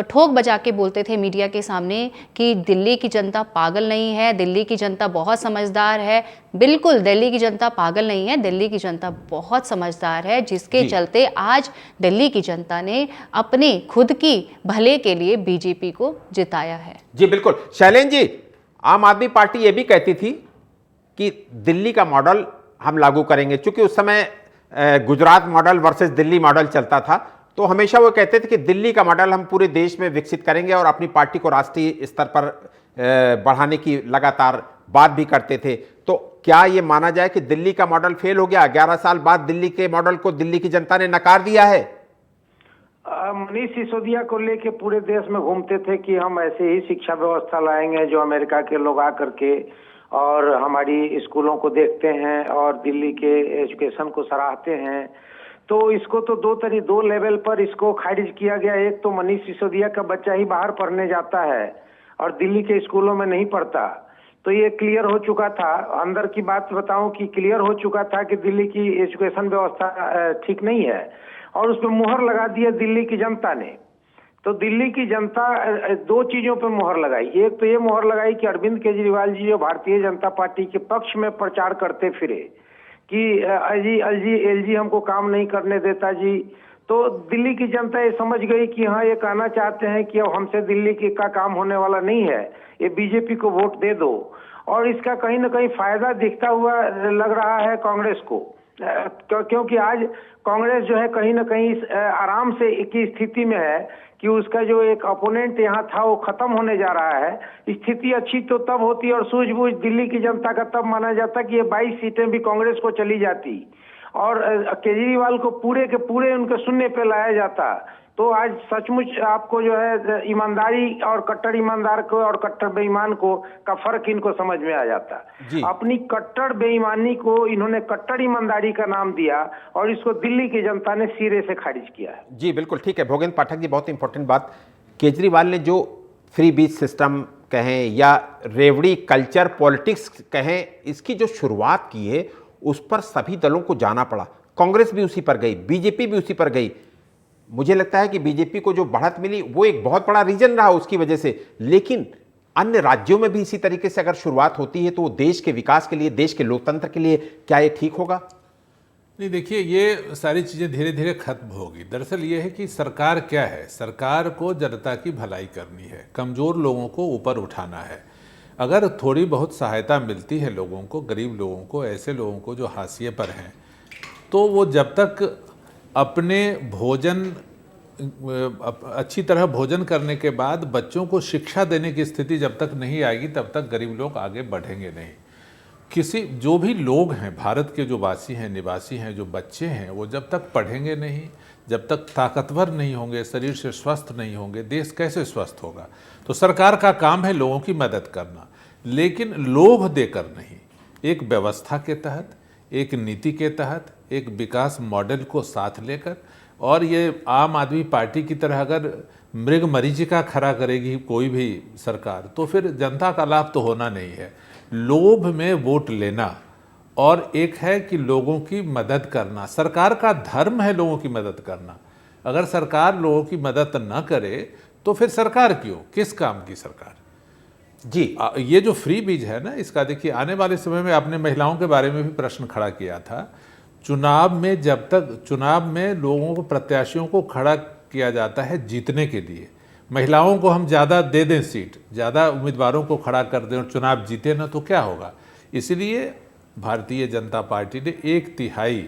Speaker 5: ठोक बजा के बोलते थे मीडिया के सामने कि दिल्ली की जनता पागल नहीं है, दिल्ली की जनता बहुत समझदार है। बिल्कुल, दिल्ली की जनता पागल नहीं है, दिल्ली की जनता बहुत समझदार है, जिसके चलते आज दिल्ली की जनता ने अपने खुद की भले के लिए बीजेपी को जिताया है।
Speaker 1: जी बिल्कुल। शैलेंद्र जी, आम आदमी पार्टी ये भी कहती थी कि दिल्ली का मॉडल हम लागू करेंगे, चूंकि उस समय Gujarat model versus Delhi model चलता था। तो हमेशा वो कहते थे कि दिल्ली का मॉडल हम पूरे देश में विकसित करेंगे और अपनी पार्टी को राष्ट्रीय स्तर पर बढ़ाने की लगातार बात भी करते थे। तो क्या ये माना जाए कि दिल्ली का मॉडल फेल हो गया? 11 साल बाद दिल्ली के मॉडल को दिल्ली की जनता ने नकार दिया है।
Speaker 8: मनीष सिसोदिया को लेके पूरे देश में घूमते थे कि हम ऐसे ही शिक्षा व्यवस्था लाएंगे जो अमेरिका के लोग आकर के और हमारी स्कूलों को देखते हैं और दिल्ली के एजुकेशन को सराहते हैं। तो इसको तो दो लेवल पर इसको खारिज किया गया। एक तो मनीष सिसोदिया का बच्चा ही बाहर पढ़ने जाता है और दिल्ली के स्कूलों में नहीं पढ़ता, तो ये क्लियर हो चुका था। अंदर की बात बताऊं कि क्लियर हो चुका था कि दिल्ली की एजुकेशन व्यवस्था ठीक नहीं है, और उस पर मुहर लगा दिया दिल्ली की जनता ने। तो दिल्ली की जनता 2 चीजों पर मुहर लगाई। एक तो ये मुहर लगाई कि अरविंद केजरीवाल जी जो भारतीय जनता पार्टी के पक्ष में प्रचार करते फिरे कि एलजी हमको काम नहीं करने देता जी, तो दिल्ली की जनता ये समझ गई कि हाँ, ये कहना चाहते हैं कि अब हमसे दिल्ली का काम होने वाला नहीं है, ये बीजेपी को वोट दे दो। और इसका कहीं ना कहीं फायदा दिखता हुआ लग रहा है कांग्रेस को, क्योंकि आज कांग्रेस जो है कहीं ना कहीं आराम से की स्थिति में है कि उसका जो एक अपोनेंट यहाँ था वो खत्म होने जा रहा है। स्थिति अच्छी तो तब होती और सूझबूझ दिल्ली की जनता का तब माना जाता कि ये 22 सीटें भी कांग्रेस को चली जाती और केजरीवाल को पूरे के पूरे उनके शून्य पे लाया जाता। तो आज सचमुच आपको जो है ईमानदारी और कट्टर ईमानदार को और कट्टर बेईमान को का फर्क इनको समझ में आ जाता। अपनी कट्टर बेईमानी को इन्होंने कट्टर ईमानदारी का नाम दिया और इसको दिल्ली की जनता ने सिरे से खारिज किया है।
Speaker 1: जी बिल्कुल ठीक है भोगेंद्र पाठक जी, बहुत इंपॉर्टेंट बात। केजरीवाल ने जो फ्री बीच सिस्टम कहें या रेवड़ी कल्चर पॉलिटिक्स कहें, इसकी जो शुरुआत की है उस पर सभी दलों को जाना पड़ा। कांग्रेस भी उसी पर गई, बीजेपी भी उसी पर गई। मुझे लगता है कि बीजेपी को जो बढ़त मिली वो एक बहुत बड़ा रीजन रहा उसकी वजह से, लेकिन अन्य राज्यों में भी इसी तरीके से अगर शुरुआत होती है तो वो देश के विकास के लिए, देश के लोकतंत्र के लिए क्या ये ठीक होगा?
Speaker 6: नहीं, देखिए ये सारी चीज़ें धीरे धीरे खत्म होगी। दरअसल ये है कि सरकार क्या है, सरकार को जनता की भलाई करनी है, कमज़ोर लोगों को ऊपर उठाना है। अगर थोड़ी बहुत सहायता मिलती है लोगों को, गरीब लोगों को, ऐसे लोगों को जो हाशिए पर हैं, तो वो जब तक अपने भोजन अच्छी तरह भोजन करने के बाद बच्चों को शिक्षा देने की स्थिति जब तक नहीं आएगी, तब तक गरीब लोग आगे बढ़ेंगे नहीं। किसी जो भी लोग हैं, भारत के जो वासी हैं, निवासी हैं, जो बच्चे हैं, वो जब तक पढ़ेंगे नहीं, जब तक ताकतवर नहीं होंगे, शरीर से स्वस्थ नहीं होंगे, देश कैसे स्वस्थ होगा। तो सरकार का काम है लोगों की मदद करना, लेकिन लोभ देकर नहीं, एक व्यवस्था के तहत, एक नीति के तहत, एक विकास मॉडल को साथ लेकर। और ये आम आदमी पार्टी की तरह अगर मृग मरीचिका खड़ा करेगी कोई भी सरकार, तो फिर जनता का लाभ तो होना नहीं है। लोभ में वोट लेना और एक है कि लोगों की मदद करना, सरकार का धर्म है लोगों की मदद करना। अगर सरकार लोगों की मदद न करे तो फिर सरकार क्यों, किस काम की सरकार।
Speaker 1: जी,
Speaker 6: ये जो फ्री बीज है ना, इसका देखिए आने वाले समय में आपने महिलाओं के बारे में भी प्रश्न खड़ा किया था। चुनाव में जब तक चुनाव में लोगों को, प्रत्याशियों को खड़ा किया जाता है जीतने के लिए, महिलाओं को हम ज़्यादा दे दें सीट, ज़्यादा उम्मीदवारों को खड़ा कर दें और चुनाव जीते ना, तो क्या होगा। इसलिए भारतीय जनता पार्टी ने 1/3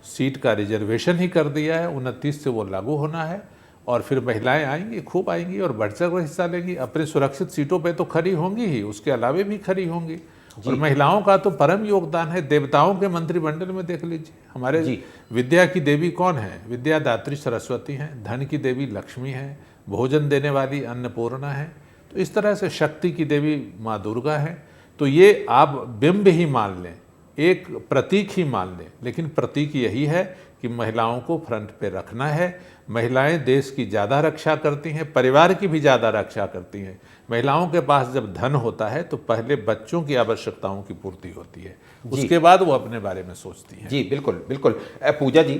Speaker 6: सीट का रिजर्वेशन ही कर दिया है, 29 से वो लागू होना है। और फिर महिलाएं आएंगी, खूब आएंगी और बढ़ चढ़ कर हिस्सा लेंगी, अपने सुरक्षित सीटों पे तो खड़ी होंगी ही, उसके अलावे भी खड़ी होंगी। और महिलाओं का तो परम योगदान है, देवताओं के मंत्रिमंडल में देख लीजिए, हमारे विद्या की देवी कौन है, विद्यादात्री सरस्वती हैं, धन की देवी लक्ष्मी हैं, भोजन देने वाली अन्नपूर्णा है। तो इस तरह से शक्ति की देवी माँ दुर्गा है। तो ये आप बिंब ही मान लें, एक प्रतीक ही मान लें, लेकिन प्रतीक यही है कि महिलाओं को फ्रंट पे रखना है। महिलाएं देश की ज़्यादा रक्षा करती हैं, परिवार की भी ज़्यादा रक्षा करती हैं। महिलाओं के पास जब धन होता है तो पहले बच्चों की आवश्यकताओं की पूर्ति होती है, उसके बाद वो अपने बारे में सोचती हैं।
Speaker 1: जी बिल्कुल बिल्कुल। पूजा जी,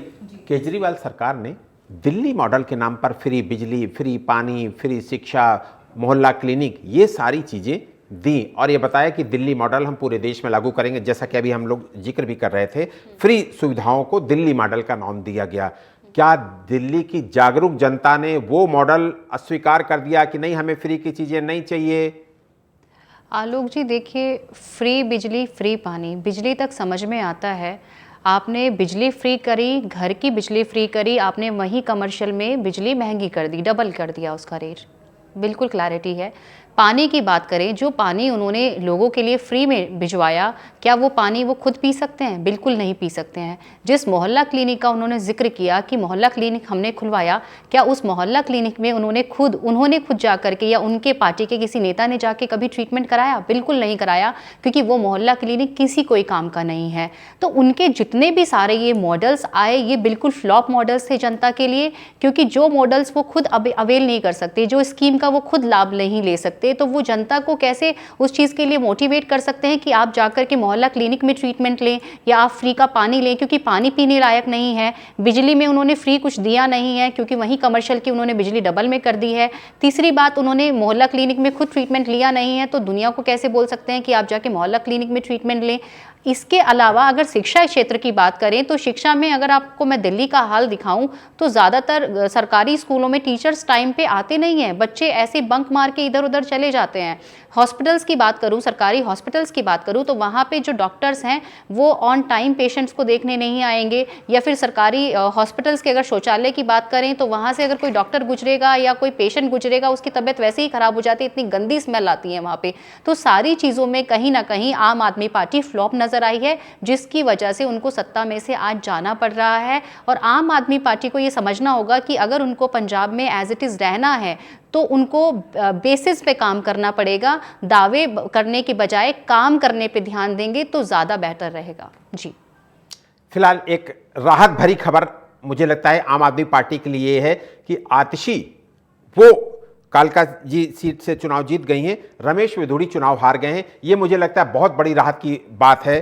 Speaker 1: केजरीवाल सरकार ने दिल्ली मॉडल के नाम पर फ्री बिजली, फ्री पानी, फ्री शिक्षा, मोहल्ला क्लिनिक, ये सारी चीज़ें दी और ये बताया कि दिल्ली मॉडल हम पूरे देश में लागू करेंगे। जैसा कि अभी हम लोग जिक्र भी कर रहे थे, फ्री सुविधाओं को दिल्ली मॉडल का नाम दिया गया। क्या दिल्ली की जागरूक जनता ने वो मॉडल अस्वीकार कर दिया कि नहीं, हमें फ्री की चीज़ें नहीं चाहिए?
Speaker 5: आलोक जी, देखिए, फ्री बिजली, फ्री पानी, बिजली तक समझ में आता है। आपने बिजली फ्री करी, घर की बिजली फ्री करी, आपने वहीं कमर्शियल में बिजली महंगी कर दी, डबल कर दिया उसका रेट, बिल्कुल क्लैरिटी है। पानी की बात करें, जो पानी उन्होंने लोगों के लिए फ्री में भिजवाया, क्या वो पानी वो खुद पी सकते हैं? बिल्कुल नहीं पी सकते हैं। जिस मोहल्ला क्लिनिक का उन्होंने जिक्र किया कि मोहल्ला क्लिनिक हमने खुलवाया, क्या उस मोहल्ला क्लिनिक में उन्होंने खुद जा करके या उनके पार्टी के किसी नेता ने जाके कभी ट्रीटमेंट कराया? बिल्कुल नहीं कराया, क्योंकि वो मोहल्ला क्लिनिक किसी कोई काम का नहीं है। तो उनके जितने भी सारे ये मॉडल्स आए, ये बिल्कुल फ्लॉप मॉडल्स थे जनता के लिए, क्योंकि जो मॉडल्स वो खुद अवेल नहीं कर सकते, जो स्कीम का वो खुद लाभ नहीं ले सकते, तो वो जनता को कैसे उस चीज़ के लिए मोटिवेट कर सकते हैं कि आप जाकर के मोहल्ला क्लिनिक में ट्रीटमेंट लें या आप फ्री का पानी लें, क्योंकि पानी पीने लायक नहीं है। बिजली में उन्होंने फ्री कुछ दिया नहीं है, क्योंकि वहीं कमर्शियल की उन्होंने बिजली डबल में कर दी है। तीसरी बात, उन्होंने मोहल्ला क्लिनिक में खुद ट्रीटमेंट लिया नहीं है, तो दुनिया को कैसे बोल सकते हैं कि आप जाके मोहल्ला क्लिनिक में ट्रीटमेंट लें। इसके अलावा अगर शिक्षा क्षेत्र की बात करें, तो शिक्षा में अगर आपको मैं दिल्ली का हाल दिखाऊं, तो ज़्यादातर सरकारी स्कूलों में टीचर्स टाइम पे आते नहीं हैं, बच्चे ऐसे बंक मार के इधर उधर चले जाते हैं। हॉस्पिटल्स की बात करूं, सरकारी हॉस्पिटल्स की बात करूं, तो वहाँ पे जो डॉक्टर्स हैं वो ऑन टाइम पेशेंट्स को देखने नहीं आएंगे। या फिर सरकारी हॉस्पिटल्स के अगर शौचालय की बात करें, तो वहाँ से अगर कोई डॉक्टर गुजरेगा या कोई पेशेंट गुजरेगा, उसकी तबीयत वैसे ही ख़राब हो जाती है, इतनी गंदी स्मेल आती है वहाँ पे। तो सारी चीज़ों में कहीं ना कहीं आम आदमी पार्टी फ्लॉप नज़र आई है, जिसकी वजह से उनको सत्ता में से आज जाना पड़ रहा है। और आम आदमी पार्टी को ये समझना होगा कि अगर उनको पंजाब में एज इट इज़ रहना है, तो उनको बेसिस पे काम करना पड़ेगा। दावे करने के बजाय काम करने पे ध्यान देंगे तो ज़्यादा बेहतर रहेगा। जी,
Speaker 1: फिलहाल एक राहत भरी खबर मुझे लगता है आम आदमी पार्टी के लिए है कि आतिशी वो कालका जी सीट से चुनाव जीत गई हैं, रमेश विधुड़ी चुनाव हार गए हैं। ये मुझे लगता है बहुत बड़ी राहत की बात है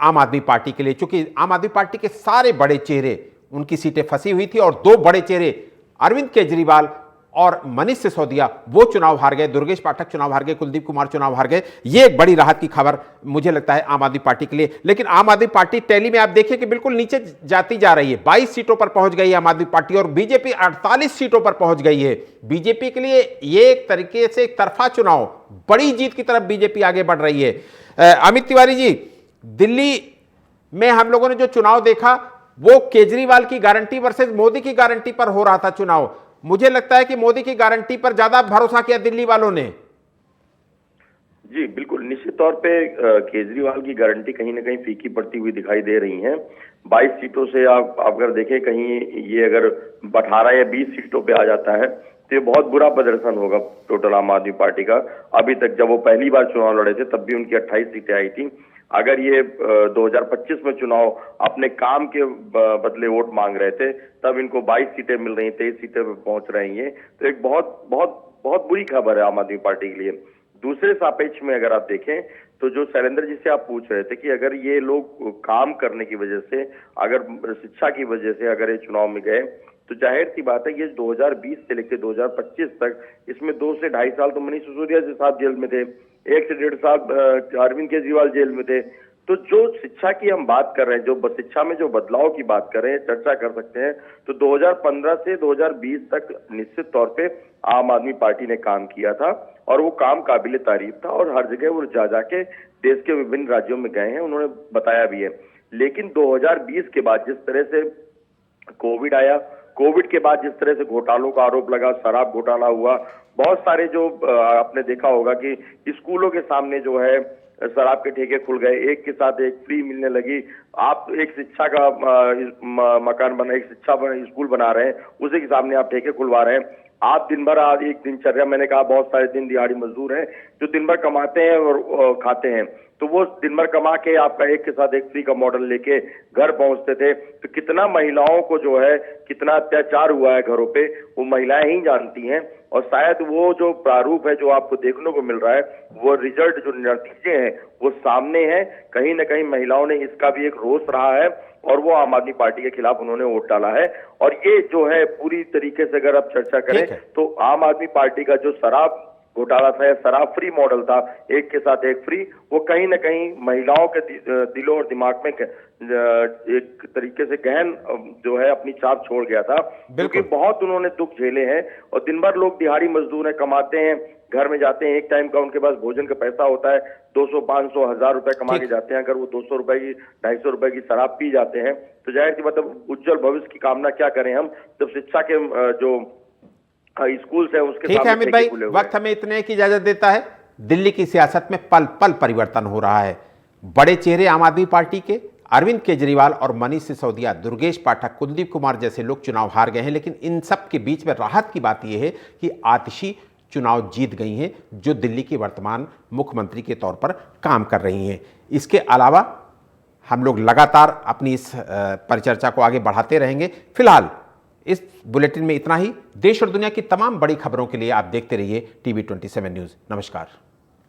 Speaker 1: आम आदमी पार्टी के लिए, क्योंकि आम आदमी पार्टी के सारे बड़े चेहरे, उनकी सीटें फंसी हुई थी और 2 बड़े चेहरे अरविंद केजरीवाल और मनीष सिसोदिया वो चुनाव हार गए, दुर्गेश पाठक चुनाव हार गए, कुलदीप कुमार चुनाव हार गए। ये एक बड़ी राहत की खबर मुझे लगता है आम आदमी पार्टी के लिए। लेकिन आम आदमी पार्टी टैली में आप देखिए कि बिल्कुल नीचे जाती जा रही है। 22 सीटों पर पहुंच गई है आम आदमी पार्टी और बीजेपी 48 सीटों पर पहुंच गई है। बीजेपी के लिए ये एक तरीके से एक तरफा चुनाव, बड़ी जीत की तरफ बीजेपी आगे बढ़ रही है। अमित तिवारी जी, दिल्ली में हम लोगों ने जो चुनाव देखा वो केजरीवाल की गारंटी वर्सेस मोदी की गारंटी पर हो रहा था चुनाव। मुझे लगता है कि मोदी की गारंटी पर ज्यादा भरोसा किया दिल्ली वालों ने।
Speaker 7: जी बिल्कुल, निश्चित तौर पे केजरीवाल की गारंटी कहीं ना कहीं फीकी पड़ती हुई दिखाई दे रही है। 22 सीटों से आप अगर देखें, कहीं ये अगर 18 या 20 सीटों पे आ जाता है तो ये बहुत बुरा प्रदर्शन होगा टोटल आम आदमी पार्टी का। अभी तक जब वो पहली बार चुनाव लड़े थे तब भी उनकी 28 सीटें आई थी। अगर ये 2025 में चुनाव अपने काम के बदले वोट मांग रहे थे तब इनको 22 सीटें मिल रही, 23 सीटें पे पहुंच रही हैं, तो एक बहुत बहुत बहुत बुरी खबर है आम आदमी पार्टी के लिए। दूसरे सापेक्ष में अगर आप देखें तो जो शैलेंद्र जी से आप पूछ रहे थे कि अगर ये लोग काम करने की वजह से, अगर शिक्षा की वजह से अगर ये चुनाव में गए तो जाहिर सी बात है ये 2020 से लेकर 2025 तक इसमें 2 से 2.5 साल तो मनीष सिसोदिया जी साहब जेल में थे, 1 से 1.5 साल अरविंद केजरीवाल जेल में थे। तो जो शिक्षा की हम बात कर रहे हैं, जो शिक्षा में जो बदलाव की बात कर रहे हैं, चर्चा कर सकते हैं, तो 2015 से 2020 तक निश्चित तौर पे आम आदमी पार्टी ने काम किया था और वो काम काबिले तारीफ था और हर जगह वो जाके देश के विभिन्न राज्यों में गए हैं, उन्होंने बताया भी है। लेकिन 2020 के बाद जिस तरह से कोविड आया, कोविड के बाद जिस तरह से घोटालों का आरोप लगा, शराब घोटाला हुआ, बहुत सारे जो आपने देखा होगा कि स्कूलों के सामने जो है शराब के ठेके खुल गए, एक के साथ एक फ्री मिलने लगी। आप एक शिक्षा का मकान बना, एक शिक्षा स्कूल बना रहे हैं, उसी के सामने आप ठेके खुलवा रहे हैं। आप दिन भर आज एक दिनचर्या, मैंने कहा बहुत सारे दिन दिहाड़ी मजदूर हैं जो दिन भर कमाते हैं और खाते हैं, तो वो दिन भर कमा के आपका एक के साथ एक फ्री का मॉडल लेके घर पहुंचते थे। तो कितना महिलाओं को जो है कितना अत्याचार हुआ है घरों पे, वो महिलाएं ही जानती हैं। और शायद वो जो प्रारूप है जो आपको देखने को मिल रहा है, वो रिजल्ट जो नतीजे हैं वो सामने है। कहीं ना कहीं महिलाओं ने इसका भी एक रोष रहा है और वो आम आदमी पार्टी के खिलाफ उन्होंने वोट डाला है। और ये जो है पूरी तरीके से अगर आप चर्चा करें तो आम आदमी पार्टी का जो शराब घोटाला था या शराब फ्री मॉडल था, एक के साथ एक फ्री, वो कहीं ना कहीं महिलाओं के दिलों और दिमाग में एक तरीके से गहन जो है अपनी छाप छोड़ गया था, क्योंकि बहुत उन्होंने दुख झेले हैं। और दिन भर लोग दिहाड़ी मजदूर हैं, कमाते हैं, घर में जाते हैं, एक टाइम का उनके पास भोजन का पैसा होता है, 200, 500, 1000 रुपए कमा के जाते हैं। अगर वो 200 रुपए की, 250 रुपए की शराब पी जाते हैं तो जाहिर सी मतलब उज्जवल भविष्य की कामना क्या करें हम, जब शिक्षा के जो स्कूल है उसके।
Speaker 1: ठीक है अमित भाई, वक्त हमें इतने की इजाजत देता है। दिल्ली की सियासत में पल पल परिवर्तन हो रहा है। बड़े चेहरे आम आदमी पार्टी के अरविंद केजरीवाल और मनीष सिसोदिया, दुर्गेश पाठक, कुलदीप कुमार जैसे लोग चुनाव हार गए हैं। लेकिन इन सब के बीच में राहत की बात यह है कि आतिशी चुनाव जीत गई हैं, जो दिल्ली की वर्तमान मुख्यमंत्री के तौर पर काम कर रही हैं। इसके अलावा हम लोग लगातार अपनी इस परिचर्चा को आगे बढ़ाते रहेंगे। फिलहाल इस बुलेटिन में इतना ही। देश और दुनिया की तमाम बड़ी खबरों के लिए आप देखते रहिए TV 27 न्यूज़। नमस्कार।